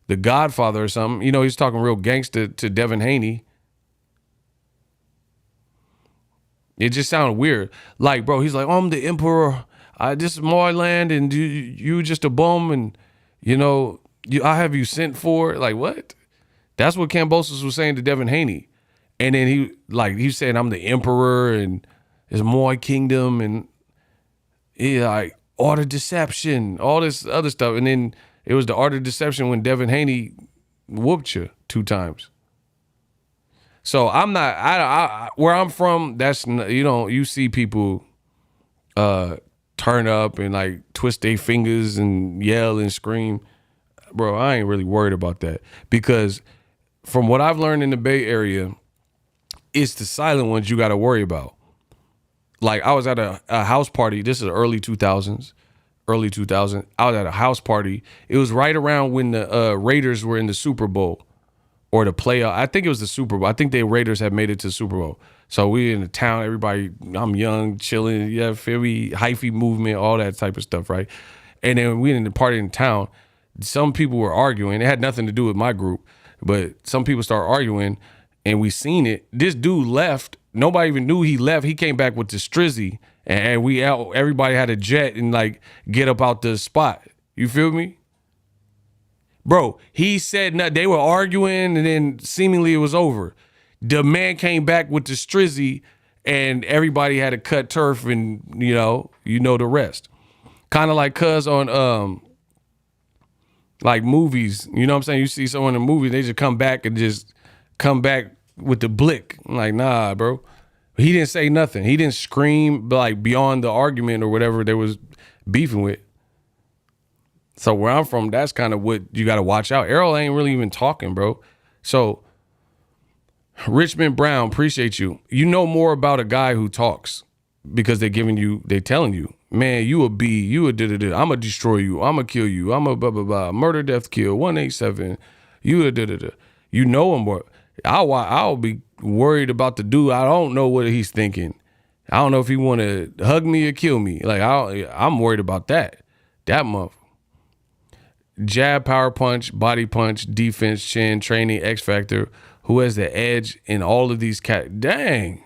Speaker 1: the Godfather or something. You know, he's talking real gangster to Devin Haney. It just sounded weird. Like, bro, he's like, oh, I'm the emperor. This is my land, and you just a bum, and you know, I have you sent for. Like, what? That's what Kambosos was saying to Devin Haney, and then he said, I'm the emperor, and it's my kingdom, and like art of deception, all this other stuff, and then it was the art of deception when Devin Haney whooped you 2 times. So I'm not. I where I'm from, that's, you know, you see people turn up and like twist their fingers and yell and scream. Bro, I ain't really worried about that because from what I've learned in the Bay Area, it's the silent ones you got to worry about. Like I was at a house party. This is early 2000s. I was at a house party. It was right around when the Raiders were in the Super Bowl or the playoff. I think it was the Super Bowl. I think the Raiders had made it to the Super Bowl. So we in the town, everybody, I'm young, chilling, yeah, feel me, hyphy movement, all that type of stuff, right? And then we in the party in town, some people were arguing. It had nothing to do with my group, but some people start arguing, and we seen it. This dude left. Nobody even knew he left. He came back with the strizzy, and we out. Everybody had a jet and like get up out the spot. You feel me? Bro, he said nothing. They were arguing, and then seemingly it was over. The man came back with the strizzy, and everybody had to cut turf, and you know the rest. Kind of like cuz on like movies, you know what I'm saying? You see someone in a movie, they just come back with the blick. I'm like, nah, bro. He didn't say nothing. He didn't scream like beyond the argument or whatever they was beefing with. So where I'm from, that's kind of what you got to watch out. Errol ain't really even talking, bro. So Richmond Brown, appreciate you. You know more about a guy who talks because they telling you, man, you a B, you a da-da-da. I'm going to destroy you. I'm going to kill you. I'm a blah, blah, blah. Murder, death, kill, 187. You a da-da-da. You know him more. I'll be worried about the dude. I don't know what he's thinking. I don't know if he want to hug me or kill me. Like, I'm worried about that. That month. Jab, power punch, body punch, defense, chin, training, X factor. Who has the edge in all of these Dang.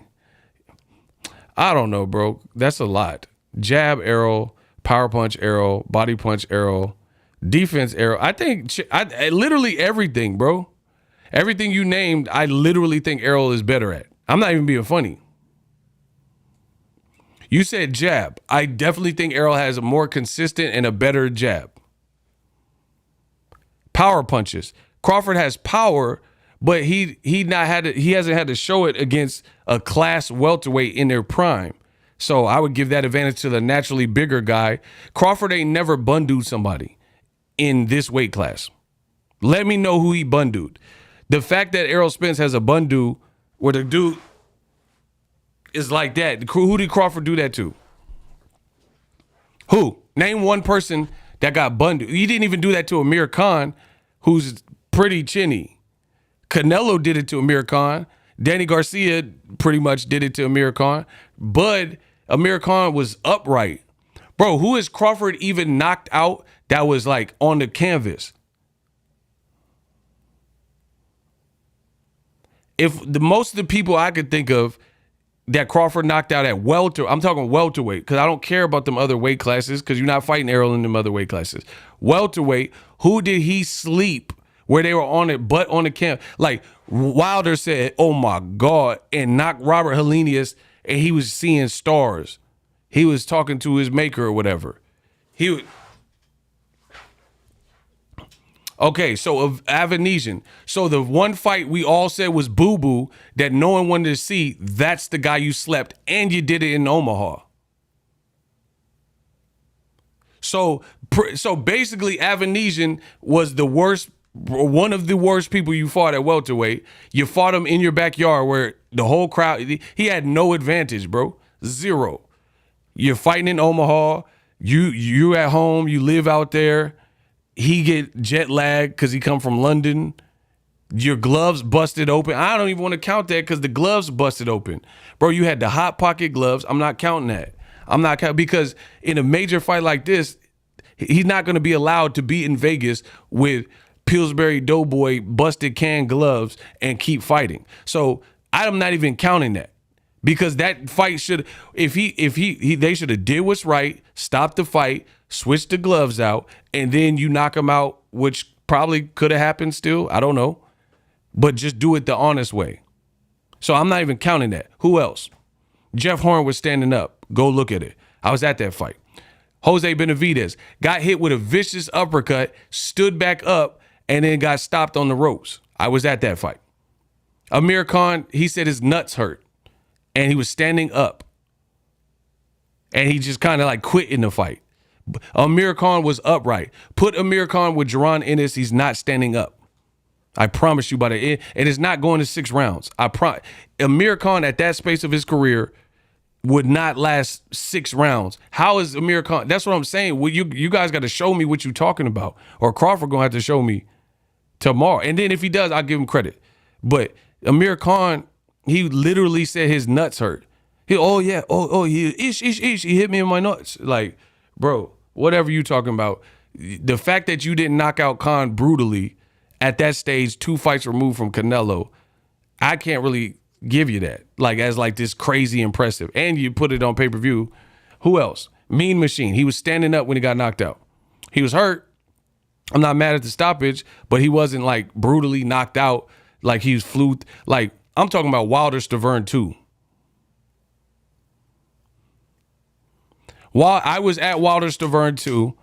Speaker 1: I don't know, bro. That's a lot. Jab, Errol, power punch, Errol, body punch, Errol, defense, Errol. I think I literally everything, bro. Everything you named, I literally think Errol is better at. I'm not even being funny. You said jab. I definitely think Errol has a more consistent and a better jab. Power punches. Crawford has power, but he hasn't had to show it against a class welterweight in their prime. So I would give that advantage to the naturally bigger guy. Crawford ain't never bundled somebody in this weight class. Let me know who he bundled. The fact that Errol Spence has a bundle where the dude is like that. Who did Crawford do that to? Who? Name one person that got bundled. He didn't even do that to Amir Khan, who's pretty chinny. Canelo did it to Amir Khan. Danny Garcia pretty much did it to Amir Khan. But Amir Khan was upright. Bro, who has Crawford even knocked out that was like on the canvas? If most of the people I could think of that Crawford knocked out at welter, I'm talking welterweight, because I don't care about them other weight classes, because you're not fighting Errol in them other weight classes. Welterweight, who did he sleep where they were on it, but on the camp? Like Wilder said, oh my God, and knocked Robert Helenius, and he was seeing stars. He was talking to his maker or whatever. Okay, so of Avanesian. So the one fight we all said was boo-boo that no one wanted to see, that's the guy you slept, and you did it in Omaha. So basically Avanesian was the worst, one of the worst people you fought at welterweight. You fought him in your backyard where the whole crowd, he had no advantage, bro. Zero. You're fighting in Omaha. You at home, you live out there. He get jet lag because he come from London. Your gloves busted open. I don't even want to count that because the gloves busted open. Bro, you had the hot pocket gloves. I'm not counting that. I'm not counting because in a major fight like this, he's not going to be allowed to be in Vegas with Pillsbury Doughboy busted can gloves and keep fighting. So I'm not even counting that. Because that fight should, they should have did what's right, stopped the fight, switched the gloves out, and then you knock him out, which probably could have happened still. I don't know. But just do it the honest way. So I'm not even counting that. Who else? Jeff Horn was standing up. Go look at it. I was at that fight. Jose Benavidez got hit with a vicious uppercut, stood back up, and then got stopped on the ropes. I was at that fight. Amir Khan, he said his nuts hurt. And he was standing up. And he just kind of like quit in the fight. Amir Khan was upright. Put Amir Khan with Jaron Ennis, he's not standing up. I promise you by the end. And it's not going to 6 rounds. Amir Khan at that space of his career would not last 6 rounds. How is Amir Khan? That's what I'm saying. Well, you guys got to show me what you're talking about. Or Crawford going to have to show me tomorrow. And then if he does, I'll give him credit. But Amir Khan, he literally said his nuts hurt. He hit me in my nuts. Like, bro, whatever you talking about. The fact that you didn't knock out Khan brutally at that stage, 2 fights removed from Canelo, I can't really give you that. Like, as like this crazy impressive. And you put it on pay-per-view. Who else? Mean Machine. He was standing up when he got knocked out. He was hurt. I'm not mad at the stoppage, but he wasn't like brutally knocked out like he was flew. Like, I'm talking about Wilder Stavern 2. While I was at Wilder Stavern 2,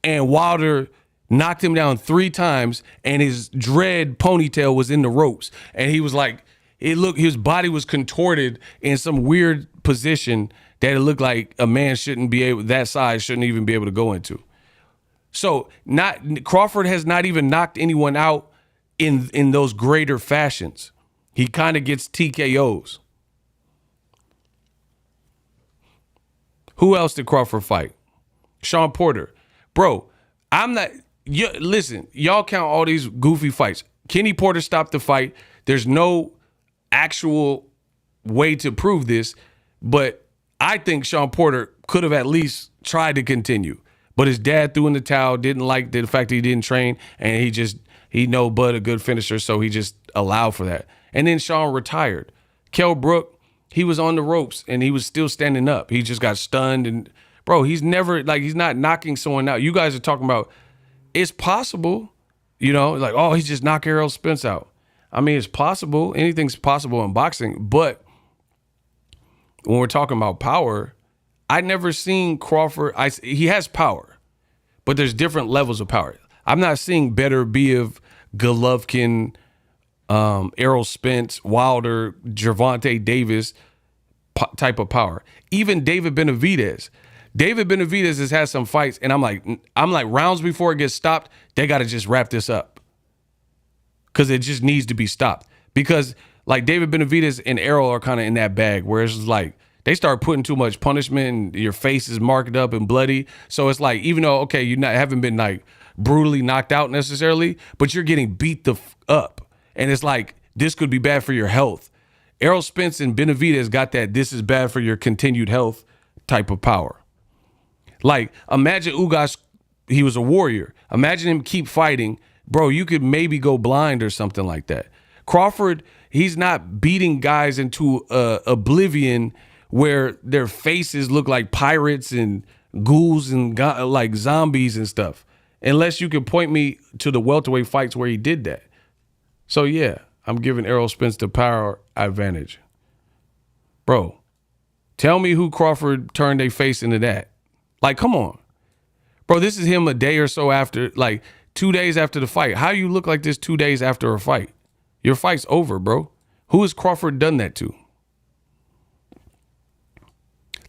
Speaker 1: and Wilder knocked him down 3 times, and his dread ponytail was in the ropes, and he was like, his body was contorted in some weird position that it looked like a man that size shouldn't even be able to go into. So Crawford has not even knocked anyone out in those greater fashions. He kind of gets TKOs. Who else did Crawford fight? Sean Porter. Bro, listen, y'all count all these goofy fights. Kenny Porter stopped the fight. There's no actual way to prove this, but I think Sean Porter could have at least tried to continue. But his dad threw in the towel, didn't like the fact that he didn't train, and he know Bud a good finisher, so he just allowed for that. And then Sean retired. Kell Brook, he was on the ropes, and he was still standing up. He just got stunned, and bro, he's not knocking someone out. You guys are talking about, it's possible, like, oh, he's just knocked Errol Spence out. I mean, it's possible. Anything's possible in boxing, but when we're talking about power, I never seen Crawford. He has power, but there's different levels of power. I'm not seeing Beterbiev, Golovkin, Errol Spence, Wilder, Gervonta Davis type of power. Even David Benavidez. David Benavidez has had some fights, and I'm like rounds before it gets stopped, they got to just wrap this up because it just needs to be stopped. Because like David Benavidez and Errol are kind of in that bag where it's like they start putting too much punishment and your face is marked up and bloody. So it's like, even though, okay, haven't been like brutally knocked out necessarily, but you're getting beat up. And it's like, this could be bad for your health. Errol Spence and Benavidez got that this is bad for your continued health type of power. Like, imagine Ugas, he was a warrior. Imagine him keep fighting. Bro, you could maybe go blind or something like that. Crawford, he's not beating guys into oblivion where their faces look like pirates and ghouls and like zombies and stuff. Unless you can point me to the welterweight fights where he did that. So yeah, I'm giving Errol Spence the power advantage. Bro, tell me who Crawford turned their face into that. Like, come on. Bro, this is him a day or so after, like 2 days after the fight. How you look like this 2 days after a fight? Your fight's over, bro. Who has Crawford done that to?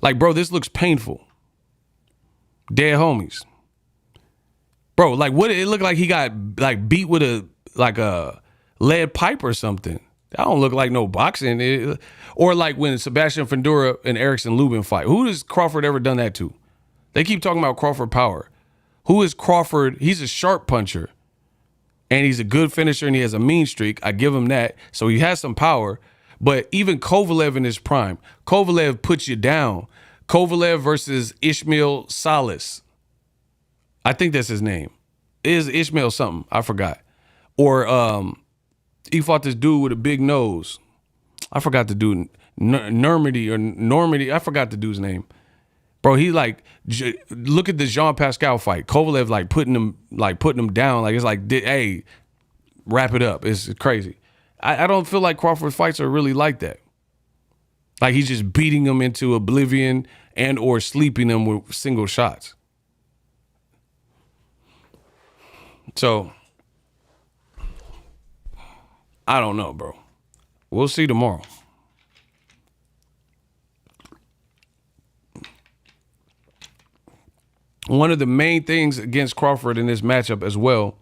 Speaker 1: Like, bro, this looks painful. Dead homies. Bro, like, what it looked like he got like beat with a lead pipe or something. That don't look like no boxing. Or like when Sebastian Fundora and Erickson Lubin fight. Who has Crawford ever done that to? They keep talking about Crawford power. Who is Crawford? He's a sharp puncher. And he's a good finisher and he has a mean streak. I give him that. So he has some power. But even Kovalev in his prime, Kovalev puts you down. Kovalev versus Ishmael Salas. I think that's his name. Is Ishmael something? I forgot. Or he fought this dude with a big nose. I forgot the dude. Normandy. I forgot the dude's name. Bro, he like, look at the Jean Pascal fight. Kovalev like putting him down. Like, it's like, hey, wrap it up. It's crazy. I don't feel like Crawford fights are really like that. Like he's just beating them into oblivion and or sleeping them with single shots. So, I don't know, bro. We'll see tomorrow. One of the main things against Crawford in this matchup as well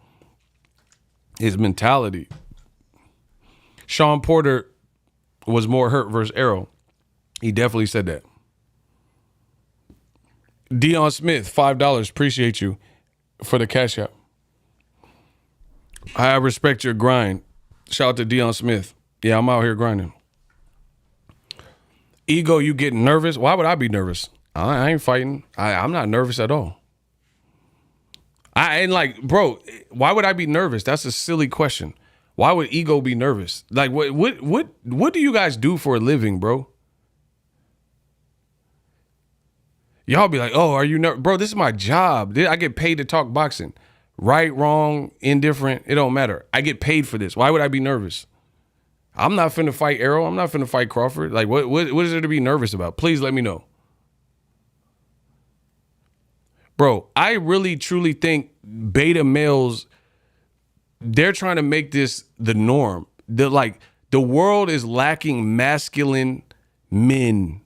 Speaker 1: is mentality. Sean Porter was more hurt versus Errol. He definitely said that. Dion Smith, $5. Appreciate you for the cash app. I respect your grind. Shout out to Deion Smith. Yeah, I'm out here grinding. Ego, you getting nervous? Why would I be nervous? I ain't fighting. I'm not nervous at all. I ain't like, bro, why would I be nervous? That's a silly question. Why would Ego be nervous? Like, what do you guys do for a living, bro? Y'all be like, oh, are you nervous? Bro, this is my job. I get paid to talk boxing. Right, wrong, indifferent, it don't matter. I get paid for this. Why would I be nervous? I'm not finna fight Errol. I'm not finna fight Crawford. Like, what is there to be nervous about? Please let me know. Bro, I really, truly think beta males, they're trying to make this the norm. The world is lacking masculine men.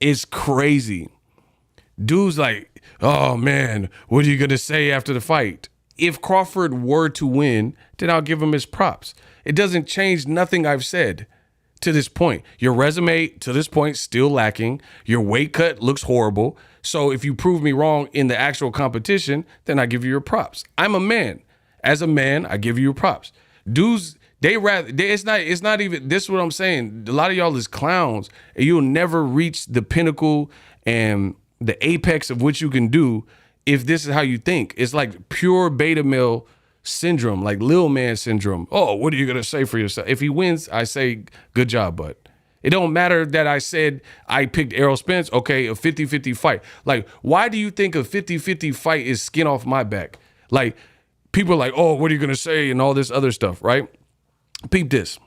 Speaker 1: It's crazy. Dudes like, oh man, what are you going to say after the fight? If Crawford were to win, then I'll give him his props. It doesn't change nothing I've said to this point. Your resume to this point still lacking. Your weight cut looks horrible. So if you prove me wrong in the actual competition, then I give you your props. I'm a man. As a man, I give you your props. Dudes, it's not even, this is what I'm saying. A lot of y'all is clowns and you'll never reach the pinnacle and the apex of what you can do if this is how you think. It's like pure beta male syndrome, like Lil Man syndrome. Oh, what are you going to say for yourself? If he wins, I say, good job, bud. It don't matter that I said I picked Errol Spence. Okay, a 50-50 fight. Like, why do you think a 50-50 fight is skin off my back? Like, people are like, oh, what are you going to say and all this other stuff, right? Peep this.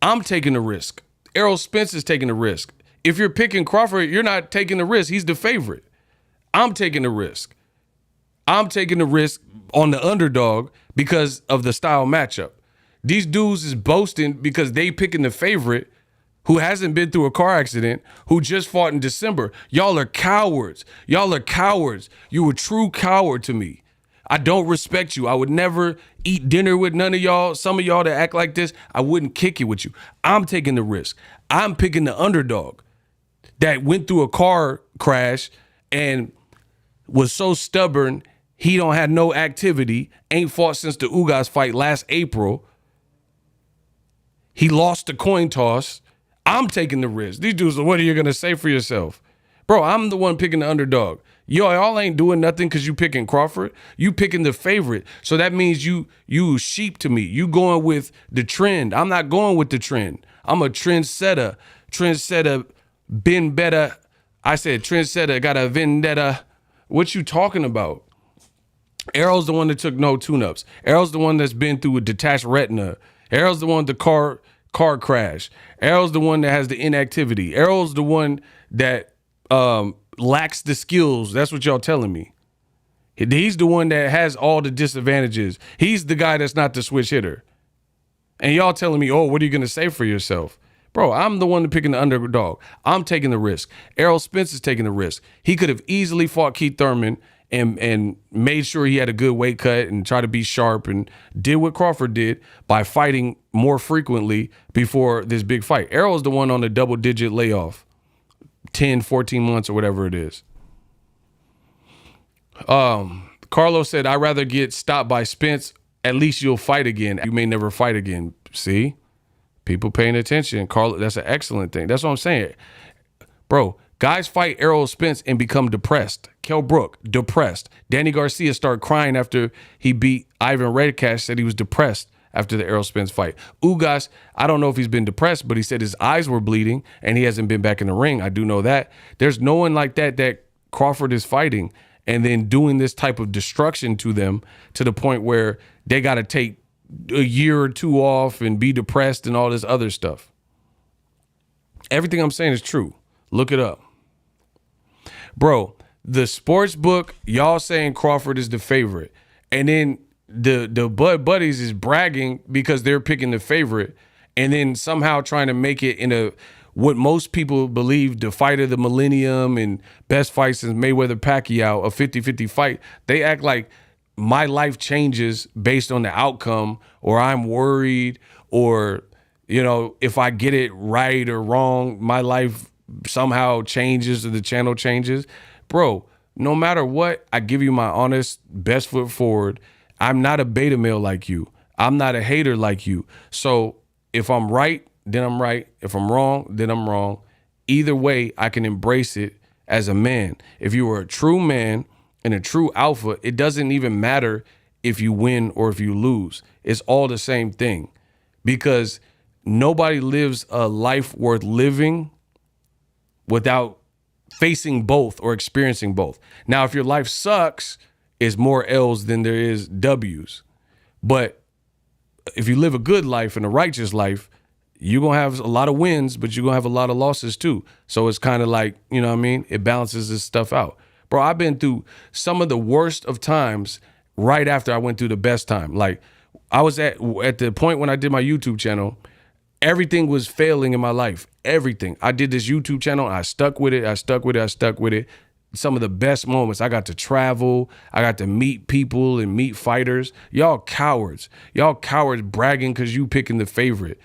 Speaker 1: I'm taking the risk. Errol Spence is taking the risk. If you're picking Crawford, you're not taking the risk. He's the favorite. I'm taking the risk. I'm taking the risk on the underdog because of the style matchup. These dudes is boasting because they picking the favorite who hasn't been through a car accident, who just fought in December. Y'all are cowards. Y'all are cowards. You a true coward to me. I don't respect you. I would never eat dinner with none of y'all. Some of y'all that act like this, I wouldn't kick it with you. I'm taking the risk. I'm picking the underdog that went through a car crash and was so stubborn, he don't have no activity, ain't fought since the Ugas fight last April. He lost the coin toss. I'm taking the risk. These dudes, what are you going to say for yourself? Bro, I'm the one picking the underdog. Y'all ain't doing nothing because you picking Crawford. You picking the favorite. So that means you sheep to me. You going with the trend. I'm not going with the trend. I'm a trendsetter. Trendsetter been better. I said trendsetter got a vendetta. What you talking about? Errol's the one that took no tune-ups. Errol's the one that's been through a detached retina. Errol's the one with the car crash. Errol's the one that has the inactivity. Errol's the one that lacks the skills. That's what y'all telling me. He's the one that has all the disadvantages. He's the guy that's not the switch hitter. And y'all telling me, oh, what are you going to say for yourself? Bro, I'm the one picking the underdog. I'm taking the risk. Errol Spence is taking the risk. He could have easily fought Keith Thurman and made sure he had a good weight cut and try to be sharp and did what Crawford did by fighting more frequently before this big fight. Errol's the one on the double-digit layoff, 10, 14 months or whatever it is. Carlos said, I'd rather get stopped by Spence. At least you'll fight again. You may never fight again. See? People paying attention. Carlos, that's an excellent thing. That's what I'm saying. Bro, guys fight Errol Spence and become depressed. Kell Brook, depressed. Danny Garcia started crying after he beat Ivan Redcash, said he was depressed after the Errol Spence fight. Ugas, I don't know if he's been depressed, but he said his eyes were bleeding and he hasn't been back in the ring. I do know that. There's no one like that Crawford is fighting and then doing this type of destruction to them to the point where they got to take a year or two off and be depressed and all this other stuff. Everything I'm saying is true. Look it up. Bro, the sports book, y'all saying Crawford is the favorite. And then the Bud Buddies is bragging because they're picking the favorite and then somehow trying to make it in a what most people believe the fight of the millennium and best fight since Mayweather-Pacquiao, a 50-50 fight. They act like my life changes based on the outcome, or I'm worried, or, you know, if I get it right or wrong, my life somehow changes or the channel changes. Bro, no matter what, I give you my honest best foot forward. I'm not a beta male like you. I'm not a hater like you. So if I'm right, then I'm right. If I'm wrong, then I'm wrong. Either way, I can embrace it as a man. If you are a true man and a true alpha, it doesn't even matter if you win or if you lose. It's all the same thing, because nobody lives a life worth living without facing both or experiencing both. Now, if your life sucks, it's more L's than there is W's. But if you live a good life and a righteous life, you're going to have a lot of wins, but you're going to have a lot of losses too. So it's kind of like, you know what I mean? It balances this stuff out. Bro, I've been through some of the worst of times right after I went through the best time. Like, I was at the point when I did my YouTube channel, everything was failing in my life. Everything. I did this YouTube channel and I stuck with it. Some of the best moments. I got to travel. I got to meet people and meet fighters. Y'all cowards. Y'all cowards bragging because you picking the favorite.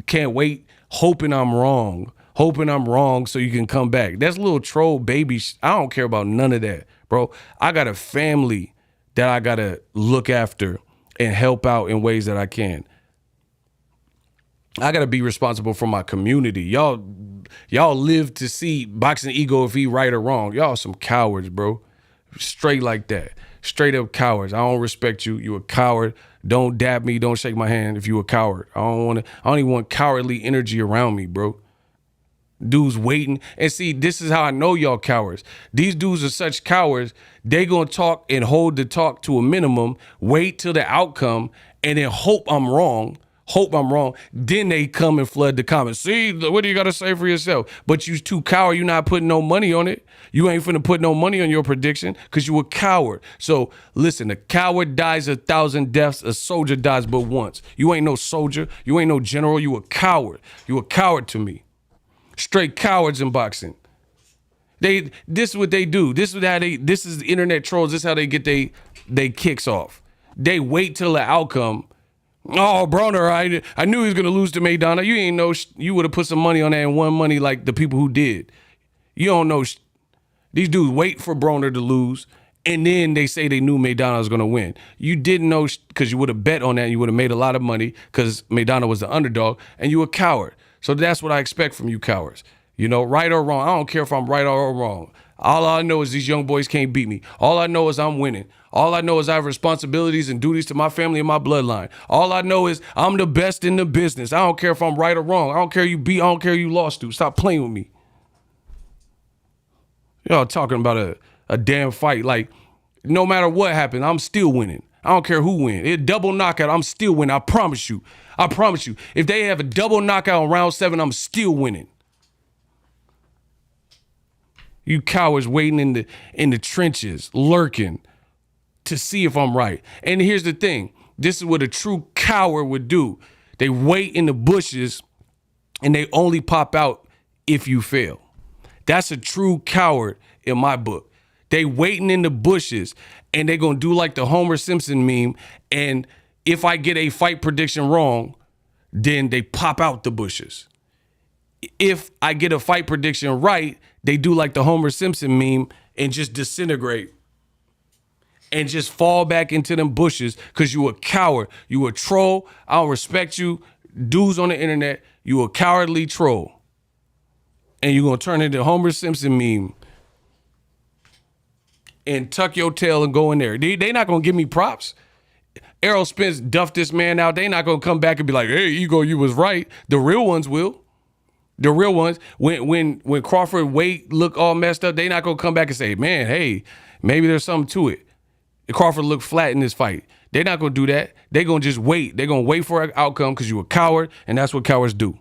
Speaker 1: Can't wait, hoping I'm wrong so you can come back. That's little troll baby. I don't care about none of that, bro. I got a family that I got to look after and help out in ways that I can. I got to be responsible for my community. Y'all live to see Boxingego if he right or wrong. Y'all some cowards, bro. Straight like that. Straight up cowards. I don't respect you. You a coward. Don't dab me. Don't shake my hand if you a coward. I don't even want cowardly energy around me, bro. Dudes waiting. And see, this is how I know y'all cowards. These dudes are such cowards. They gonna talk and hold the talk to a minimum, wait till the outcome, and then hope I'm wrong. Then they come and flood the comments. See, what do you got to say for yourself? But you too coward. You not putting no money on it. You ain't finna put no money on your prediction because you a coward. So listen, a coward dies 1,000 deaths. A soldier dies but once. You ain't no soldier. You ain't no general. You a coward. You a coward to me. Straight cowards in boxing. This is what they do. This is the internet trolls. This is how they get they kicks off. They wait till the outcome. Oh, Broner, I knew he was going to lose to Maidana. You ain't know you would have put some money on that and won money like the people who did. You don't know. These dudes wait for Broner to lose, and then they say they knew Maidana was going to win. You didn't know because you would have bet on that and you would have made a lot of money because Maidana was the underdog, and you a coward. So that's what I expect from you cowards. You know, right or wrong. I don't care if I'm right or wrong. All I know is these young boys can't beat me. All I know is I'm winning. All I know is I have responsibilities and duties to my family and my bloodline. All I know is I'm the best in the business. I don't care if I'm right or wrong. I don't care you beat. I don't care you lost to. Stop playing with me. Y'all talking about a damn fight. Like, no matter what happened, I'm still winning. I don't care who wins. It's double knockout. I'm still winning. I promise you. I promise you. If they have a double knockout in round 7, I'm still winning. You cowards waiting in the trenches, lurking to see if I'm right. And here's the thing. This is what a true coward would do. They wait in the bushes and they only pop out if you fail. That's a true coward in my book. They waiting in the bushes and they gonna do like the Homer Simpson meme. And if I get a fight prediction wrong, then they pop out the bushes. If I get a fight prediction right, they do like the Homer Simpson meme and just disintegrate and just fall back into them bushes because you a coward. You a troll. I don't respect you. Dudes on the internet, you a cowardly troll. And you're going to turn into a Homer Simpson meme and tuck your tail and go in there. They not going to give me props. Errol Spence duffed this man out. They not going to come back and be like, hey, Ego, you was right. The real ones will. The real ones, when Crawford weight look all messed up, they not going to come back and say, man, hey, maybe there's something to it. Crawford looked flat in this fight. They're not going to do that. They're going to just wait. They're going to wait for an outcome because you a coward, and that's what cowards do.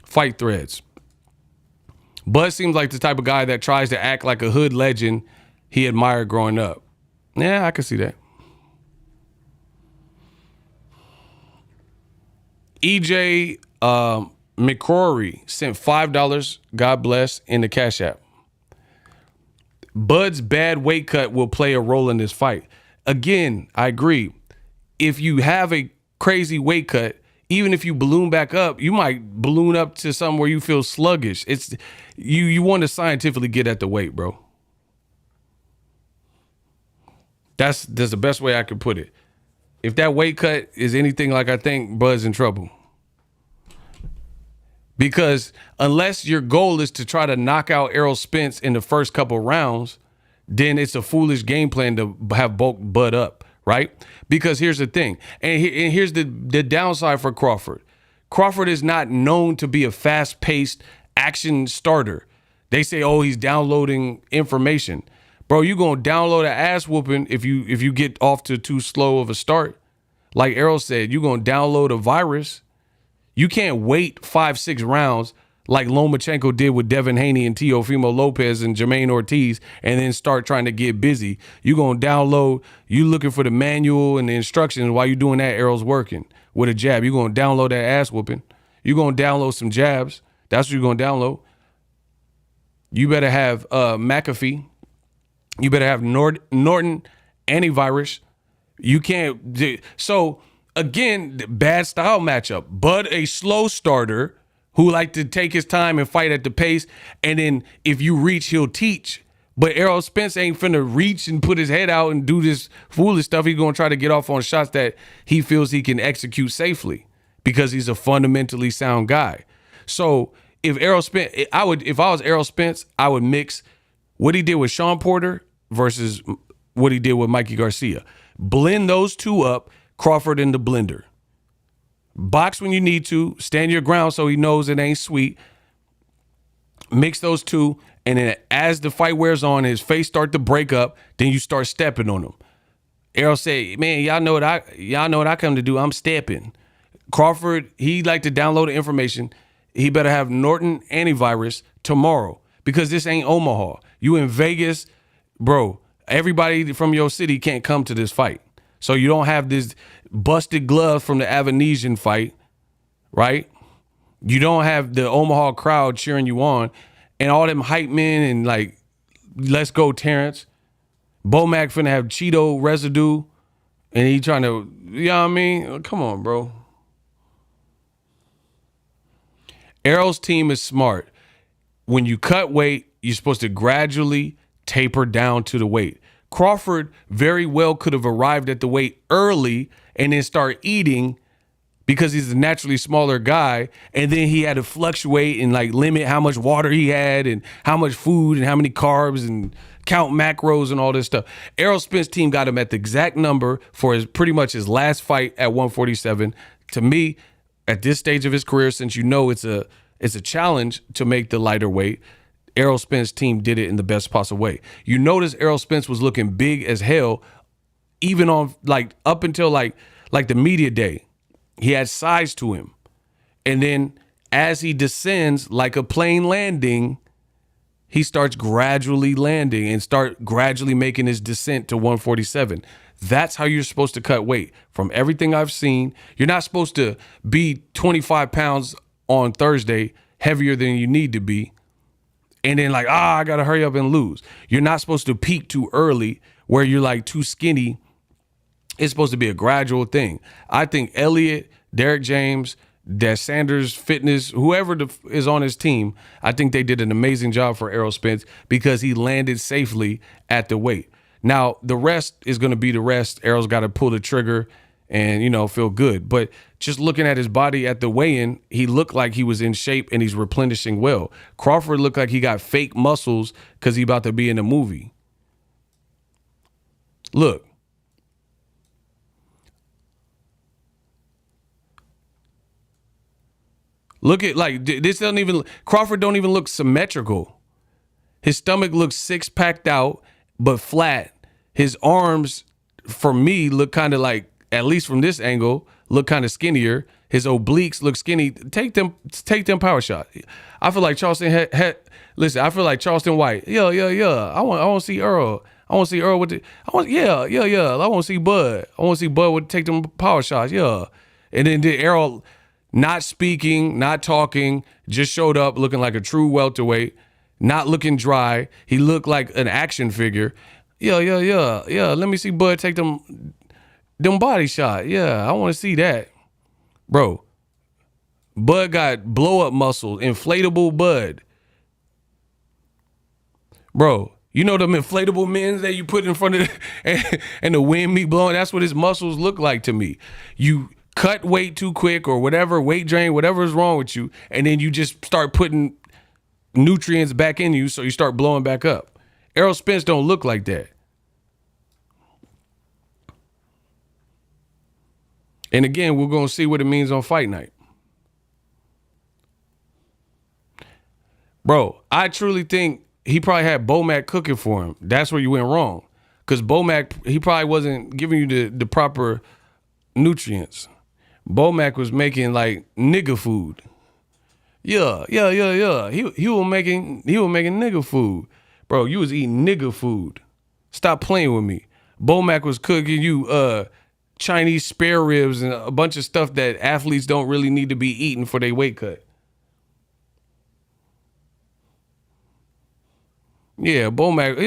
Speaker 1: Fight threads. Bud seems like the type of guy that tries to act like a hood legend he admired growing up. Yeah, I can see that. EJ McCrory sent $5, God bless, in the Cash App. Bud's bad weight cut will play a role in this fight. Again, I agree. If you have a crazy weight cut, even if you balloon back up, you might balloon up to something where you feel sluggish. It's you want to scientifically get at the weight, bro. That's the best way I could put it. if that weight cut is anything like I think, Bud's in trouble. Because unless your goal is to try to knock out Errol Spence in the first couple rounds, then it's a foolish game plan to have bulk Bud up, right? Because here's the thing, and here's the downside for Crawford. Crawford is not known to be a fast-paced action starter. They say, oh, he's downloading information. Bro, you gonna download an ass whooping if you get off to too slow of a start. Like Errol said, you gonna download a virus. You can't wait 5-6 rounds like Lomachenko did with Devin Haney and Teofimo Lopez and Jermaine Ortiz and then start trying to get busy. You gonna download, you looking for the manual and the instructions while you doing that, Errol's working with a jab. You gonna download that ass whooping. You gonna download some jabs. That's what you're gonna download. You better have McAfee. You better have Norton antivirus. You can't. So again, bad style matchup, but a slow starter who like to take his time and fight at the pace. And then if you reach, he'll teach. But Errol Spence ain't finna reach and put his head out and do this foolish stuff. He's gonna try to get off on shots that he feels he can execute safely because he's a fundamentally sound guy. So if Errol Spence, if I was Errol Spence, I would mix what he did with Sean Porter versus what he did with Mikey Garcia. Blend those two up, Crawford in the blender. Box when you need to, stand your ground so he knows it ain't sweet. Mix those two, and then as the fight wears on, his face start to break up, then you start stepping on him. Errol say, man, y'all know what I come to do. I'm stepping. Crawford, he like to download the information. He better have Norton antivirus tomorrow because this ain't Omaha. You in Vegas, bro. Everybody from your city can't come to this fight. So you don't have this busted glove from the Avanesian fight, right? You don't have the Omaha crowd cheering you on and all them hype men and like, let's go Terence. Bomac finna have Cheeto residue and he trying to, you know what I mean? Come on, bro. Errol's team is smart. When you cut weight, you're supposed to gradually taper down to the weight. Crawford very well could have arrived at the weight early and then start eating because he's a naturally smaller guy. And then he had to fluctuate and like limit how much water he had and how much food and how many carbs and count macros and all this stuff. Errol Spence's team got him at the exact number for his pretty much his last fight at 147. To me, at this stage of his career, since you know it's a challenge to make the lighter weight, Errol Spence's team did it in the best possible way. You notice Errol Spence was looking big as hell, even on like up until like the media day. He had size to him. And then as he descends like a plane landing, he starts gradually landing and start gradually making his descent to 147. That's how you're supposed to cut weight. From everything I've seen, you're not supposed to be 25 pounds on Thursday, heavier than you need to be. And then like, I got to hurry up and lose. You're not supposed to peak too early where you're like too skinny. It's supposed to be a gradual thing. I think Elliott, Derek James, Des Sanders Fitness, whoever is on his team, I think they did an amazing job for Errol Spence because he landed safely at the weight. Now, the rest is going to be the rest. Errol's got to pull the trigger and, you know, feel good. But just looking at his body at the weigh-in, he looked like he was in shape and he's replenishing well. Crawford looked like he got fake muscles because he about to be in a movie. Look. Look at, like, this doesn't even, Crawford don't even look symmetrical. His stomach looks six-packed out, but flat. His arms, for me, look kind of like, at least from this angle, look kind of skinnier. His obliques look skinny. Take them power shots. I feel like Charleston listen, I feel like Charleston White. Yeah. I want to see Errol. I want to see Errol with the, I want to see Bud. I want to see Bud with take them power shots. Yeah. And then did Errol not speaking, not talking, just showed up looking like a true welterweight, not looking dry. He looked like an action figure. Yeah. Let me see Bud take them body shot. Yeah, I want to see that. Bro, Bud got blow-up muscles, inflatable Bud. Bro, You know them inflatable men's that you put in front of and the wind be blowing? That's what his muscles look like to me. You cut weight too quick or whatever, weight drain, whatever is wrong with you, and then you just start putting nutrients back in you so you start blowing back up. Errol Spence don't look like that. And again, we're going to see what it means on fight night. Bro, I truly think he probably had Bomac cooking for him. That's where you went wrong. Because Bomac, he probably wasn't giving you the proper nutrients. Bomac was making like nigga food. Yeah. He was making nigga food. Bro, you was eating nigga food. Stop playing with me. Bomac was cooking you Chinese spare ribs and a bunch of stuff that athletes don't really need to be eating for their weight cut. Yeah, Bomac,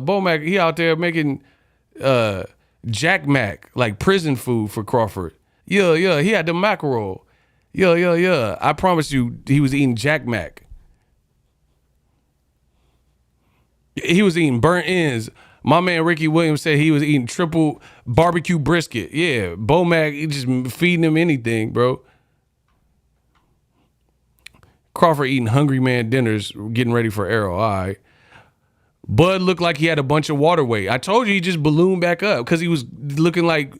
Speaker 1: Bomac, he out there making Jack Mac, like prison food for Crawford. Yeah, he had the mackerel. Yeah. I promise you, he was eating Jack Mac. He was eating burnt ends. My man Ricky Williams said he was eating triple barbecue brisket. Yeah, Bomac, he just feeding him anything, bro. Crawford eating hungry man dinners, getting ready for Errol. All right. Bud looked like he had a bunch of water weight. I told you he just ballooned back up because he was looking like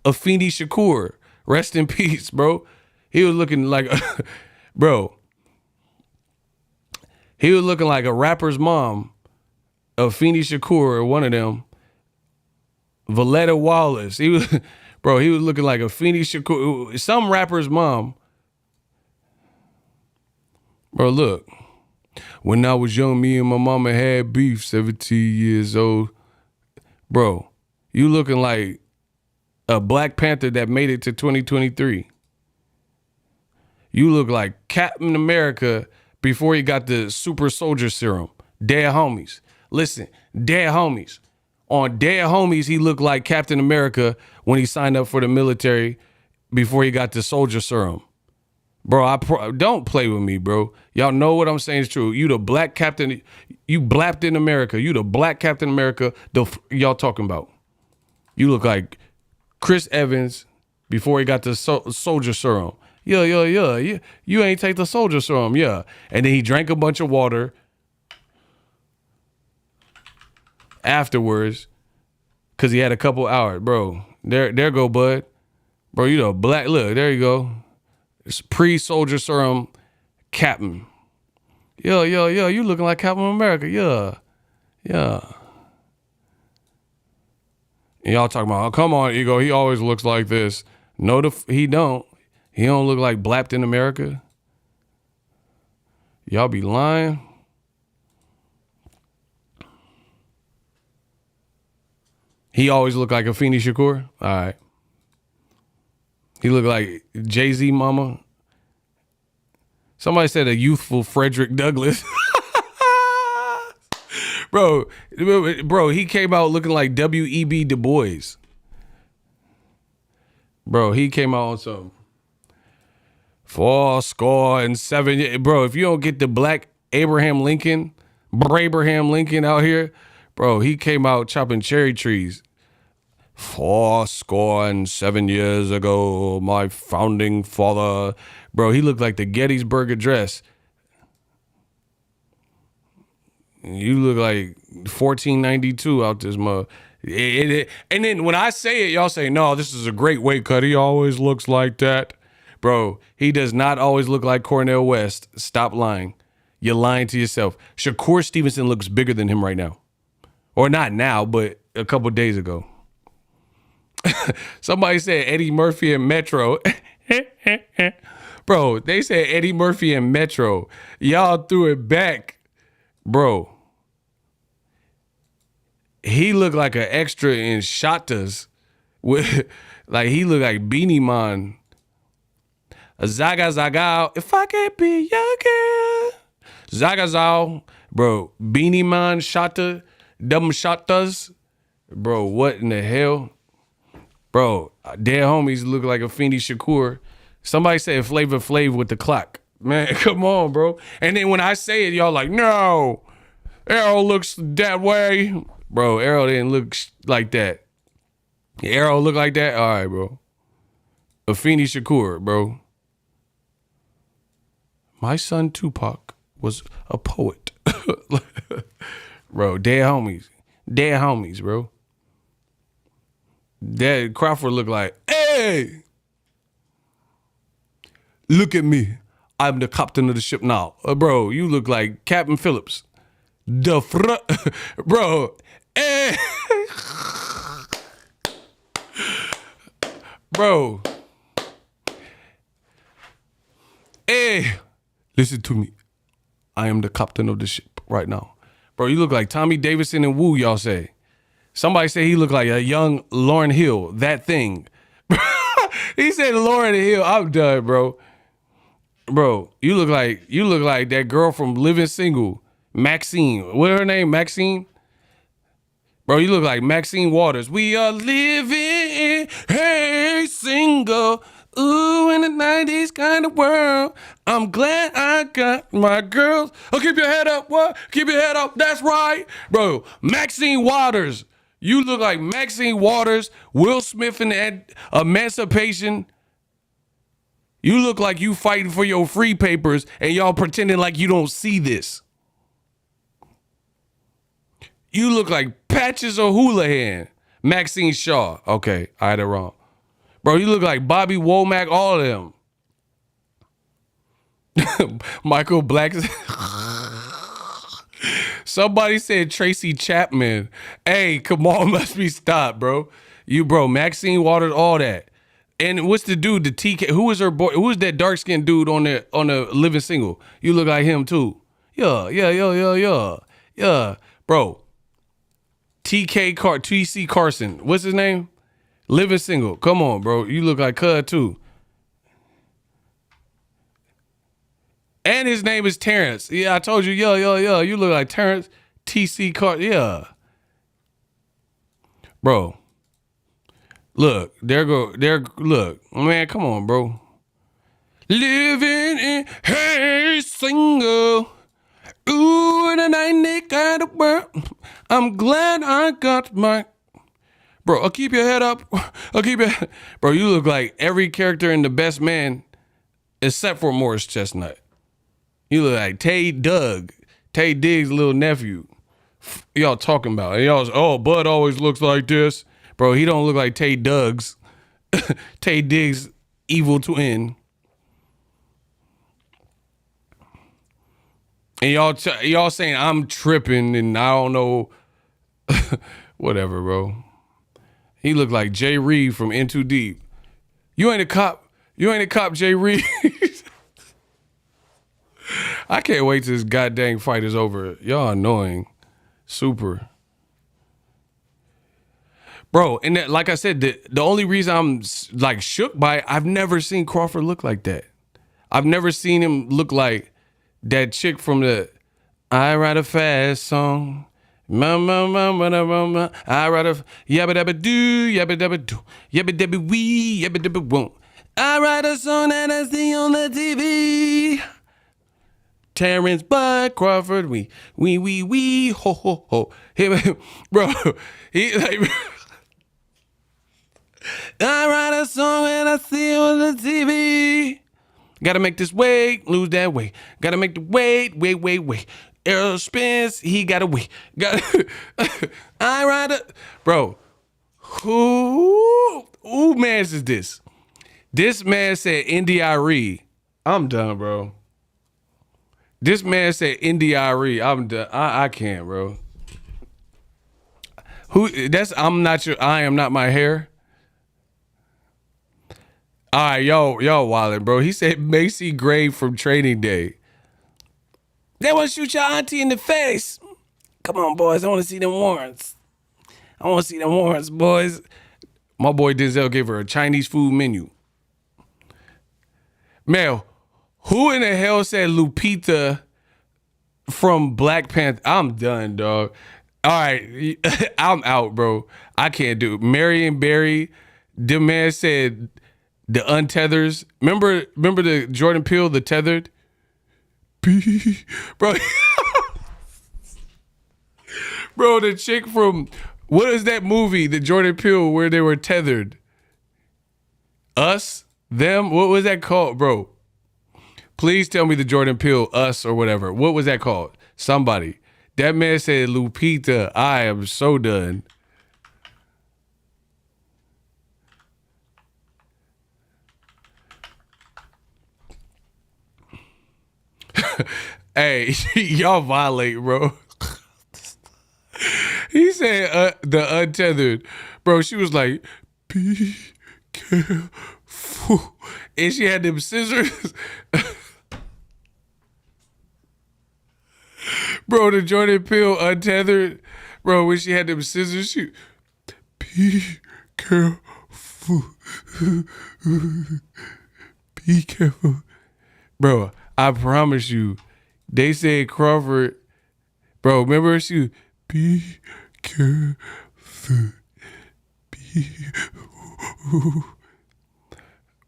Speaker 1: a Afeni Shakur. Rest in peace, bro. He was looking like, bro. He was looking like a rapper's mom, Afeni Shakur, or one of them. Valletta Wallace. He was looking like Afeni Shakur, some rapper's mom. Bro, look. When I was young, me and my mama had beef, 17 years old. Bro, you looking like a Black Panther that made it to 2023. You look like Captain America before he got the super soldier serum. Dead homies. Listen, dead homies. On Dead Homies, he looked like Captain America when he signed up for the military before he got the soldier serum. Bro, don't play with me, bro. Y'all know what I'm saying is true. You the black captain. You blapped in America. You the black Captain America. Y'all talking about. You look like Chris Evans before he got the soldier serum. Yeah. You ain't take the soldier serum. Yeah. And then he drank a bunch of water afterwards because he had a couple hours. Bro, there go, Bud. Bro, you the black. Look, there you go. It's pre-soldier serum Captain. Yeah. You looking like Captain America. Yeah. And y'all talking about, oh, come on, Ego. He always looks like this. No, he don't. He don't look like Blapped in America. Y'all be lying. He always looked like Afeni Shakur. All right. He looked like Jay-Z mama. Somebody said a youthful Frederick Douglass. Bro, he came out looking like W.E.B. Du Bois. Bro, he came out on some 4-7. Bro, if you don't get the black Abraham Lincoln out here, bro, he came out chopping cherry trees. 4-7 years ago, my founding father. Bro, he looked like the Gettysburg Address. You look like 1492 out this mother. And then when I say it, y'all say, no, this is a great weight cut. He always looks like that. Bro, he does not always look like Cornel West. Stop lying. You're lying to yourself. Shakur Stevenson looks bigger than him right now. Or not now, but a couple days ago. Somebody said Eddie Murphy and Metro. Bro, they said Eddie Murphy and Metro. Y'all threw it back. Bro. He looked like an extra in Shatas. Like he looked like Beanie Man. Zaga, if I can't be your girl. Zaga, bro. Beanie Man, Shata, dumb Shatas. Bro, what in the hell? Bro, Dead Homies look like Afeni Shakur. Somebody said Flavor Flav with the clock. Man, come on, bro. And then when I say it, y'all like, no. Errol looks that way. Bro, Errol didn't look like that. Errol look like that? All right, bro. Afeni Shakur, bro. My son Tupac was a poet. Bro, dead homies. Dead homies, bro. That Crawford looked like, hey, look at me. I'm the captain of the ship now. Bro, you look like Captain Phillips. The front, bro, hey. Bro. Hey, listen to me. I am the captain of the ship right now. Bro, you look like Tommy Davidson and Wu, y'all say. Somebody say he looked like a young Lauryn Hill, that thing. He said Lauryn Hill. I'm done, bro. Bro, you look like that girl from Living Single, Maxine. What her name? Maxine? Bro, you look like Maxine Waters. We are living, hey, single. Ooh, in the 90s kind of world. I'm glad I got my girls. Oh, keep your head up. What? Keep your head up. That's right. Bro, Maxine Waters. You look like Maxine Waters, Will Smith in Emancipation. You look like you fighting for your free papers and y'all pretending like you don't see this. You look like Patches O'Houlihan. Maxine Shaw. Okay, I had it wrong. Bro, you look like Bobby Womack, all of them. Michael Black. Somebody said Tracy Chapman. Hey, come on, must be stopped, bro. Bro, Maxine Waters, all that. And what's the dude, the TK? Who is her boy? Who is that dark-skinned dude on the Living Single? You look like him too. Yeah. Bro, TC Carson. What's his name? Living Single. Come on, bro. You look like Cud too. And his name is Terence. Yeah, I told you. Yo. You look like Terence. TC Carson. Yeah. Bro. Look. Look. Man, come on, bro. Living in, hey, single. Ooh, in a 90 kind of world. I'm glad I got my... Bro, I'll keep your head up. Bro, you look like every character in The Best Man except for Morris Chestnut. You look like Tay Diggs' little nephew. Y'all talking about. And y'all, oh, Bud always looks like this. Bro, he don't look like Tay Diggs' evil twin. And y'all saying I'm tripping and I don't know. Whatever, bro. He looked like Jay Reed from In Too Deep. You ain't a cop, Jay Reed. I can't wait till this goddamn fight is over. Y'all annoying. Super. Bro, and that, like I said, the only reason I'm like shook by it, I've never seen Crawford look like that. I've never seen him look like that chick from the I Write a Fast Song. I write a yabba dabba do, yabba dabba do, yabba dabba wee, yabba dabba won't. I write a song that I see on the TV. Terence, Bud, Crawford, we, ho, ho, ho. Bro, he like, I write a song and I see it on the TV. Gotta make this weight, lose that weight. Gotta make the weight. Errol Spence, he gotta wait. I write a, bro, who man's is this? This man said NDIRE. I'm done, bro. This man said NDIRE. I'm done. I can't, bro. I am not my hair. All right, y'all wildin', bro. He said Macy Gray from Training Day. They want to shoot your auntie in the face. Come on, boys. I want to see them warrants. Boys. My boy Denzel gave her a Chinese food menu. Man, who in the hell said Lupita from Black Panther? I'm done, dog. All right, I'm out, bro. I can't do it. Marion Barry, the man said the Untethers. Remember the Jordan Peele, The Tethered? Bro. Bro, the chick from, what is that movie, the Jordan Peele, where they were tethered? Us? Them? What was that called, bro? Please tell me the Jordan Peele, Us or whatever. What was that called? Somebody. That man said, Lupita, I am so done. Hey, y'all violate, bro. He said the untethered. Bro, she was like, be careful. And she had them scissors. Bro, the Jordan Peele untethered. Bro, when she had them scissors, she, be careful. Be careful. Bro, I promise you, they said Crawford, bro, remember she, be careful. Be,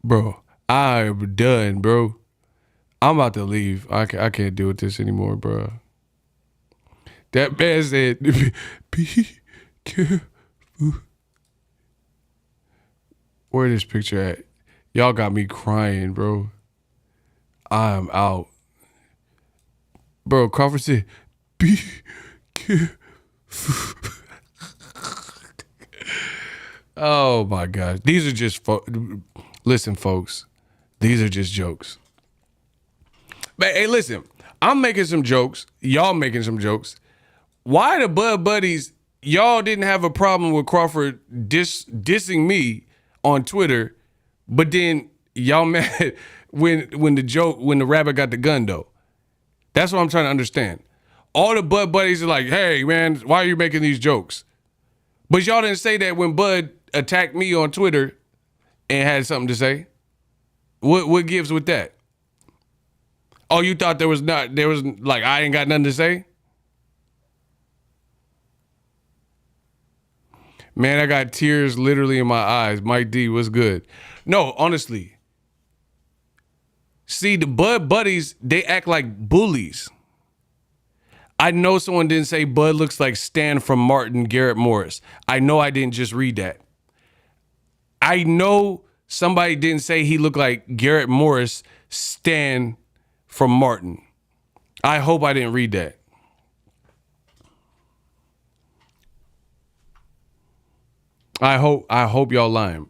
Speaker 1: bro, I'm done, bro. I'm about to leave. I can't deal with this anymore, bro. That man said, be careful. Where this picture at? Y'all got me crying, bro. I'm out. Bro, Crawford said, be careful. Oh, my gosh. These are just, listen, folks. These are just jokes. But, hey, listen. I'm making some jokes. Y'all making some jokes. Why the Bud Buddies, y'all didn't have a problem with Crawford dissing me on Twitter, but then y'all mad when the rabbit got the gun, though? That's what I'm trying to understand. All the Bud Buddies are like, hey, man, why are you making these jokes? But y'all didn't say that when Bud attacked me on Twitter and had something to say. What gives with that? Oh, you thought there was like, I ain't got nothing to say? Man, I got tears literally in my eyes. Mike D, what's good? No, honestly. See, the Bud Buddies, they act like bullies. I know someone didn't say Bud looks like Stan from Martin, Garrett Morris. I know I didn't just read that. I know somebody didn't say he looked like Garrett Morris, Stan from Martin. I hope I didn't read that. I hope y'all lying.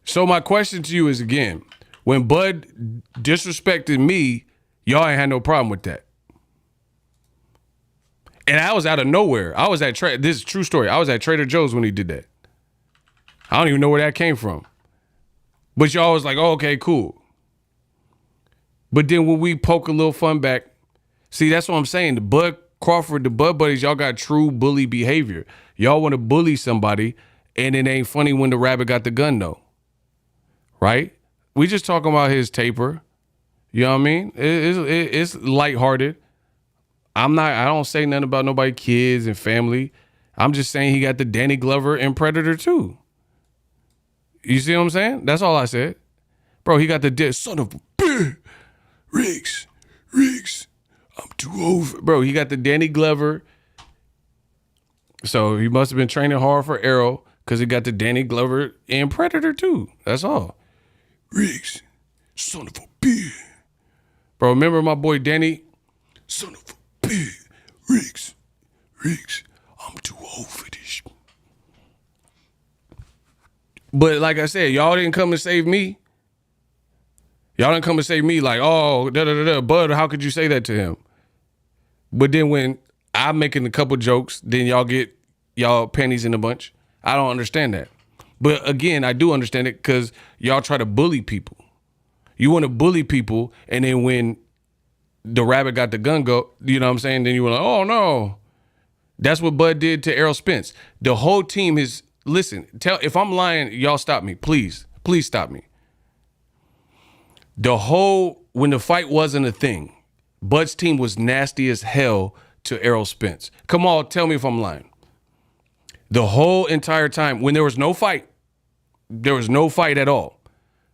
Speaker 1: So my question to you is, again, when Bud disrespected me, y'all ain't had no problem with that. And I was out of nowhere. I was at this is a true story. I was at Trader Joe's when he did that. I don't even know where that came from. But y'all was like, oh, okay, cool. But then when we poke a little fun back, see, that's what I'm saying. The Bud Crawford, the Bud Buddies, y'all got true bully behavior. Y'all want to bully somebody, and it ain't funny when the rabbit got the gun, though. Right? We just talking about his taper. You know what I mean? It's lighthearted. I don't say nothing about nobody, kids and family. I'm just saying he got the Danny Glover and Predator too. You see what I'm saying? That's all I said. Bro, he got the dead son of a bitch. Riggs, I'm too old. Bro, he got the Danny Glover. So he must have been training hard for Errol because he got the Danny Glover and Predator too. That's all. Riggs, son of a bitch. Bro, remember my boy Danny? Son of a bitch. Riggs, I'm too old for this. But like I said, y'all didn't come and save me. Y'all didn't come and save me like, oh, Bud, how could you say that to him? But then when I'm making a couple jokes, then y'all get y'all panties in a bunch. I don't understand that. But again, I do understand it because y'all try to bully people. You want to bully people, and then when the rabbit got the gun go, you know what I'm saying? Then you were like, oh, no. That's what Bud did to Errol Spence. The whole team is, listen, if I'm lying, y'all stop me. Please stop me. When the fight wasn't a thing, Bud's team was nasty as hell to Errol Spence. Come on, tell me if I'm lying. The whole entire time, when there was no fight at all,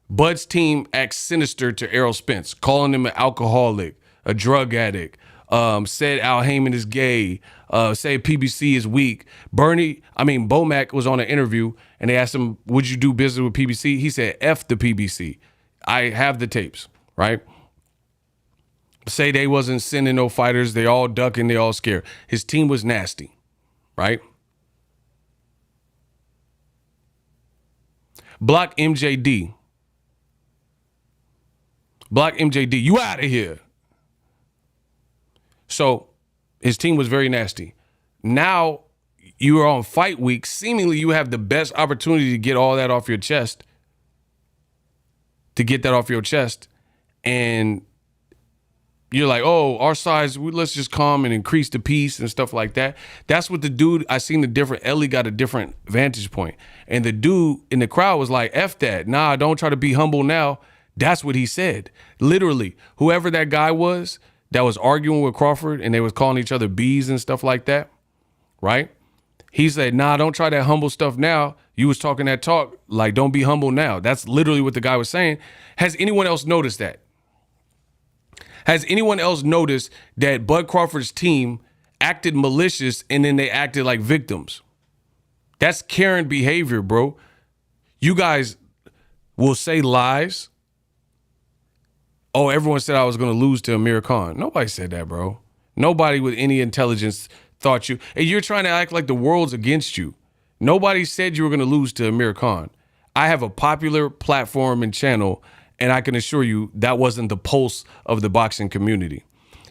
Speaker 1: Bud's team acts sinister to Errol Spence, calling him an alcoholic, a drug addict, said Al Heyman is gay, said PBC is weak. Bomac was on an interview and they asked him, would you do business with PBC? He said, F the PBC. I have the tapes, right? Say they wasn't sending no fighters. They all ducking, they all scared. His team was nasty, right? Block MJD. Block MJD. You out of here. So his team was very nasty. Now you are on fight week. Seemingly you have the best opportunity to get all that off your chest. And you're like, oh, our size, let's just come and increase the peace and stuff like that. That's what the dude, I seen the different, Ellie got a different vantage point. And the dude in the crowd was like, F that. Nah, don't try to be humble now. That's what he said. Literally, whoever that guy was that was arguing with Crawford and they was calling each other bees and stuff like that, right? He said, nah, don't try that humble stuff now. You was talking that talk, like, don't be humble now. That's literally what the guy was saying. Has anyone else noticed that? Has anyone else noticed that Bud Crawford's team acted malicious and then they acted like victims? That's Karen behavior, bro. You guys will say lies. Oh, everyone said I was going to lose to Amir Khan. Nobody said that, bro. Nobody with any intelligence thought you. And you're trying to act like the world's against you. Nobody said you were going to lose to Amir Khan. I have a popular platform and channel, and I can assure you that wasn't the pulse of the boxing community.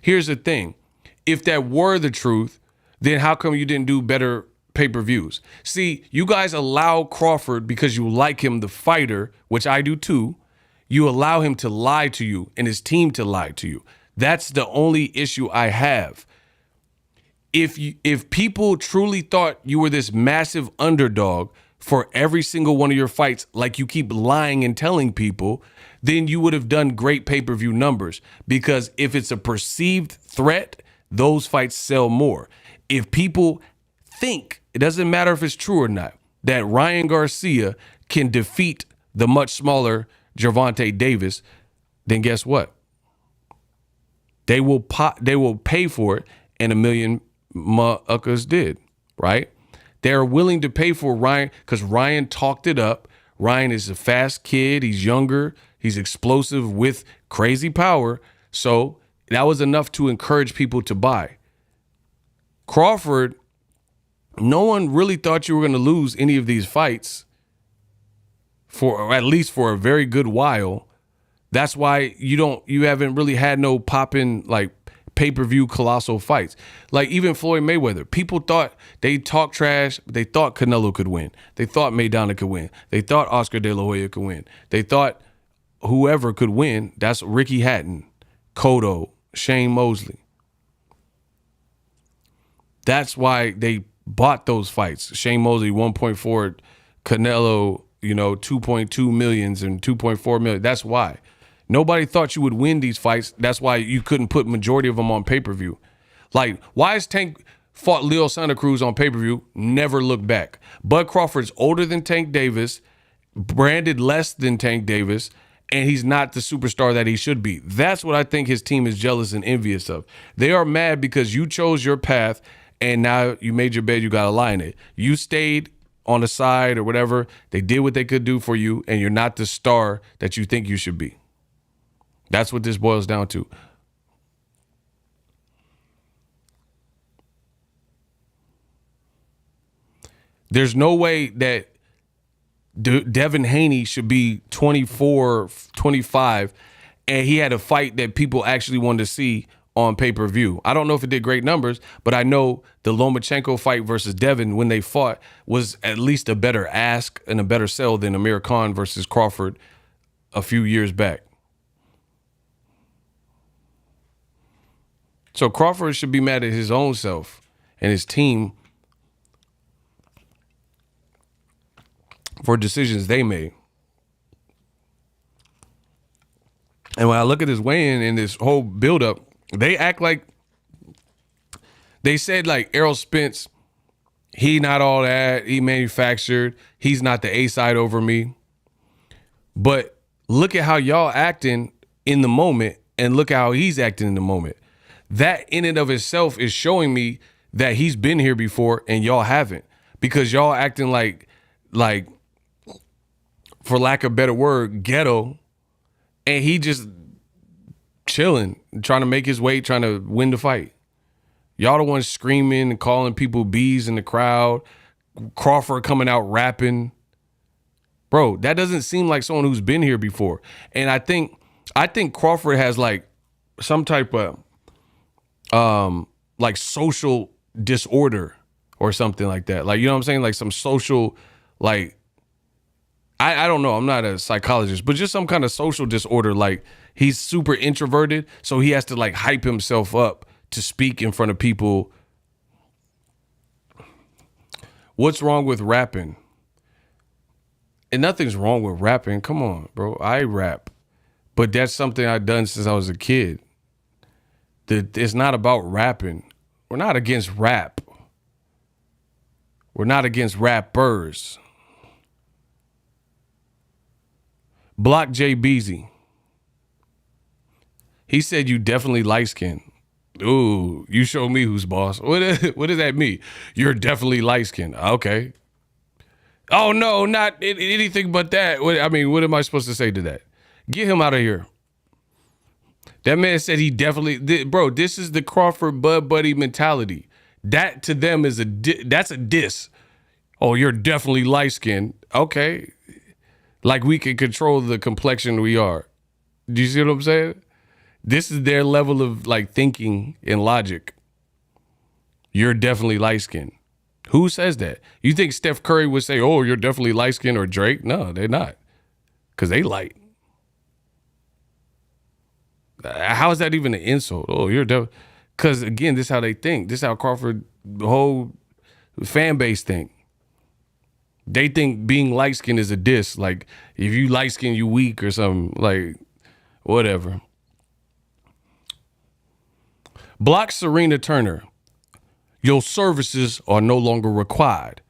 Speaker 1: Here's the thing. If that were the truth, then how come you didn't do better pay-per-views? See, you guys allow Crawford, because you like him, the fighter, which I do too, you allow him to lie to you and his team to lie to you. That's the only issue I have. If people truly thought you were this massive underdog for every single one of your fights, like you keep lying and telling people, then you would have done great pay-per-view numbers. Because if it's a perceived threat, those fights sell more. If people think, it doesn't matter if it's true or not, that Ryan Garcia can defeat the much smaller Gervonta Davis, then guess what? They will pay for it, and a million motherfuckers did, right? They're willing to pay for Ryan because Ryan talked it up. Ryan is a fast kid. He's younger. He's explosive with crazy power. So that was enough to encourage people to buy. Crawford, no one really thought you were going to lose any of these fights for at least for a very good while. That's why you haven't really had no popping like pay-per-view colossal fights. Like even Floyd Mayweather, people thought they talked trash, but they thought Canelo could win. They thought Maidana could win. They thought Oscar De La Hoya could win. They thought whoever could win. That's Ricky Hatton, Cotto, Shane Mosley. That's why they bought those fights. Shane Mosley 1.4, Canelo, 2.2 millions and 2.4 million. That's why. Nobody thought you would win these fights. That's why you couldn't put majority of them on pay-per-view. Like, why is Tank fought Leo Santa Cruz on pay-per-view? Never look back. Bud Crawford's older than Tank Davis, branded less than Tank Davis, and he's not the superstar that he should be. That's what I think his team is jealous and envious of. They are mad because you chose your path, and now you made your bed, you got to lie in it. You stayed on the side or whatever. They did what they could do for you, and you're not the star that you think you should be. That's what this boils down to. There's no way that Devin Haney should be 24, 25, and he had a fight that people actually wanted to see on pay-per-view. I don't know if it did great numbers, but I know the Lomachenko fight versus Devin, when they fought, was at least a better ask and a better sell than Amir Khan versus Crawford a few years back. So Crawford should be mad at his own self and his team for decisions they made. And when I look at this weigh-in and this whole buildup, they act like they said like Errol Spence, he not all that, he manufactured, he's not the A side over me. But Look at how y'all acting in the moment and look at how he's acting in the moment. That in and of itself is showing me that he's been here before and y'all haven't, because y'all acting like, for lack of a better word, ghetto, and he just chilling, trying to make his way, trying to win the fight. Y'all the ones screaming and calling people bees in the crowd. Crawford coming out rapping. Bro, that doesn't seem like someone who's been here before. And I think Crawford has like some type of like social disorder or something like that. Like, you know what I'm saying? Like some social, like, I don't know. I'm not a psychologist, but just some kind of social disorder. Like he's super introverted, so he has to like hype himself up to speak in front of people. What's wrong with rapping? And nothing's wrong with rapping. Come on, bro. I rap. But that's something I've done since I was a kid. It's not about rapping. We're not against rap. We're not against rappers. Block J Beezy. He said you definitely light-skinned. Ooh, you show me who's boss. What does that mean? You're definitely light-skinned. Okay. Oh, no, not anything but that. What am I supposed to say to that? Get him out of here. That man said he definitely, bro, this is the Crawford Bud Buddy mentality. That to them is that's a diss. Oh, you're definitely light-skinned. Okay. Like we can control the complexion we are. Do you see what I'm saying? This is their level of like thinking and logic. You're definitely light-skinned. Who says that? You think Steph Curry would say, oh, you're definitely light-skinned, or Drake? No, they're not. Because they light. How is that even an insult? Oh, you're definitely... Because, again, this is how they think. This is how Crawford, the whole fan base think. They think being light-skinned is a diss. Like, if you light-skinned, you weak or something. Like, whatever. Block Serena Turner. Your services are no longer required.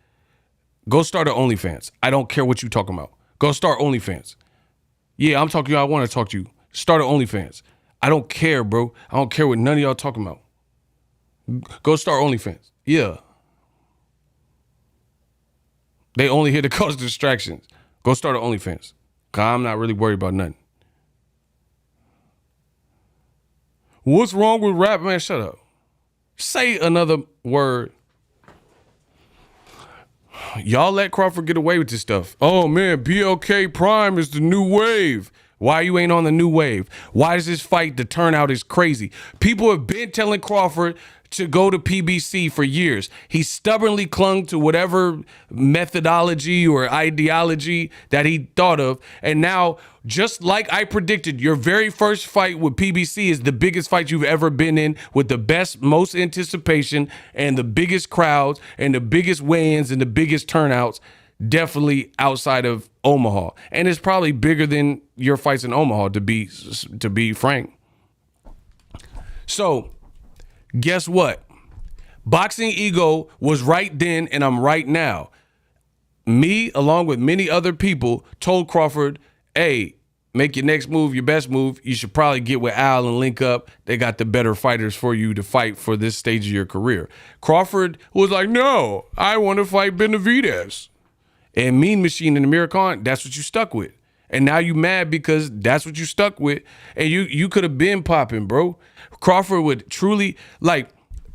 Speaker 1: Go start an OnlyFans. I don't care what you talking about. Go start OnlyFans. Yeah, I'm talking to you. I want to talk to you. Start an OnlyFans. I don't care, bro. I don't care what none of y'all talking about. Go start OnlyFans. Yeah. They only here to cause distractions. Go start an OnlyFans. Cause I'm not really worried about nothing. What's wrong with rap, man? Shut up. Say another word. Y'all let Crawford get away with this stuff. Oh, man, BLK Prime is the new wave. Why you ain't on the new wave? Why is this fight, the turnout is crazy? People have been telling Crawford to go to PBC for years. He stubbornly clung to whatever methodology or ideology that he thought of. And now, just like I predicted, your very first fight with PBC is the biggest fight you've ever been in, with the best, most anticipation and the biggest crowds and the biggest weigh-ins and the biggest turnouts, definitely outside of Omaha. And it's probably bigger than your fights in Omaha, to be frank. So, guess what? Boxingego was right then and I'm right now. Me, along with many other people, told Crawford, hey, make your next move your best move. You should probably get with Al and link up. They got the better fighters for you to fight for this stage of your career. Crawford was like, no, I want to fight Benavidez. And Mean Machine and Amir Khan, that's what you stuck with. And now you mad because that's what you stuck with. And you could have been popping, bro. Crawford would truly, like,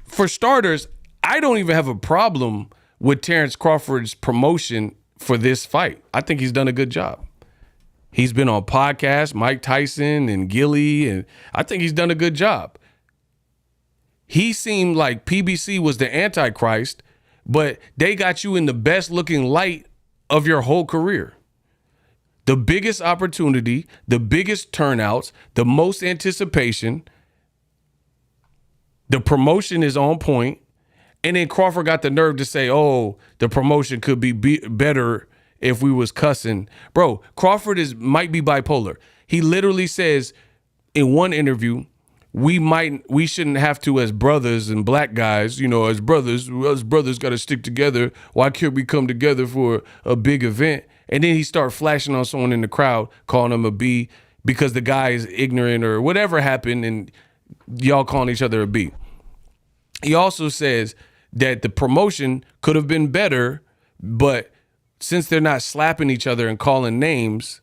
Speaker 1: for starters, I don't even have a problem with Terence Crawford's promotion for this fight. I think he's done a good job. He's been on podcasts, Mike Tyson and Gilly, and I think he's done a good job. He seemed like PBC was the Antichrist, but they got you in the best looking light of your whole career. The biggest opportunity, the biggest turnouts, the most anticipation. The promotion is on point. And then Crawford got the nerve to say, oh, the promotion could be better if we was cussing. Bro, Crawford might be bipolar. He literally says in one interview, we shouldn't have to, as brothers and black guys, as brothers got to stick together. Why can't we come together for a big event? And then he started flashing on someone in the crowd, calling him a B because the guy is ignorant or whatever happened, and y'all calling each other a B. He also says that the promotion could have been better, but since they're not slapping each other and calling names,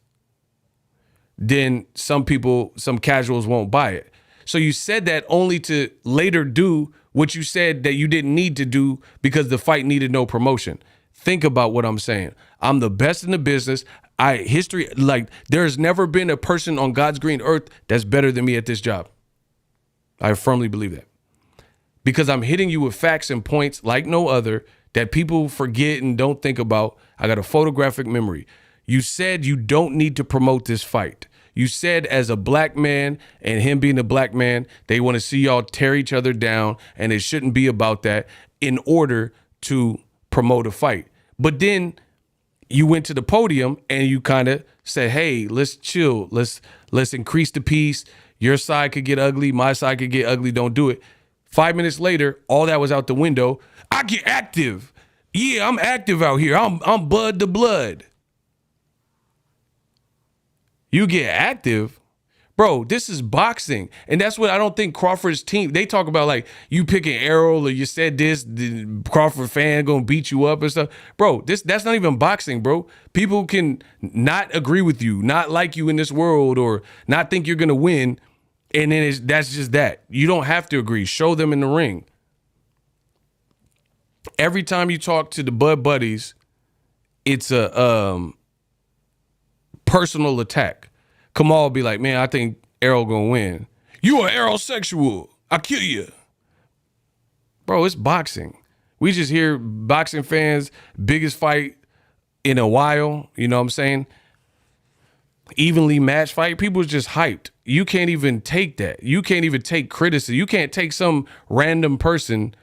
Speaker 1: then some casuals won't buy it. So you said that only to later do what you said that you didn't need to do because the fight needed no promotion. Think about what I'm saying. I'm the best in the business. There's never been a person on God's green earth that's better than me at this job. I firmly believe that. Because I'm hitting you with facts and points like no other that people forget and don't think about. I got a photographic memory. You said you don't need to promote this fight. You said as a black man and him being a black man, they want to see y'all tear each other down, and it shouldn't be about that in order to promote a fight. But then you went to the podium and you kind of said, hey, let's chill. Let's increase the peace. Your side could get ugly. My side could get ugly. Don't do it. 5 minutes later, all that was out the window. I get active. Yeah, I'm active out here. I'm bud to blood. You get active? Bro, this is boxing. And that's what I don't think Crawford's team, they talk about like you picking Errol or you said this, the Crawford fan gonna beat you up and stuff. Bro, that's not even boxing, bro. People can not agree with you, not like you in this world, or not think you're gonna win. And then that's just that. You don't have to agree. Show them in the ring. Every time you talk to the Bud Buddies, it's a personal attack. Kamal will be like, man, I think Errol gonna win. You are Errol sexual. I'll kill you. Bro, it's boxing. We just hear boxing fans, biggest fight in a while, you know what I'm saying? Evenly matched fight. People just hyped. You can't even take that. You can't even take criticism. You can't take some random person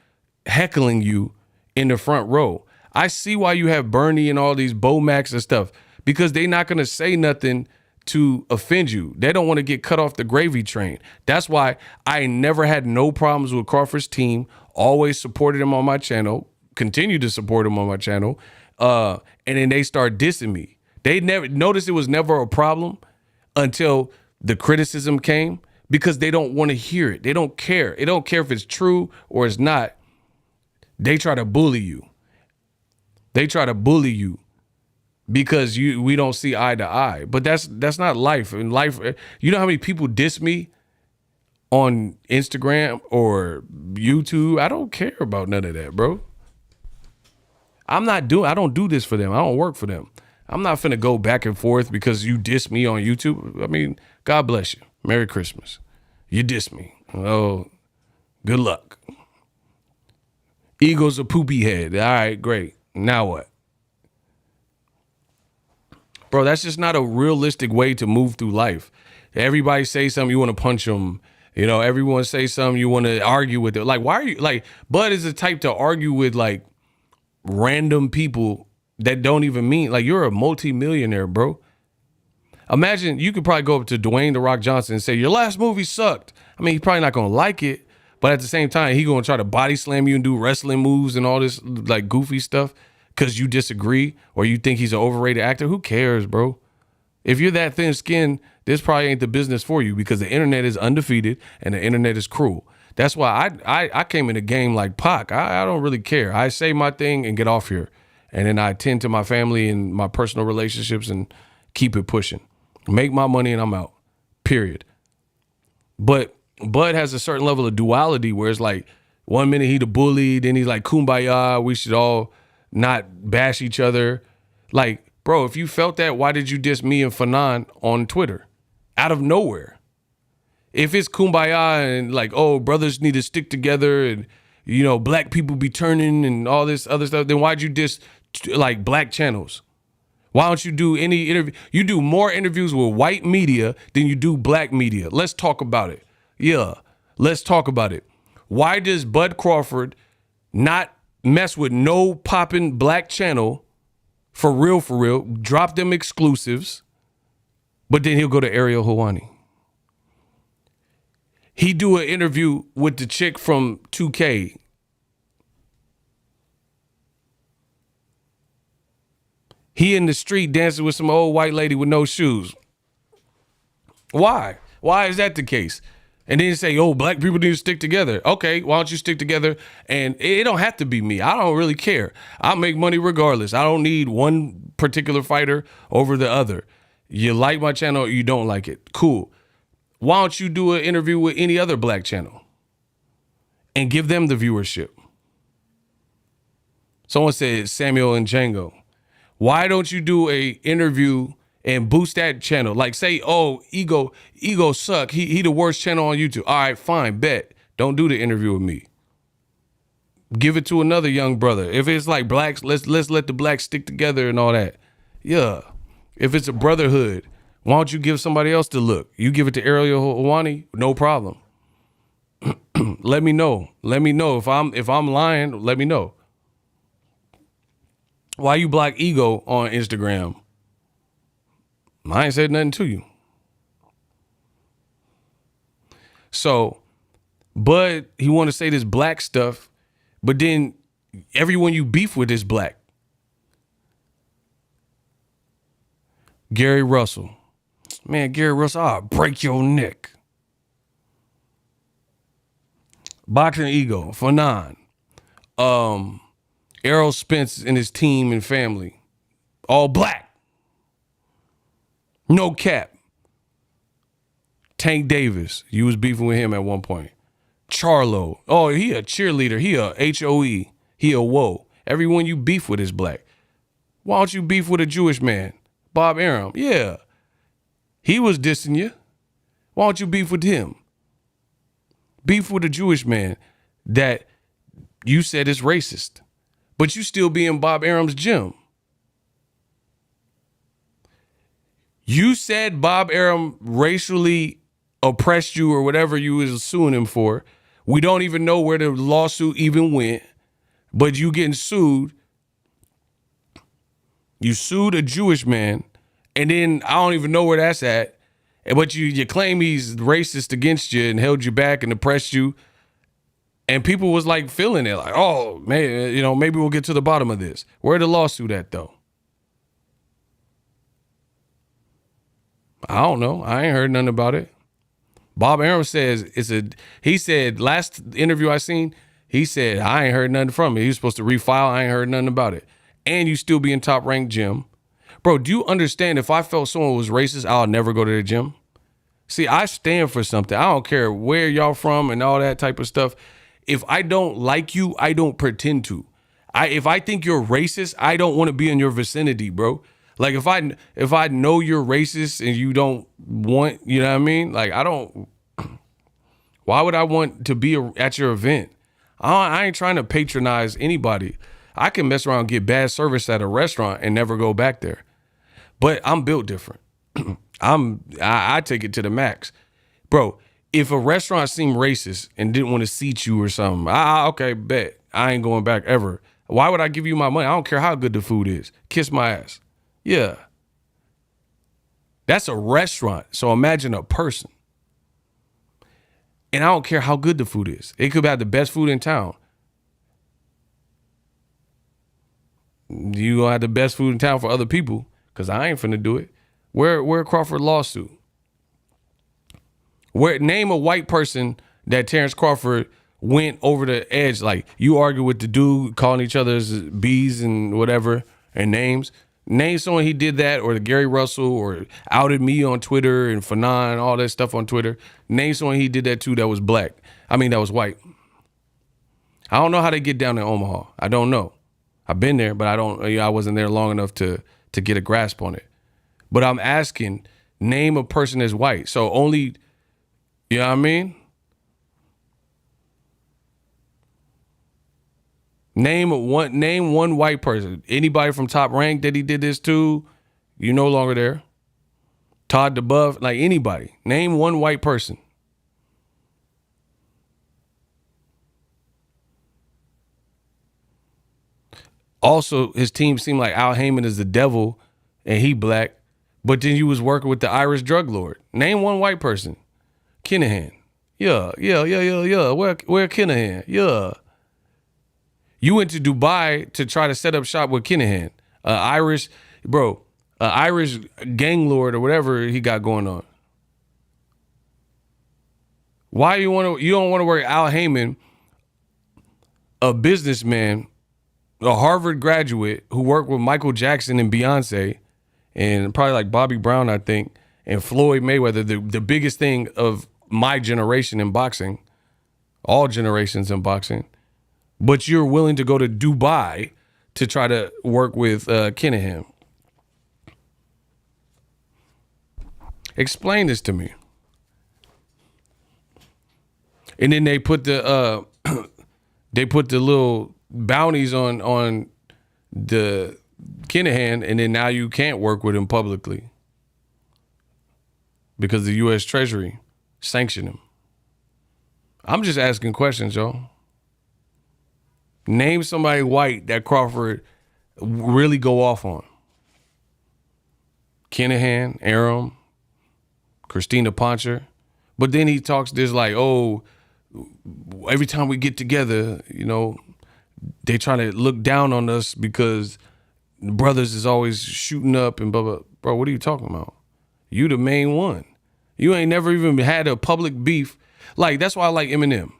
Speaker 1: heckling you in the front row. I see why you have Bernie and all these Bomax and stuff, because they're not going to say nothing to offend you. They don't want to get cut off the gravy train. That's why I never had no problems with Crawford's team. Always supported him on my channel. Continue to support him on my channel. And then they start dissing me. They never noticed it was never a problem until the criticism came, because they don't want to hear it. They don't care. They don't care if it's true or it's not. They try to bully you. They try to bully you because we don't see eye to eye. But that's not life. In life, you know how many people diss me on Instagram or YouTube? I don't care about none of that, bro. I don't do this for them. I don't work for them. I'm not finna go back and forth because you diss me on YouTube. I mean, God bless you. Merry Christmas. You diss me. Oh, good luck. Ego's a poopy head. All right, great. Now what? Bro, that's just not a realistic way to move through life. Everybody say something, you want to punch them. You know, everyone say something, you want to argue with it. Like, why are you, like, Bud is the type to argue with, like, random people that don't even mean, like, you're a multi-millionaire, bro. Imagine you could probably go up to Dwayne The Rock Johnson and say, your last movie sucked. I mean, he's probably not going to like it, but at the same time, he going to try to body slam you and do wrestling moves and all this, like, goofy stuff because you disagree or you think he's an overrated actor. Who cares, bro? If you're that thin-skinned, this probably ain't the business for you, because the internet is undefeated and the internet is cruel. That's why I came in the game like Pac. I don't really care. I say my thing and get off here. And then I tend to my family and my personal relationships and keep it pushing. Make my money and I'm out, period. But Bud has a certain level of duality where it's like 1 minute he the bully, then he's like, kumbaya, we should all not bash each other. Like, bro, if you felt that, why did you diss me and Fanon on Twitter? Out of nowhere. If it's kumbaya and like, oh, brothers need to stick together and, you know, black people be turning and all this other stuff, then why'd you diss like black channels? Why don't you do any interview? You do more interviews with white media than you do black media. Let's talk about it. Yeah, let's talk about it. Why does Bud Crawford not mess with no popping black channel for real, drop them exclusives, but then he'll go to Ariel Helwani? He do an interview with the chick from 2K. He in the street dancing with some old white lady with no shoes. Why? Why is that the case? And then say, oh, black people need to stick together. Okay, why don't you stick together? And it don't have to be me. I don't really care. I make money regardless. I don't need one particular fighter over the other. You like my channel or you don't like it. Cool. Why don't you do an interview with any other black channel and give them the viewership? Someone said Samuel and Django. Why don't you do a interview and boost that channel? Like say, oh, Ego suck. He the worst channel on YouTube. All right, fine, bet. Don't do the interview with me. Give it to another young brother. If it's like blacks, let's let the blacks stick together and all that. Yeah. If it's a brotherhood, why don't you give somebody else the look? You give it to Errol Hawani, no problem. Let me know. Let me know if I'm lying. Let me know. Why you block Ego on Instagram? I ain't said nothing to you. So, Bud, he want to say this black stuff, but then everyone you beef with is black. Gary Russell. Man, Gary Russell, I'll break your neck. Boxingego, for 9. Errol Spence and his team and family. All black. No cap. Tank Davis. You was beefing with him at one point. Charlo. Oh, he a cheerleader. He a HOE. He a whoa. Everyone you beef with is black. Why don't you beef with a Jewish man? Bob Arum. Yeah. He was dissing you. Why don't you beef with him? Beef with a Jewish man that you said is racist, but you still be in Bob Arum's gym. You said Bob Arum racially oppressed you or whatever you was suing him for. We don't even know where the lawsuit even went, but you getting sued. You sued a Jewish man, and then I don't even know where that's at. But you claim he's racist against you and held you back and oppressed you. And people was like feeling it, like, oh, man, you know, maybe we'll get to the bottom of this. Where the lawsuit at, though? I don't know. I ain't heard nothing about it. Bob Arum says he said last interview I seen, he said, I ain't heard nothing from it. He was supposed to refile. I ain't heard nothing about it. And you still be in top ranked gym. Bro, do you understand if I felt someone was racist, I'll never go to the gym? See, I stand for something. I don't care where y'all from and all that type of stuff. If I don't like you, I don't pretend to. If I think you're racist, I don't want to be in your vicinity, bro. Like if I know you're racist and you don't want, you know what I mean? Like why would I want to be at your event? I ain't trying to patronize anybody. I can mess around and get bad service at a restaurant and never go back there. But I'm built different. I take it to the max. Bro, if a restaurant seemed racist and didn't want to seat you or something, okay, bet. I ain't going back ever. Why would I give you my money? I don't care how good the food is. Kiss my ass. Yeah. That's a restaurant. So imagine a person. And I don't care how good the food is. It could have the best food in town. You gonna have the best food in town for other people, because I ain't finna do it. Where Crawford lawsuit? Name a white person that Terence Crawford went over the edge. Like, you argue with the dude calling each other's B's and whatever and names. Name someone he did that, or the Gary Russell, or outed me on Twitter and Fanon, all that stuff on Twitter. Name someone he did that to that was black. That was white. I don't know how they get down to Omaha. I don't know. I've been there, but I wasn't there long enough to get a grasp on it. But I'm asking, name a person that's white. So only, you know what I mean? Name one white person. Anybody from Top Rank that he did this to, you no longer there. Todd DeBuff, like anybody. Name one white person. Also, his team seemed like Al Heyman is the devil and he black, but then you was working with the Irish drug lord. Name one white person. Kinahan. Yeah. Where Kinahan? Yeah. You went to Dubai to try to set up shop with Kinahan, Irish bro, Irish gang lord or whatever he got going on. Why you don't want to work Al Heyman, a businessman, a Harvard graduate who worked with Michael Jackson and Beyonce, and probably like Bobby Brown, I think, and Floyd Mayweather, the biggest thing of my generation in boxing, all generations in boxing, but you're willing to go to Dubai to try to work with Kinahan. Explain this to me. And then they put the little bounties on the Kinahan, and then now you can't work with him publicly because the U.S. Treasury sanctioned him. I'm just asking questions, y'all. Name somebody white that Crawford really go off on. Kinahan, Errol, Christina Poncher. But then he talks this like, oh, every time we get together, you know, they try to look down on us because brothers is always shooting up and blah, blah. Bro, what are you talking about? You the main one. You ain't never even had a public beef. Like, that's why I like Eminem.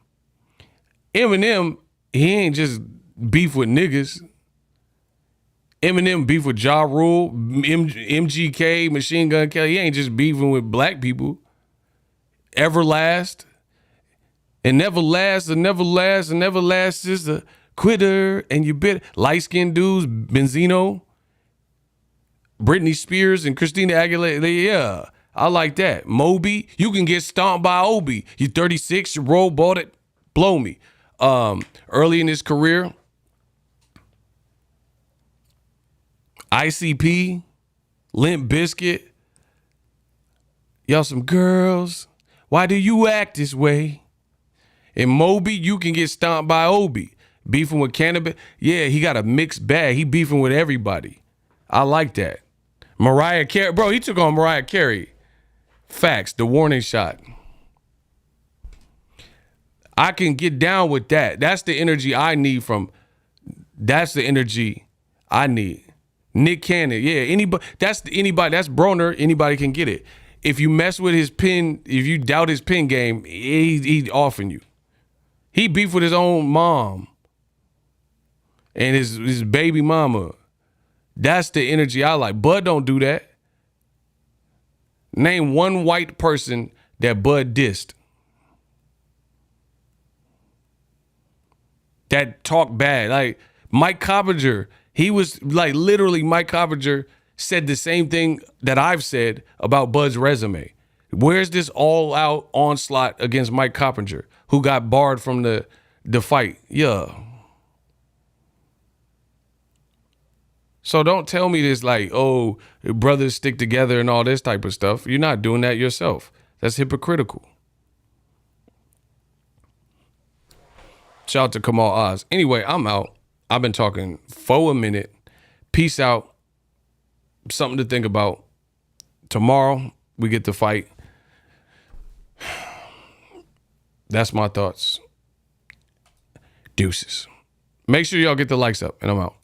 Speaker 1: Eminem, he ain't just beef with niggas. Eminem beef with Ja Rule, MGK, Machine Gun Kelly. He ain't just beefing with black people. Everlast. And never last, and never last, and never last is a quitter. And you bit light-skinned dudes, Benzino, Britney Spears, and Christina Aguilera. Yeah, I like that. Moby, you can get stomped by Obi. You 36, you roll, bought it, blow me. Early in his career, ICP, Limp Bizkit. Y'all some girls. Why do you act this way? And Moby, you can get stomped by Obi. Beefing with Cannabis. Yeah, he got a mixed bag. He beefing with everybody. I like that. Mariah Carey. Bro, he took on Mariah Carey. Facts. The warning shot. I can get down with that. That's the energy I need from. That's the energy I need. Nick Cannon. Yeah, anybody. That's Broner. Anybody can get it. If you mess with his pen, if you doubt his pen game, he's offing you. He beefed with his own mom and his baby mama. That's the energy I like. Bud don't do that. Name one white person that Bud dissed. That talk bad. Like Mike Coppinger, he was like literally Mike Coppinger said the same thing that I've said about Bud's resume. Where's this all-out onslaught against Mike Coppinger, who got barred from the fight? Yeah. So don't tell me this like, oh, brothers stick together and all this type of stuff. You're not doing that yourself. That's hypocritical. Shout out to Kamal Oz. Anyway, I'm out. I've been talking for a minute. Peace out. Something to think about. Tomorrow, we get to fight. That's my thoughts. Deuces. Make sure y'all get the likes up, and I'm out.